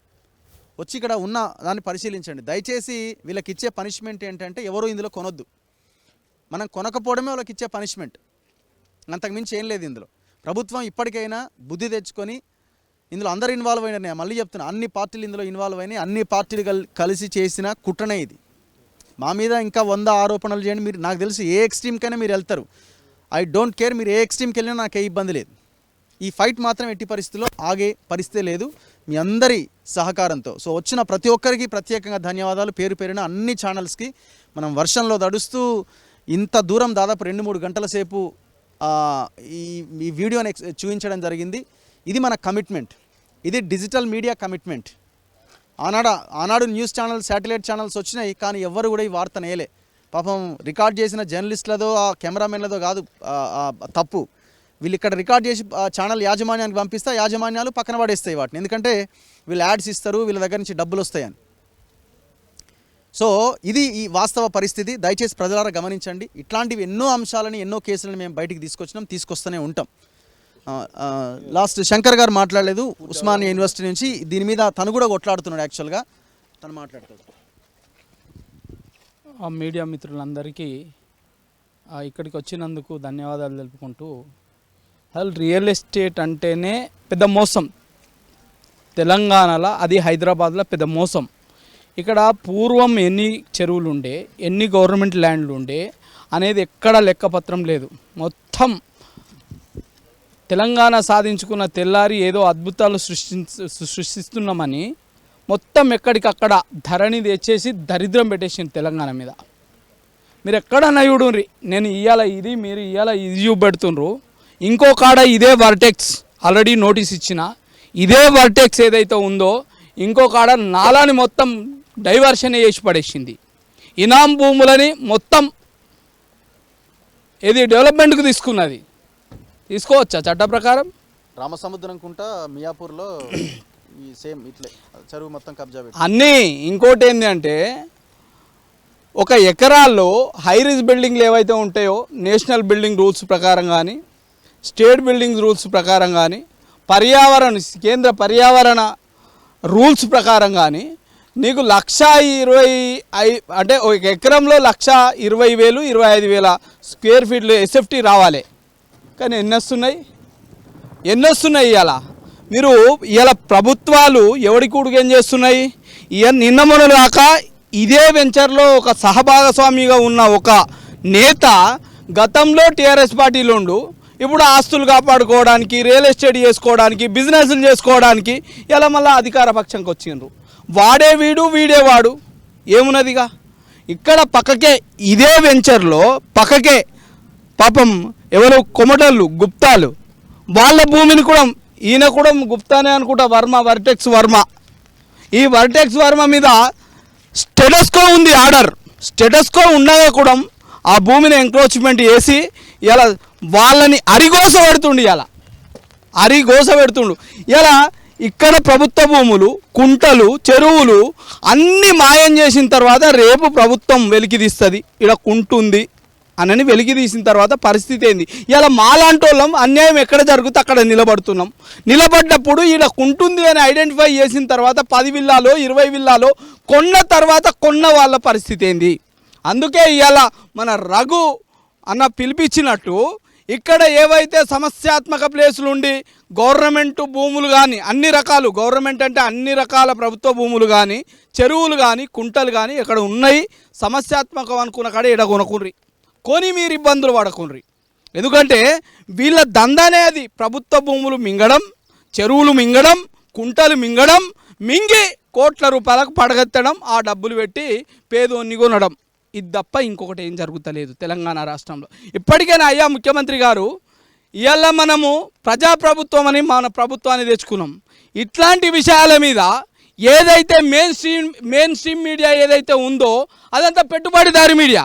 Speaker 2: వచ్చి ఇక్కడ ఉన్న దాన్ని పరిశీలించండి. దయచేసి వీళ్ళకి ఇచ్చే పనిష్మెంట్ ఏంటంటే ఎవరు ఇందులో కొనొద్దు. మనం కొనకపోవడమే వాళ్ళకి ఇచ్చే పనిష్మెంట్, అంతకుమించి ఏం లేదు ఇందులో. ప్రభుత్వం ఇప్పటికైనా బుద్ధి తెచ్చుకొని ఇందులో అందరు ఇన్వాల్వ్ అయినారు. నేను మళ్ళీ చెప్తున్నా, అన్ని పార్టీలు ఇందులో ఇన్వాల్వ్ అయినాయి. అన్ని పార్టీలు కలిసి చేసిన కుట్రనే ఇది. మా మీద ఇంకా 100 ఆరోపణలు చేయండి, మీరు నాకు తెలిసి ఏ ఎక్స్ట్రీమ్కైనా మీరు వెళ్తారు. ఐ డోంట్ కేర్, మీరు ఏ ఎక్స్ట్రీమ్కి వెళ్ళినా నాకు ఏ ఇబ్బంది లేదు. ఈ ఫైట్ మాత్రం ఎట్టి పరిస్థితుల్లో ఆగే పరిస్థితే లేదు మీ అందరి సహకారంతో. సో వచ్చిన ప్రతి ఒక్కరికి ప్రత్యేకంగా ధన్యవాదాలు పేరు పేరున. అన్ని ఛానల్స్కి మనం వర్షంలో తడుస్తూ ఇంత దూరం దాదాపు 2-3 గంటల సేపు ఈ వీడియోని చూపించడం జరిగింది. ఇది మన కమిట్మెంట్, ఇది డిజిటల్ మీడియా కమిట్మెంట్. ఆనాడు న్యూస్ ఛానల్, శాటిలైట్ ఛానల్స్ వచ్చినాయి, కానీ ఎవ్వరు కూడా ఈ వార్త నేయలే. పాపం రికార్డ్ చేసిన జర్నలిస్టులదో ఆ కెమెరామెన్లదో కాదు తప్పు. వీళ్ళు ఇక్కడ రికార్డ్ చేసి ఛానల్ యాజమాన్యానికి పంపిస్తే యాజమాన్యాలు పక్కన పడేస్తాయి వాటిని, ఎందుకంటే వీళ్ళు యాడ్స్ ఇస్తారు, వీళ్ళ దగ్గర నుంచి డబ్బులు వస్తాయని. సో ఇది ఈ వాస్తవ పరిస్థితి. దయచేసి ప్రజలారా గమనించండి. ఇట్లాంటివి ఎన్నో అంశాలని, ఎన్నో కేసులను మేము బయటికి తీసుకొస్తూనే ఉంటాం. లాస్ట్ శంకర్ గారు మాట్లాడలేదు, ఉస్మానియా యూనివర్సిటీ నుంచి. దీని మీద తను కూడా కొట్లాడుతున్నాడు. యాక్చువల్గా తను మాట్లాడతాడు.
Speaker 12: మీడియా మిత్రులందరికీ ఇక్కడికి వచ్చినందుకు ధన్యవాదాలు తెలుపుకుంటూ, అసలు రియల్ ఎస్టేట్ అంటేనే పెద్ద మోసం. తెలంగాణలో, అది హైదరాబాద్లో పెద్ద మోసం. ఇక్కడ పూర్వం ఎన్ని చెరువులు ఉండే, ఎన్ని గవర్నమెంట్ ల్యాండ్లు ఉండే అనేది ఎక్కడ లెక్కపత్రం లేదు. మొత్తం తెలంగాణ సాధించుకున్న తెల్లారి ఏదో అద్భుతాలు సృష్టిస్తున్నామని మొత్తం ఎక్కడికక్కడ ధరణి తెచ్చేసి దరిద్రం పెట్టేసింది తెలంగాణ మీద. మీరు ఎక్కడన్నా చూడుండ్రి, నేను ఇవాళ ఇది, మీరు ఇవాళ ఇది చూపెడుతుండ్రు. ఇంకో కాడ ఇదే వర్టెక్స్ ఆల్రెడీ నోటీస్ ఇచ్చిన, ఇదే వర్టెక్స్ ఏదైతే ఉందో ఇంకో కాడ నాలాని మొత్తం డైవర్షన్ చేసి పడేసింది. ఇనాం భూములని మొత్తం ఏది డెవలప్మెంట్కి తీసుకున్నది. తీసుకోవచ్చా చట్ట ప్రకారం?
Speaker 2: రామసముద్రం కుంట మియాపూర్లో ఈ సేమ్ ఇట్లే చెరువు మొత్తం కబ్జా పెట్టి
Speaker 12: అన్నీ. ఇంకోటి ఏంటి అంటే, ఒక ఎకరాల్లో హై రైజ్ బిల్డింగ్లు ఏవైతే ఉంటాయో నేషనల్ బిల్డింగ్ రూల్స్ ప్రకారం కానీ, స్టేట్ బిల్డింగ్ రూల్స్ ప్రకారం కానీ, కేంద్ర పర్యావరణ రూల్స్ ప్రకారం కానీ నీకు 1,20,000 అంటే ఒక ఎకరంలో 1,20,000 25,000 స్క్వేర్ ఫీట్లు ఎస్ఎఫ్టీ రావాలి. కానీ ఎన్ని వస్తున్నాయి ఇవాళ? మీరు ఇవాళ ప్రభుత్వాలు ఎవడి కూడుకు ఏం చేస్తున్నాయి? నిన్న మొన్న దాకా ఇదే వెంచర్లో ఒక సహభాగస్వామిగా ఉన్న ఒక నేత గతంలో టీఆర్ఎస్ పార్టీలో ఉండు, ఇప్పుడు ఆస్తులు కాపాడుకోవడానికి, రియల్ ఎస్టేట్ చేసుకోవడానికి, బిజినెస్లు చేసుకోవడానికి ఇలా మళ్ళీ అధికార పక్షంకి వచ్చిండ్రు. వాడే వీడేవాడు ఏమున్నదిగా. ఇక్కడ పక్కకే ఇదే వెంచర్లో పక్కకే పాపం ఎవరు కొమటళ్ళు, గుప్తాలు, వాళ్ళ భూమిని కూడా ఈయన కూడా గుప్తానే అనుకుంటా, వర్టెక్స్ వర్మ. ఈ వర్టెక్స్ వర్మ మీద స్టేటస్కో ఉంది ఆర్డర్. స్టేటస్కో ఉండగా కూడా ఆ భూమిని ఎంక్రోచ్మెంట్ చేసి ఇలా వాళ్ళని అరిగోస పెడుతుండు. ఇలా ఇక్కడ ప్రభుత్వ భూములు, కుంటలు, చెరువులు అన్నీ మాయం చేసిన తర్వాత రేపు ప్రభుత్వం వెలికితీస్తుంది ఇక్కడ కుంటుంది అనని వెలికితీసిన తర్వాత పరిస్థితి ఏంది? ఇలా మాలాంటి వాళ్ళం అన్యాయం ఎక్కడ జరుగుతుందో అక్కడ నిలబడ్డప్పుడు ఇలా కుంటుంది అని ఐడెంటిఫై చేసిన తర్వాత 10 విల్లాలో 20 విల్లాలో కొన్న తర్వాత కొన్న వాళ్ళ పరిస్థితి ఏంది? అందుకే ఇవాళ మన రఘు అన్న పిలిపించినట్టు ఇక్కడ ఏవైతే సమస్యాత్మక ప్లేసులు ఉండి గవర్నమెంట్ భూములు కానీ, అన్ని రకాలు గవర్నమెంట్ అంటే అన్ని రకాల ప్రభుత్వ భూములు కానీ, చెరువులు కానీ, కుంటలు కానీ ఇక్కడ ఉన్నాయి, సమస్యాత్మకం అనుకున్న కాడ ఇక్కడ కొని మీరు ఇబ్బందులు పడకుండ్రి. ఎందుకంటే వీళ్ళ దందానే అది. ప్రభుత్వ భూములు మింగడం, చెరువులు మింగడం, కుంటలు మింగడం, మింగి కోట్ల రూపాయలకు పడగెత్తడం, ఆ డబ్బులు పెట్టి పేదోన్ని కొనడం. ఇది తప్ప ఇంకొకటి ఏం జరుగుతలేదు తెలంగాణ రాష్ట్రంలో. ఇప్పటికైనా అయ్యా ముఖ్యమంత్రి గారు, ఇవాళ మనము ప్రజాప్రభుత్వం అని మన ప్రభుత్వాన్ని తెచ్చుకున్నాం. ఇట్లాంటి విషయాల మీద ఏదైతే మెయిన్ స్ట్రీమ్ మీడియా ఏదైతే ఉందో అదంతా పెట్టుబడిదారి మీడియా.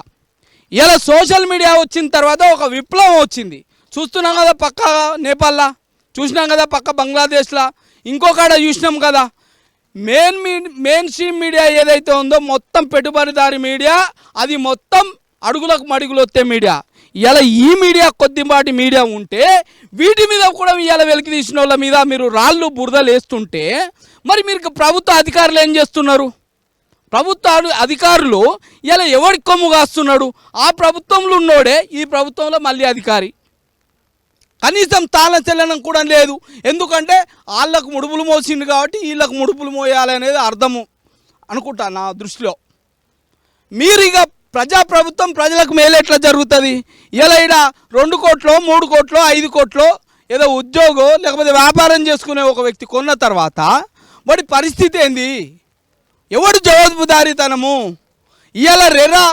Speaker 12: ఇలా సోషల్ మీడియా వచ్చిన తర్వాత ఒక విప్లవం వచ్చింది. చూస్తున్నాం కదా, పక్క నేపాల్లో చూసినాం కదా, పక్క బంగ్లాదేశ్లో ఇంకొకడ చూసినాం కదా. మెయిన్ స్ట్రీమ్ మీడియా ఏదైతే ఉందో మొత్తం పెట్టుబడిదారి మీడియా, అది మొత్తం అడుగులకు మడుగులు వస్తే మీడియా. ఇలా ఈ మీడియా కొద్దిపాటి మీడియా ఉంటే వీటి మీద కూడా ఇవాళ వెలికి తీసిన వాళ్ళ మీద మీరు రాళ్ళు బురదలు వేస్తుంటే మరి మీరు ప్రభుత్వ అధికారులు ఏం చేస్తున్నారు? ప్రభుత్వ అధికారులు ఇలా ఎవరికి కొమ్ము కాస్తున్నాడు? ఆ ప్రభుత్వంలో ఉన్నోడే ఈ ప్రభుత్వంలో మళ్ళీ అధికారి. కనీసం తాళం చెల్లడం కూడా లేదు. ఎందుకంటే వాళ్ళకు ముడుపులు మోసిండు కాబట్టి వీళ్ళకు ముడుపులు మోయాలనేది అర్థము అనుకుంటా నా దృష్టిలో. మీరు ఇక ప్రజాప్రభుత్వం ప్రజలకు మేలు ఎట్లా జరుగుతుంది? ఇలా ఇక్కడ 2 కోట్లో 3 కోట్లో 5 కోట్లో ఏదో ఉద్యోగం లేకపోతే వ్యాపారం చేసుకునే ఒక వ్యక్తి కొన్న తర్వాత వాడి పరిస్థితి ఏంది? ఎవడు జవాబుదారీతనము? ఇలా రెరా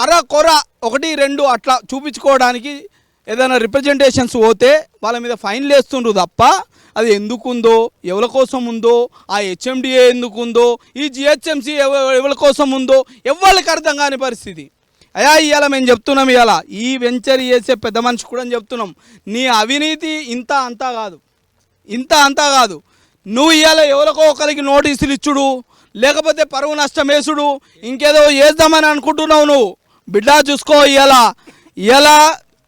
Speaker 12: అర కొర 1 2 అట్లా చూపించుకోవడానికి ఏదైనా రిప్రజెంటేషన్స్ పోతే వాళ్ళ మీద ఫైన్లు వేస్తుండ్రు తప్ప అది ఎందుకుందో, ఎవరి కోసం ఉందో, ఆ హెచ్ఎండిఏ ఎందుకుందో, ఈ జిహెచ్ఎంసీ ఎవరి కోసం ఉందో ఎవరికి అర్థం కాని పరిస్థితి. అయ్యా ఇవాళ మేము చెప్తున్నాం, ఇవాళ ఈ వెంచర్ చేసే పెద్ద మనిషి కూడా చెప్తున్నాం, నీ అవినీతి ఇంత అంతా కాదు. నువ్వు ఇవాళ ఎవరికో ఒకరికి నోటీసులు ఇచ్చుడు, లేకపోతే పరువు నష్టం వేసుడు, ఇంకేదో వేద్దామని అనుకుంటున్నావు నువ్వు. బిడ్డా చూసుకో, ఇవాళ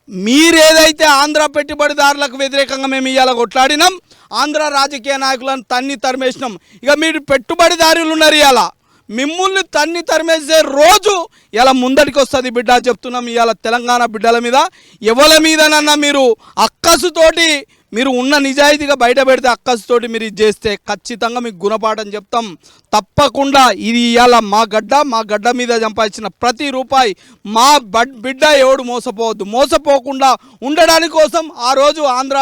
Speaker 12: మీరేదైతే ఆంధ్ర పెట్టుబడిదారులకు వ్యతిరేకంగా మేము ఇవాళ కొట్లాడినాం, ఆంధ్ర రాజకీయ నాయకులను తన్ని తరిమేసినాం. ఇక మీరు పెట్టుబడిదారులు ఉన్నారు, ఇవాళ మిమ్మల్ని తన్ని తరిమేసే రోజు ఇలా ముందటికి వస్తుంది బిడ్డ చెప్తున్నాం. ఇవాళ తెలంగాణ బిడ్డల మీద ఎవరి మీదనన్నా మీరు అక్కసుతోటి మీరు ఉన్న నిజాయితీగా బయట పెడితే అక్కసుతోటి మీరు ఇది చేస్తే ఖచ్చితంగా మీకు గుణపాఠం చెప్తాం. తప్పకుండా ఇది ఇవాళ మా గడ్డ మీద సంపాదించిన ప్రతి రూపాయి మా బిడ్డ ఎవడు మోసపోకుండా ఉండడానికి కోసం ఆ రోజు ఆంధ్ర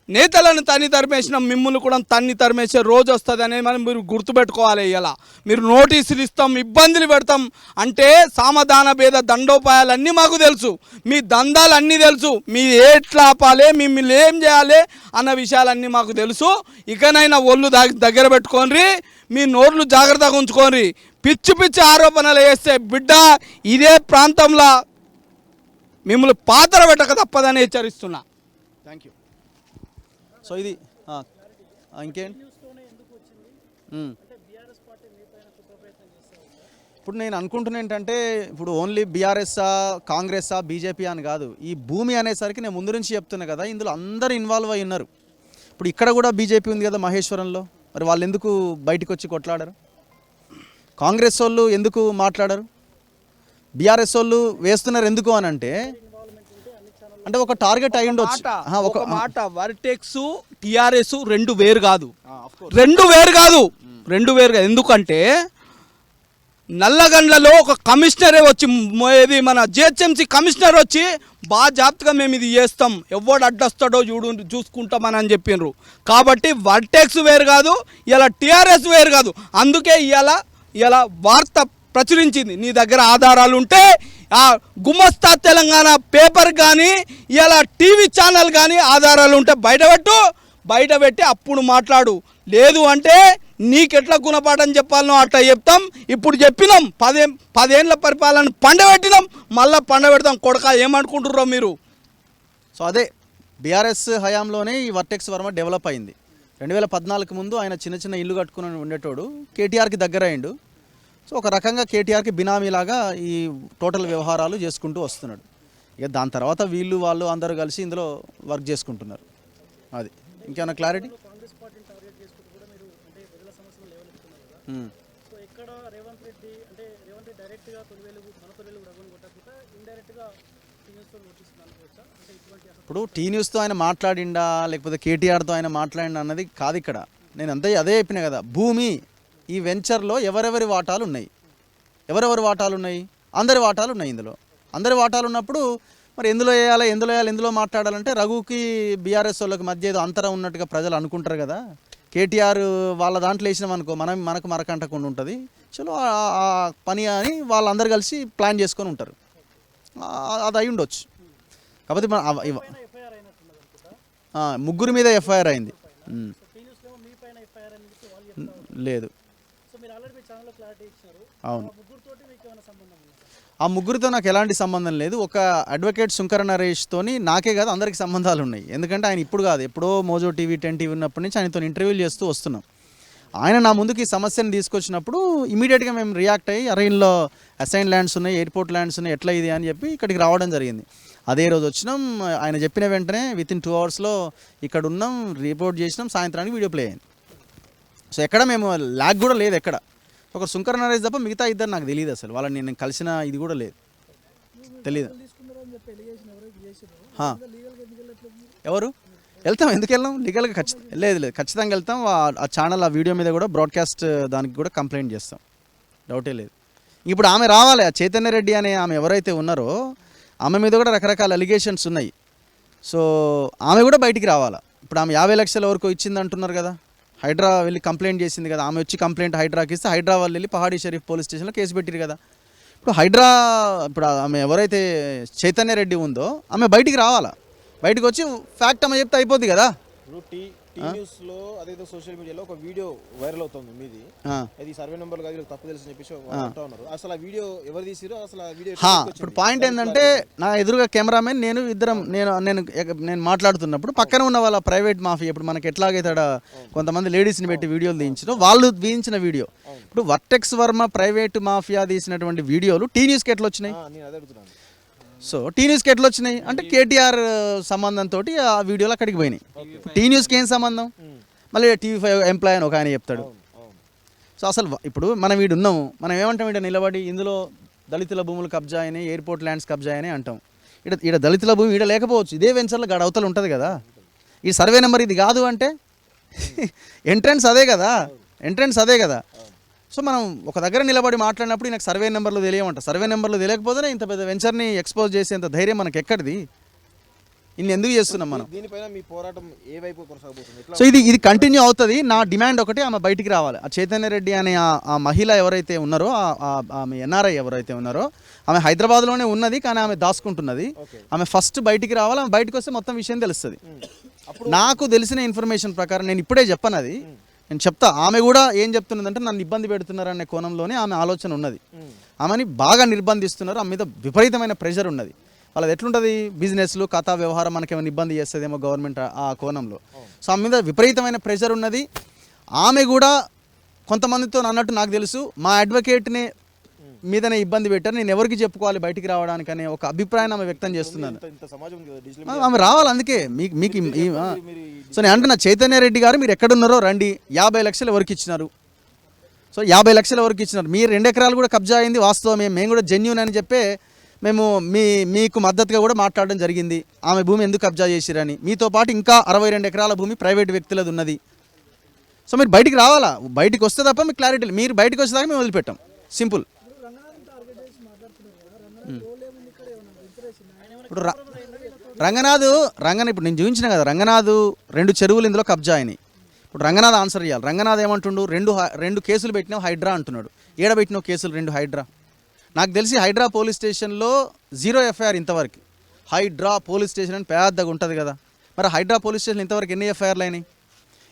Speaker 12: నేతలను తన్ని తరిమేసిన మిమ్మల్ని కూడా తన్ని తరిమేసే రోజు వస్తుంది అనేది మనం మీరు గుర్తుపెట్టుకోవాలి. ఇలా మీరు నోటీసులు ఇస్తాం, ఇబ్బందులు పెడతాం అంటే సామధాన భేద దండోపాయాలన్నీ మాకు తెలుసు, మీ దందాలు అన్నీ తెలుసు, మీ ఎట్లా ఆపాలి, మిమ్మల్ని ఏం చేయాలి అన్న విషయాలన్నీ మాకు తెలుసు. ఇకనైనా ఒళ్ళు దగ్గర పెట్టుకోండి, మీ నోర్లు జాగ్రత్తగా ఉంచుకోండి. పిచ్చి ఆరోపణలు వేస్తే బిడ్డ ఇదే ప్రాంతంలో మిమ్మల్ని పాత్ర పెట్టక తప్పదని హెచ్చరిస్తున్నా.
Speaker 2: Thank you. సో ఇది ఇంకేంటి ఇప్పుడు నేను అనుకుంటున్నా ఏంటంటే, ఇప్పుడు ఓన్లీ బీఆర్ఎస్ఆ కాంగ్రెస్ఆ బీజేపీ అని కాదు, ఈ భూమి అనేసరికి నేను ముందు నుంచి చెప్తున్నా కదా, ఇందులో అందరూ ఇన్వాల్వ్ అయి ఉన్నారు. ఇప్పుడు ఇక్కడ కూడా బీజేపీ ఉంది కదా మహేశ్వరంలో, మరి వాళ్ళు ఎందుకు బయటకు వచ్చి కొట్లాడరు? కాంగ్రెస్ వాళ్ళు ఎందుకు మాట్లాడరు? బీఆర్ఎస్ వాళ్ళు వేస్తున్నారు ఎందుకు అని అంటే ఒక టార్గెట్ అయి ఉండొచ్చు.
Speaker 12: ఒక మాట, వర్టెక్స్ టిఆర్ఎస్ రెండు వేరు కాదు. ఎందుకంటే నల్లగండ్లలో ఒక కమిషనరే వచ్చి, ఇది మన జిహెచ్ఎంసీ కమిషనర్ వచ్చి బాగా జాగ్రత్తగా మేము ఇది చేస్తాం, ఎవడు అడ్డొస్తాడో చూసుకుంటామని చెప్పినారు. కాబట్టి వర్టెక్స్ వేరు కాదు, ఇలా టిఆర్ఎస్ వేరు కాదు. అందుకే ఇలా వార్త ప్రచురించింది. నీ దగ్గర ఆధారాలు ఉంటే ఆ గుమస్తా తెలంగాణ పేపర్ కానీ ఇలా టీవీ ఛానల్ కానీ ఆధారాలు ఉంటే బయటపెట్టి అప్పుడు మాట్లాడు. లేదు అంటే నీకెట్లా గుణపాఠం చెప్పాలనో అట్లా చెప్తాం. ఇప్పుడు చెప్పినాం, 10 ఏళ్ళ పరిపాలన పండబెట్టినాం, మళ్ళీ పండబెడతాం. కొడక ఏమనుకుంటుర్రో మీరు?
Speaker 2: సో అదే బీఆర్ఎస్ హయాంలోనే ఈ వర్టెక్స్ వర్మ డెవలప్ అయింది. 2014 ముందు ఆయన చిన్న ఇల్లు కట్టుకుని ఉండేటోడు కేటీఆర్కి దగ్గర అయిండు. సో ఒక రకంగా కేటీఆర్కి బినామీలాగా ఈ టోటల్ వ్యవహారాలు చేసుకుంటూ వస్తున్నాడు. ఇక దాని తర్వాత వాళ్ళు అందరూ కలిసి ఇందులో వర్క్ చేసుకుంటున్నారు. అది ఇంకేమైనా క్లారిటీ? ఇప్పుడు టీ న్యూస్తో ఆయన మాట్లాడిండా లేకపోతే కేటీఆర్తో ఆయన మాట్లాడిండా అన్నది కాదు ఇక్కడ. నేను అదే చెప్పినా కదా, భూమి ఈ వెంచర్లో ఎవరెవరి వాటాలు ఉన్నాయి, అందరి వాటాలు ఉన్నాయి. ఇందులో అందరి వాటాలు ఉన్నప్పుడు మరి ఎందులో వేయాలి ఎందులో మాట్లాడాలంటే రఘుకి బీఆర్ఎస్ వాళ్ళకి మధ్య ఏదో అంతరం ఉన్నట్టుగా ప్రజలు అనుకుంటారు కదా. కేటీఆర్ వాళ్ళ దాంట్లో వేసినాం అనుకో మనకు మరకంటకుండా ఉంటుంది, చలో ఆ పని అని వాళ్ళందరూ కలిసి ప్లాన్ చేసుకొని ఉంటారు. అది అయి ఉండొచ్చు. కాకపోతే ముగ్గురు మీద ఎఫ్ఐఆర్ అయింది. లేదు, అవును, ఆ ముగ్గురితో నాకు ఎలాంటి సంబంధం లేదు. ఒక అడ్వకేట్ శుంకర నరేష్తోని నాకే కాదు అందరికీ సంబంధాలు ఉన్నాయి. ఎందుకంటే ఆయన ఇప్పుడు కాదు, ఎప్పుడో మోజో టీవీ 10 టీవీ ఉన్నప్పటి నుంచి ఆయనతో ఇంటర్వ్యూలు చేస్తూ వస్తున్నాం. ఆయన నా ముందుకు ఈ సమస్యను తీసుకొచ్చినప్పుడు ఇమీడియట్గా మేము రియాక్ట్ అయ్యి అరైన్లో అసైన్ ల్యాండ్స్ ఉన్నాయి, ఎయిర్పోర్ట్ ల్యాండ్స్ ఉన్నాయి, ఎట్లా ఇది అని చెప్పి ఇక్కడికి రావడం జరిగింది. అదే రోజు వచ్చినాం, ఆయన చెప్పిన వెంటనే వితిన్ 2 అవర్స్లో ఇక్కడ ఉన్నాం, రిపోర్ట్ చేసినాం, సాయంత్రానికి వీడియో ప్లే అయింది. సో ఎక్కడ మేము ల్యాగ్ కూడా లేదు. ఎక్కడ ఒక శుంకర నరేష్ తప్ప మిగతా ఇద్దరు నాకు తెలియదు, అసలు వాళ్ళని నేను కలిసిన ఇది కూడా లేదు, తెలియదు. ఎవరు వెళ్తాం, ఎందుకు వెళ్ళాం? లీగల్గా లేదు ఖచ్చితంగా వెళ్తాం. ఆ ఛానల్ ఆ వీడియో మీద కూడా బ్రాడ్కాస్ట్ దానికి కూడా కంప్లైంట్ చేస్తాం, డౌటే లేదు. ఇప్పుడు ఆమె రావాలి, ఆ చైతన్య రెడ్డి అనే ఆమె ఎవరైతే ఉన్నారో ఆమె మీద కూడా రకరకాల అలిగేషన్స్ ఉన్నాయి. సో ఆమె కూడా బయటికి రావాలా. ఇప్పుడు ఆమె 50 లక్షల వరకు ఇచ్చింది అంటున్నారు కదా, హైడ్రా వెళ్ళి కంప్లైంట్ చేసింది కదా, ఆమె వచ్చి కంప్లైంట్ హైడ్రాకి ఇస్తే హైడ్రా వాళ్ళు వెళ్ళి పహాడీ షరీఫ్ పోలీస్ స్టేషన్లో కేసు పెట్టారు కదా. ఇప్పుడు హైడ్రా ఇప్పుడు ఆమె ఎవరైతే చైతన్య రెడ్డి ఉందో ఆమె బయటికి రావాలా, బయటకు వచ్చి ఫ్యాక్ట్ ఆమె చెప్తే అయిపోద్ది కదా.
Speaker 11: న్యూస్లో అదేదో సోషల్ మీడియాలో ఒక వీడియో వైరల్ అవుతుంది మీది, అది సర్వే నెంబర్ కాదు తప్పు తెలుసు చెప్పేసి ఉన్నారు. అసలు ఆ వీడియో ఎవరు తీసిరో అసలు ఆ వీడియో
Speaker 2: ఇప్పుడు పాయింట్ ఏంటంటే నా ఎదురుగా కెమెరామెన్ నేను ఇద్దరం నేను మాట్లాడుతున్నప్పుడు పక్కన ఉన్న వాళ్ళ ప్రైవేట్ మాఫియా, ఇప్పుడు మనకి ఎట్లాగైతే కొంతమంది లేడీస్ని పెట్టి వీడియోలు తీయించడం, వాళ్ళు తీయించిన వీడియో. ఇప్పుడు వర్టెక్స్ వర్మ ప్రైవేట్ మాఫియా తీసినటువంటి వీడియోలు టీ న్యూస్కి ఎట్లా వచ్చినాయి? సో టీ న్యూస్కి ఎట్లా వచ్చినాయి అంటే కేటీఆర్ సంబంధంతో ఆ వీడియోలు అక్కడికి పోయినాయి. టీ న్యూస్కి ఏం సంబంధం? మళ్ళీ TV5 ఎంప్లాయ్ అని ఒక ఆయన చెప్తాడు. సో అసలు ఇప్పుడు మనం వీడు ఉన్నాము, మనం ఏమంటాం? ఇక్కడ నిలబడి ఇందులో దళితుల భూములు కబ్జా అయినాయి, ఎయిర్పోర్ట్ ల్యాండ్స్ కబ్జా అయినాయి అంటాం. ఇక్కడ దళితుల భూమి ఇక్కడ లేకపోవచ్చు, ఇదే వెంచర్లో గడ అవతల ఉంటుంది కదా. ఈ సర్వే నెంబర్ ఇది కాదు అంటే ఎంట్రన్స్ అదే కదా. సో మనం ఒక దగ్గర నిలబడి మాట్లాడినప్పుడు నాకు సర్వే నెంబర్లు తెలియమంట. సర్వే నెంబర్లు తెలియకపోతేనే ఇంత పెద్ద వెంచర్ని ఎక్స్పోజ్ చేసేంత ధైర్యం మనకి ఎక్కడిది? ఇన్ని ఎందుకు చేస్తున్నాం మనం?
Speaker 11: దీనిపైన మీ పోరాటం ఏ వైపు కొనసాగుతుంది?
Speaker 2: సో ఇది కంటిన్యూ అవుతుంది. నా డిమాండ్ ఒకటి, ఆమె బయటికి రావాలి. ఆ చైతన్య రెడ్డి అనే ఆ మహిళ ఎవరైతే ఉన్నారో, ఆమె NRI ఎవరైతే ఉన్నారో, ఆమె హైదరాబాద్లోనే ఉన్నది కానీ ఆమె దాచుకుంటున్నది. ఆమె ఫస్ట్ బయటికి రావాలి. ఆమె బయటకు వస్తే మొత్తం విషయం తెలుస్తుంది. నాకు తెలిసిన ఇన్ఫర్మేషన్ ప్రకారం నేను ఇప్పుడే చెప్పను, అది నేను చెప్తా. ఆమె కూడా ఏం చెప్తున్నదంటే నన్ను ఇబ్బంది పెడుతున్నారనే కోణంలోనే ఆమె ఆలోచన ఉన్నది. ఆమెని బాగా నిర్బంధిస్తున్నారు, ఆమె మీద విపరీతమైన ప్రెషర్ ఉన్నది. వాళ్ళది ఎట్లుంటుంది బిజినెస్లు, కథా వ్యవహారం, మనకేమైనా ఇబ్బంది చేస్తుందేమో గవర్నమెంట్ ఆ కోణంలో. సో ఆమె మీద విపరీతమైన ప్రెషర్ ఉన్నది. ఆమె కూడా కొంతమందితో అన్నట్టు నాకు తెలుసు, మా అడ్వకేట్ని మీదనే ఇబ్బంది పెట్టారు, నేను ఎవరికి చెప్పుకోవాలి బయటికి రావడానికి అనే ఒక అభిప్రాయాన్ని ఆమె వ్యక్తం చేస్తున్నాను. ఆమె రావాలి. అందుకే మీకు సో నేను అంటున్నా, చైతన్య రెడ్డి గారు మీరు ఎక్కడున్నారో రండి. 50 లక్షలు ఎవరికి ఇచ్చినారు? సో 50 లక్షలు ఎవరికి ఇచ్చినారు? మీరు 2 ఎకరాలు కూడా కబ్జా అయింది వాస్తవమే, మేము కూడా జెన్యూన్ అని చెప్పే మేము మీకు మద్దతుగా కూడా మాట్లాడడం జరిగింది. ఆమె భూమి ఎందుకు కబ్జా చేసిరని. మీతో పాటు ఇంకా 62 ఎకరాల భూమి ప్రైవేట్ వ్యక్తులది ఉన్నది. సో మీరు బయటికి రావాలా, బయటికి వస్తే తప్ప మీకు క్లారిటీ. మీరు బయటకు వచ్చేదాకా మేము వదిలిపెట్టాం, సింపుల్. ఇప్పుడు రంగనాథ్ ఇప్పుడు నేను చూపించిన కదా, రంగనాథ్ 2 చెరువులు ఇందులో కబ్జా అయినాయి. ఇప్పుడు రంగనాథ్ ఆన్సర్ చేయాలి. రంగనాథ్ ఏమంటుండు? రెండు కేసులు పెట్టినావు హైడ్రా అంటున్నాడు. ఏడబెట్టినావు కేసులు 2 హైడ్రా? నాకు తెలిసి హైడ్రా పోలీస్ స్టేషన్లో 0 FIR ఇంతవరకు. హైడ్రా పోలీస్ స్టేషన్ అని పెద్దగా ఉంటుంది కదా, మరి హైడ్రా పోలీస్ స్టేషన్ ఇంతవరకు ఎన్ని FIRలు అయినాయి?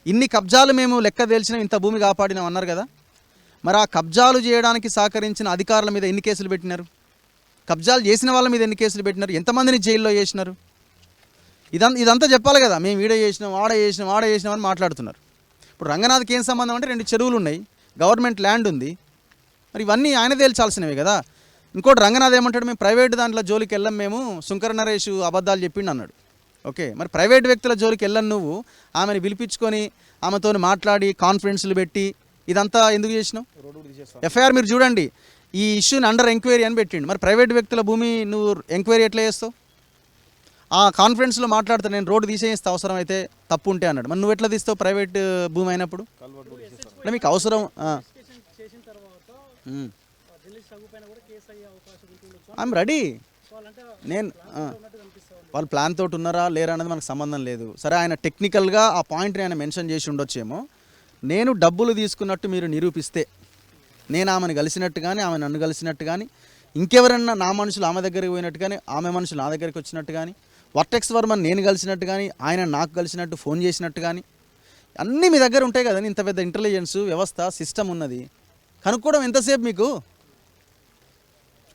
Speaker 2: ఇన్ని కబ్జాలు మేము లెక్క తేల్చినాం, ఇంత భూమి కాపాడినాం అన్నారు కదా. మరి ఆ కబ్జాలు చేయడానికి సహకరించిన అధికారుల మీద ఎన్ని కేసులు పెట్టినారు? కబ్జాలు చేసిన వాళ్ళ మీద ఎన్ని కేసులు పెట్టినారు? ఎంతమందిని జైల్లో చేసినారు? ఇదంతా చెప్పాలి కదా. మేము వీడియో చేసినాం, ఆడ చేసినాం అని మాట్లాడుతున్నారు. ఇప్పుడు రంగనాథ్కి ఏం సంబంధం అంటే 2 చెరువులు ఉన్నాయి, గవర్నమెంట్ ల్యాండ్ ఉంది, మరి ఇవన్నీ ఆయన తేల్చాల్సినవి కదా. ఇంకోటి రంగనాథ్ ఏమంటాడు? మేము ప్రైవేట్ దాంట్లో జోలికి వెళ్ళాం, మేము శుంకర నరేష్ అబద్ధాలు చెప్పిండు అన్నాడు. ఓకే, మరి ప్రైవేట్ వ్యక్తుల జోలికి వెళ్ళను నువ్వు, ఆమెను పిలిపించుకొని ఆమెతో మాట్లాడి కాన్ఫరెన్స్లు పెట్టి ఇదంతా ఎందుకు చేసినావు? FIR మీరు చూడండి, ఈ ఇష్యూని అండర్ ఎంక్వైరీ అని పెట్టిండు. మరి ప్రైవేట్ వ్యక్తుల భూమి నువ్వు ఎంక్వైరీ ఎట్లా చేస్తావు? ఆ కాన్ఫరెన్స్లో మాట్లాడుతా, నేను రోడ్డు తీసేస్తా అవసరం అయితే, తప్పు ఉంటే అన్నాడు. మరి నువ్వు ఎట్లా తీస్తావు ప్రైవేట్ భూమి అయినప్పుడు? అంటే మీకు అవసరం. I'm ready. నేను వాళ్ళు ప్లాన్ తోటి ఉన్నారా లేరా అనేది మనకు సంబంధం లేదు. సరే, ఆయన టెక్నికల్గా ఆ పాయింట్ని ఆయన మెన్షన్ చేసి ఉండొచ్చేమో. నేను డబ్బులు తీసుకున్నట్టు మీరు నిరూపిస్తే, నేను ఆమెను కలిసినట్టు కానీ ఆమె నన్ను కలిసినట్టు కానీ, ఇంకెవరన్నా నా మనుషులు ఆమె దగ్గరికి పోయినట్టు కానీ ఆమె మనుషులు నా దగ్గరికి వచ్చినట్టు కానీ, వర్టెక్స్ వర్మని నేను కలిసినట్టు కానీ ఆయన నాకు కలిసినట్టు ఫోన్ చేసినట్టు కానీ, అన్నీ మీ దగ్గర ఉంటాయి కదండి. ఇంత పెద్ద ఇంటెలిజెన్స్ వ్యవస్థ సిస్టమ్ ఉన్నది. కనుక్కోవడం ఎంతసేపు మీకు?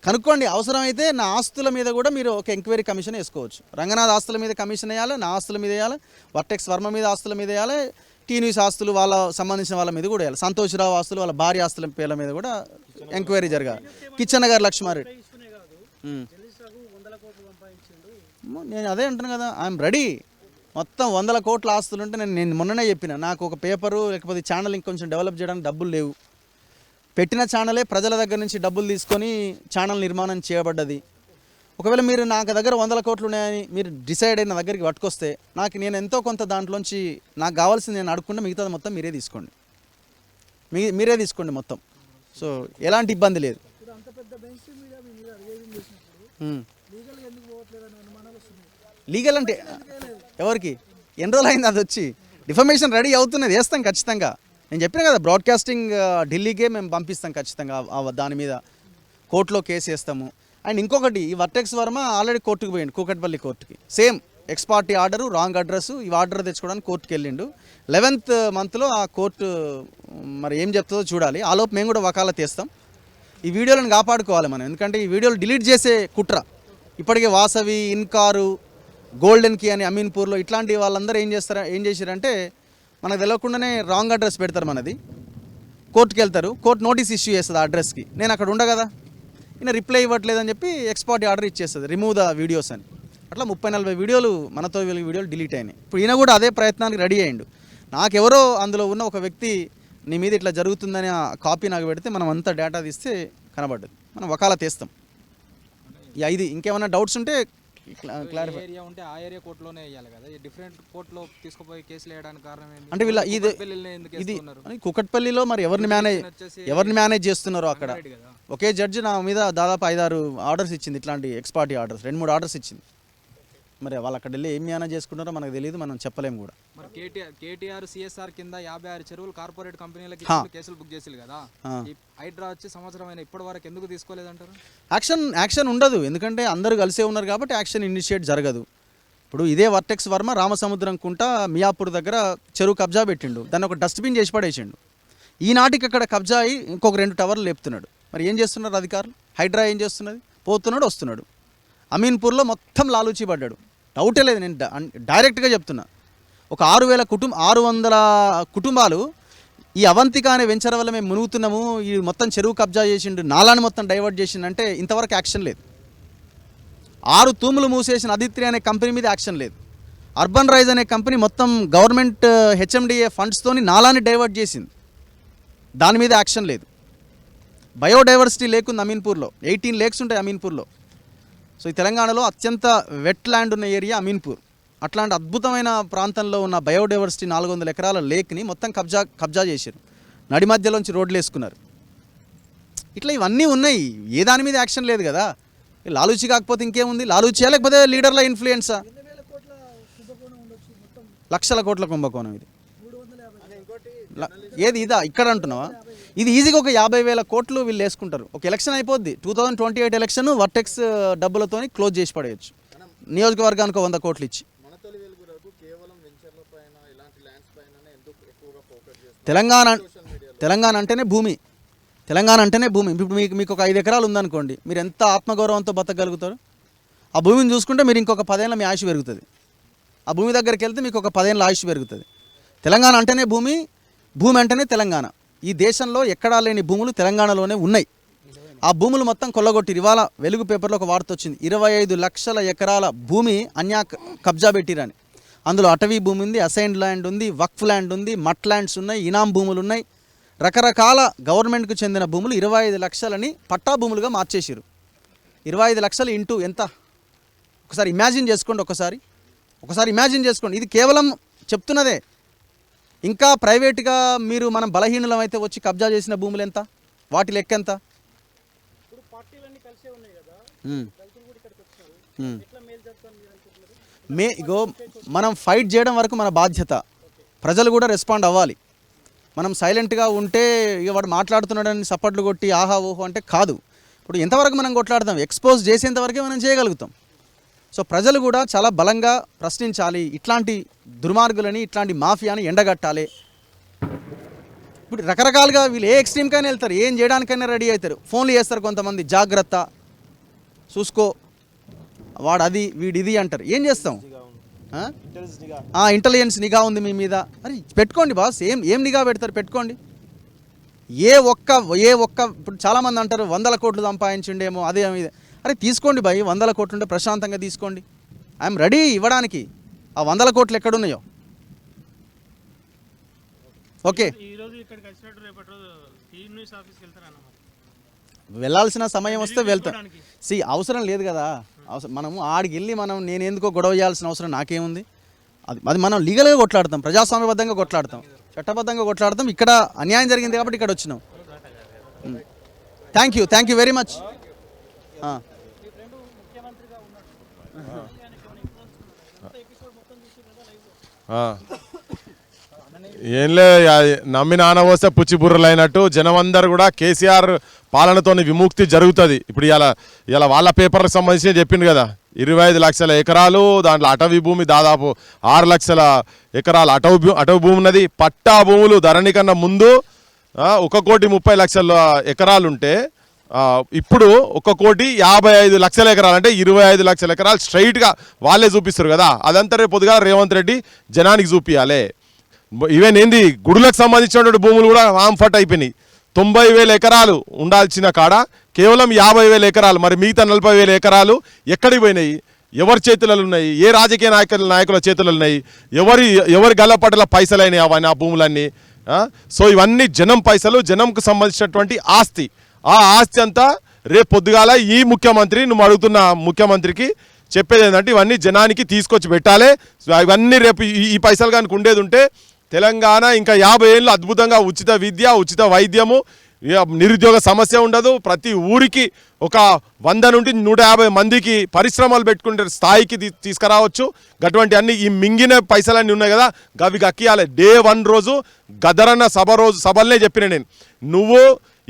Speaker 2: కనుక్కోండి. అవసరమైతే నా ఆస్తుల మీద కూడా మీరు ఒక ఎంక్వైరీ కమిషన్ వేసుకోవచ్చు. రంగనాథ్ ఆస్తుల మీద కమిషన్ వేయాలి, నా ఆస్తుల మీద వేయాలి, వర్టెక్స్ వర్మ మీద ఆస్తుల మీద వేయాలి, టీ న్యూస్ ఆస్తులు వాళ్ళ సంబంధించిన వాళ్ళ మీద కూడా వేయాలి, సంతోష్రావు ఆస్తులు వాళ్ళ భార్య ఆస్తుల పేర్ల మీద కూడా ఎంక్వైరీ జరగాలి. కిచ్చన్న గారు లక్ష్మారెడ్డి, నేను అదే అంటున్నాను కదా, ఐఎమ్ రెడీ. మొత్తం 100 కోట్ల ఆస్తులు ఉంటే నేను మొన్ననే చెప్పిన, నాకు ఒక పేపరు లేకపోతే ఛానల్ ఇంకొంచెం డెవలప్ చేయడానికి డబ్బులు లేవు. పెట్టిన ఛానలే ప్రజల దగ్గర నుంచి డబ్బులు తీసుకొని ఛానల్ నిర్మాణం చేయబడ్డది. ఒకవేళ మీరు నాకు దగ్గర 100 కోట్లు ఉన్నాయని మీరు డిసైడ్ అయిన దగ్గరికి పట్టుకొస్తే నేను ఎంతో కొంత దాంట్లోంచి నాకు కావాల్సింది నేను అడుక్కుండా మిగతాది మొత్తం మీరే తీసుకోండి, మీరే తీసుకోండి మొత్తం. సో ఎలాంటి ఇబ్బంది లేదు. లీగల్ అంటే ఎవరికి ఎన్ని రోజులు అయింది అది వచ్చి? డిఫర్మేషన్ రెడీ అవుతున్నది, వేస్తాం ఖచ్చితంగా. నేను చెప్పిన కదా, బ్రాడ్కాస్టింగ్ ఢిల్లీకే మేము పంపిస్తాం ఖచ్చితంగా. దాని మీద కోర్టులో కేసు వేస్తాము. అండ్ ఇంకొకటి, ఈ వర్టెక్స్ వర్మ ఆల్రెడీ కోర్టుకు పోయిండు, కూకట్పల్లి కోర్టుకి. Same X party order, wrong address, ఈ ఆర్డర్ తెచ్చుకోవడానికి కోర్టుకు వెళ్ళిండు. 11th మంత్లో ఆ కోర్టు మరి ఏం చెప్తుందో చూడాలి. ఆలోపు మేము కూడా వకాలత్ చేస్తాం. ఈ వీడియోలను కాపాడుకోవాలి మనం, ఎందుకంటే ఈ వీడియోలు డిలీట్ చేసే కుట్ర ఇప్పటికే వాసవి, ఇన్కారు, గోల్డెన్ కీ అని అమీన్పూర్లో ఇట్లాంటి వాళ్ళందరూ ఏం చేశారంటే మనకు తెలియకుండానే రాంగ్ అడ్రస్ పెడతారు, మనది కోర్టుకి వెళ్తారు, కోర్టు నోటీస్ ఇష్యూ చేస్తుంది ఆ అడ్రస్కి. నేను అక్కడ ఉండ కదా, ఈయన రిప్లై ఇవ్వట్లేదని చెప్పి ఎక్స్పార్ట్ ఆర్డర్ ఇచ్చేస్తుంది, రిమూవ్ ద వీడియోస్ అని. అట్లా 30-40 వీడియోలు, మనతో వీడియోలు డిలీట్ అయినాయి. ఇప్పుడు ఈయన కూడా అదే ప్రయత్నానికి రెడీ అయ్యిండు. నాకెవరో అందులో ఉన్న ఒక వ్యక్తి నీ మీద ఇట్లా జరుగుతుందని ఆ కాపీ నాకు పెడితే మనం అంతా డేటా తీస్తే కనబడ్డది, మనం వకాలత్ చేస్తాం. ఇది ఇంకేమైనా డౌట్స్ ఉంటే క్లారిఫై.
Speaker 13: ఏరియా ఉంటే ఆ ఏరియా కోర్టులోనే వేయాలి కదా, డిఫరెంట్ కోర్టులో తీసుకుపోయి కేసులు వేయడానికి కారణం ఏంటి?
Speaker 2: అంటే వీళ్ళ ఇది కుకట్పల్లిలో మరి ఎవరిని మేనేజ్ చేస్తున్నారో అక్కడ ఒకే జడ్జి నా మీద దాదాపు 5-6 ఆర్డర్స్ ఇచ్చింది, ఇట్లాంటి ఎక్స్పార్టీ ఆర్డర్స్ 2-3 ఆర్డర్స్ ఇచ్చింది. మరి వాళ్ళు అక్కడ వెళ్ళి ఏం మేనేజ్ చేసుకున్నారో మనకు తెలియదు, మనం చెప్పలేము కూడా.
Speaker 13: మరి కేటీఆర్ సిఎస్ఆర్ కింద 56 చెరువులు కార్పొరేట్ కంపెనీలకి కేసులు బుక్ చేసి కదా, హైడ్రా వచ్చి సంవత్సరం అయినా ఇప్పటి వరకు ఎందుకు తీసుకోలేదంటారు?
Speaker 2: యాక్షన్ ఉండదు, ఎందుకంటే అందరూ కలిసే ఉన్నారు కాబట్టి యాక్షన్ ఇనిషియేట్ జరగదు. ఇప్పుడు ఇదే వర్టెక్స్ వర్మ రామసముద్రం కుంట మియాపూర్ దగ్గర చెరువు కబ్జా పెట్టిండు, దాన్ని ఒక డస్ట్బిన్ చేసి పడేసిండు. ఈనాటికి అక్కడ కబ్జా అయ్యి ఇంకొక 2 టవర్లు లేపుతున్నాడు. మరి ఏం చేస్తున్నారు అధికారులు? హైడ్రా ఏం చేస్తున్నది? పోతున్నాడు వస్తున్నాడు. అమీన్పూర్లో మొత్తం లాలూచి పడ్డాడు, డౌటే లేదు. నేను డైరెక్ట్గా చెప్తున్నా, ఒక 600 కుటుంబాలు ఈ అవంతిక అనే వెంచర్ వల్ల మేము మునుగుతున్నాము, ఈ మొత్తం చెరువు కబ్జా చేసిండు, నాలాన్ని మొత్తం డైవర్ట్ చేసిండంటే ఇంతవరకు యాక్షన్ లేదు. 6 తూములు మూసేసిన అదిత్రి అనే కంపెనీ మీద యాక్షన్ లేదు. అర్బన్ రైజ్ అనే కంపెనీ మొత్తం గవర్నమెంట్ హెచ్ఎండిఏ ఫండ్స్తోని నాలాన్ని డైవర్ట్ చేసింది, దాని మీద యాక్షన్ లేదు. బయోడైవర్సిటీ లేక్ ఉంది అమీన్పూర్లో, 18 లేక్స్ ఉంటాయి అమీన్పూర్లో. సో ఈ తెలంగాణలో అత్యంత వెట్ ల్యాండ్ ఉన్న ఏరియా అమీన్పూర్. అట్లాంటి అద్భుతమైన ప్రాంతంలో ఉన్న బయోడైవర్సిటీ 400 ఎకరాల లేక్ని మొత్తం కబ్జా చేశారు, నడి మధ్యలోంచి రోడ్లు వేసుకున్నారు. ఇట్లా ఇవన్నీ ఉన్నాయి, ఏ దాని మీద యాక్షన్ లేదు కదా. లాలూచి కాకపోతే ఇంకేముంది? లాలూచియా లేకపోతే లీడర్ల ఇన్ఫ్లుయెన్సా? లక్షల కోట్ల కుంభకోణం ఇది. ఏది ఇదా ఇక్కడ అంటున్నావా? ఇది ఈజీగా ఒక 50,000 కోట్లు వీళ్ళు వేసుకుంటారు. ఒక ఎలక్షన్ అయిపోద్ది, 2028 ఎలక్షన్ వర్టెక్స్ డబ్బులతో క్లోజ్ చేసి పడేయచ్చు, నియోజకవర్గానికి 100 కోట్లు ఇచ్చి. తెలంగాణ అంటేనే భూమి, ఇప్పుడు మీకు ఒక 5 ఎకరాలు ఉందనుకోండి, మీరు ఎంత ఆత్మగౌరవంతో బతకగలుగుతారు? ఆ భూమిని చూసుకుంటే మీరు ఇంకొక 10 ఏళ్ళ మీ ఆయుష్ పెరుగుతుంది. ఆ భూమి దగ్గరికి వెళ్తే మీకు ఒక 10 ఏళ్ళ ఆయుష్ పెరుగుతుంది. తెలంగాణ అంటేనే భూమి అంటేనే తెలంగాణ. ఈ దేశంలో ఎక్కడా లేని భూములు తెలంగాణలోనే ఉన్నాయి. ఆ భూములు మొత్తం కొల్లగొట్టిరు. ఇవాళ వెలుగు పేపర్లో ఒక వార్త వచ్చింది, 25 లక్షల ఎకరాల భూమి అన్యా కబ్జా పెట్టిరని. అందులో అటవీ భూమి ఉంది, అసైన్డ్ ల్యాండ్ ఉంది, వక్ఫ్ ల్యాండ్ ఉంది, మట్ ల్యాండ్స్ ఉన్నాయి, ఇనాం భూములు ఉన్నాయి, రకరకాల గవర్నమెంట్కు చెందిన భూములు 25 లక్షలని పట్టా భూములుగా మార్చేసారు. 25 లక్షలు ఇంటూ ఎంత? ఒకసారి ఇమాజిన్ చేసుకోండి, ఒకసారి ఇమాజిన్ చేసుకోండి. ఇది కేవలం చెప్తున్నదే. ఇంకా ప్రైవేట్గా మనం బలహీనులం అయితే వచ్చి కబ్జా చేసిన భూములు ఎంత, వాటి లెక్క ఎంత? ఇగో మనం ఫైట్ చేయడం వరకు మన బాధ్యత, ప్రజలు కూడా రెస్పాండ్ అవ్వాలి. మనం సైలెంట్గా ఉంటే ఇక వాడు మాట్లాడుతున్నాడని సపోర్ట్లు కొట్టి ఆహా ఓహో అంటే కాదు. ఇప్పుడు ఎంతవరకు మనం కొట్లాడతాం? ఎక్స్పోజ్ చేసేంతవరకే మనం చేయగలుగుతాం. సో ప్రజలు కూడా చాలా బలంగా ప్రశ్నించాలి, ఇట్లాంటి దుర్మార్గులని, ఇట్లాంటి మాఫియాని ఎండగట్టాలి. ఇప్పుడు రకరకాలుగా వీళ్ళు ఏ ఎక్స్ట్రీమ్కైనా వెళ్తారు, ఏం చేయడానికైనా రెడీ అవుతారు. ఫోన్లు చేస్తారు కొంతమంది, జాగ్రత్త చూసుకో, వాడు అది వీడిది అంటారు. ఏం చేస్తాం? ఇంటెలిజెన్స్ నిఘా ఉంది మీ మీద. అరే పెట్టుకోండి బాస్, ఏం నిఘా పెడతారు? పెట్టుకోండి. ఏ ఒక్క ఇప్పుడు చాలామంది అంటారు 100 కోట్లు సంపాదించిండేమో అదే ఇది. అరే తీసుకోండి బాయ్, 100 కోట్లు ఉంటే ప్రశాంతంగా తీసుకోండి. ఐఎమ్ రెడీ ఇవ్వడానికి. ఆ 100 కోట్లు ఎక్కడున్నాయో. ఓకే, వెళ్ళాల్సిన సమయం వస్తే వెళ్తాం. అవసరం లేదు కదా, అవసరం మనము ఆడికి వెళ్ళి నేను ఎందుకో గొడవ చేయాల్సిన అవసరం నాకేముంది. అది మనం లీగల్గా కొట్లాడతాం, ప్రజాస్వామ్యబద్ధంగా కొట్లాడతాం, చట్టబద్ధంగా కొట్లాడతాం. ఇక్కడ అన్యాయం జరిగింది కాబట్టి ఇక్కడ వచ్చినాం. Thank you very much.
Speaker 6: ఏంలే నమ్మి నాన్న వస్తే పుచ్చి బుర్రలు అయినట్టు జనమందరూ కూడా కేసీఆర్ పాలనతో విముక్తి జరుగుతుంది. ఇప్పుడు ఇలా వాళ్ళ పేపర్లకు సంబంధించి చెప్పింది కదా, 25 లక్షల ఎకరాలు, దాంట్లో అటవీ భూమి దాదాపు 6 లక్షల ఎకరాలు అటవీ భూమి ఉన్నది. పట్టా భూములు ధరణి కన్నా ముందు 1,30,00,000 ఎకరాలు ఉంటే ఇప్పుడు 1,55 లక్షల ఎకరాలు, అంటే 25 లక్షల ఎకరాలు స్ట్రైట్గా వాళ్ళే చూపిస్తారు కదా. అదంతా రేపు పొద్దుగా రేవంత్ రెడ్డి జనానికి చూపించాలి. ఈవెన్ ఏంది గుడులకు సంబంధించినటువంటి భూములు కూడా ఆంఫట్ అయిపోయినాయి. 90,000 ఎకరాలు ఉండాల్సిన కాడ కేవలం 50,000 ఎకరాలు, మరి మిగతా 40,000 ఎకరాలు ఎక్కడికి పోయినాయి? ఎవరి చేతులలో ఉన్నాయి? ఏ రాజకీయ నాయకుల చేతులలో ఉన్నాయి? ఎవరి గల్లపట్టల పైసలు అయినాయి అవన్నీ, ఆ భూములన్నీ? సో ఇవన్నీ జనం పైసలు, జనంకు సంబంధించినటువంటి ఆస్తి. ఆ ఆస్తి అంతా రేపు పొద్దుగాల ఈ ముఖ్యమంత్రి, నువ్వు అడుగుతున్న ముఖ్యమంత్రికి చెప్పేది ఏంటంటే ఇవన్నీ జనానికి తీసుకొచ్చి పెట్టాలి. ఇవన్నీ రేపు ఈ పైసలు కనుక ఉండేది ఉంటే తెలంగాణ ఇంకా 50 ఏళ్ళు అద్భుతంగా ఉచిత విద్య, ఉచిత వైద్యము, నిరుద్యోగ సమస్య ఉండదు. ప్రతి ఊరికి ఒక 100 నుండి 150 మందికి పరిశ్రమలు పెట్టుకునే స్థాయికి తీసుకురావచ్చు. అటువంటి అన్ని ఈ మింగిన పైసలన్నీ ఉన్నాయి కదా, అవి గక్కియాలి. Day 1 రోజు గదరన్న సభలనే చెప్పిన నేను, నువ్వు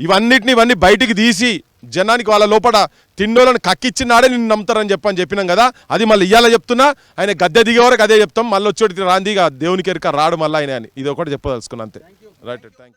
Speaker 6: ఇవన్నీ బయటికి తీసి జనానికి వాళ్ళ లోపల తిన్నోళ్ళని కక్కిచ్చినాడే నిన్ను నమ్ముతారని చెప్పినాం కదా. అది మళ్ళీ ఇయ్యాల చెప్తున్నా. ఆయన గద్దె దిగే వరకు అదే చెప్తాం. మళ్ళీ వచ్చేటికి రాందిగా దేవునికి ఎరుక రాడు మళ్ళీ ఆయన అని. ఇది ఒకటి చెప్పదలుచుకున్నా అంతే. Right, thank you.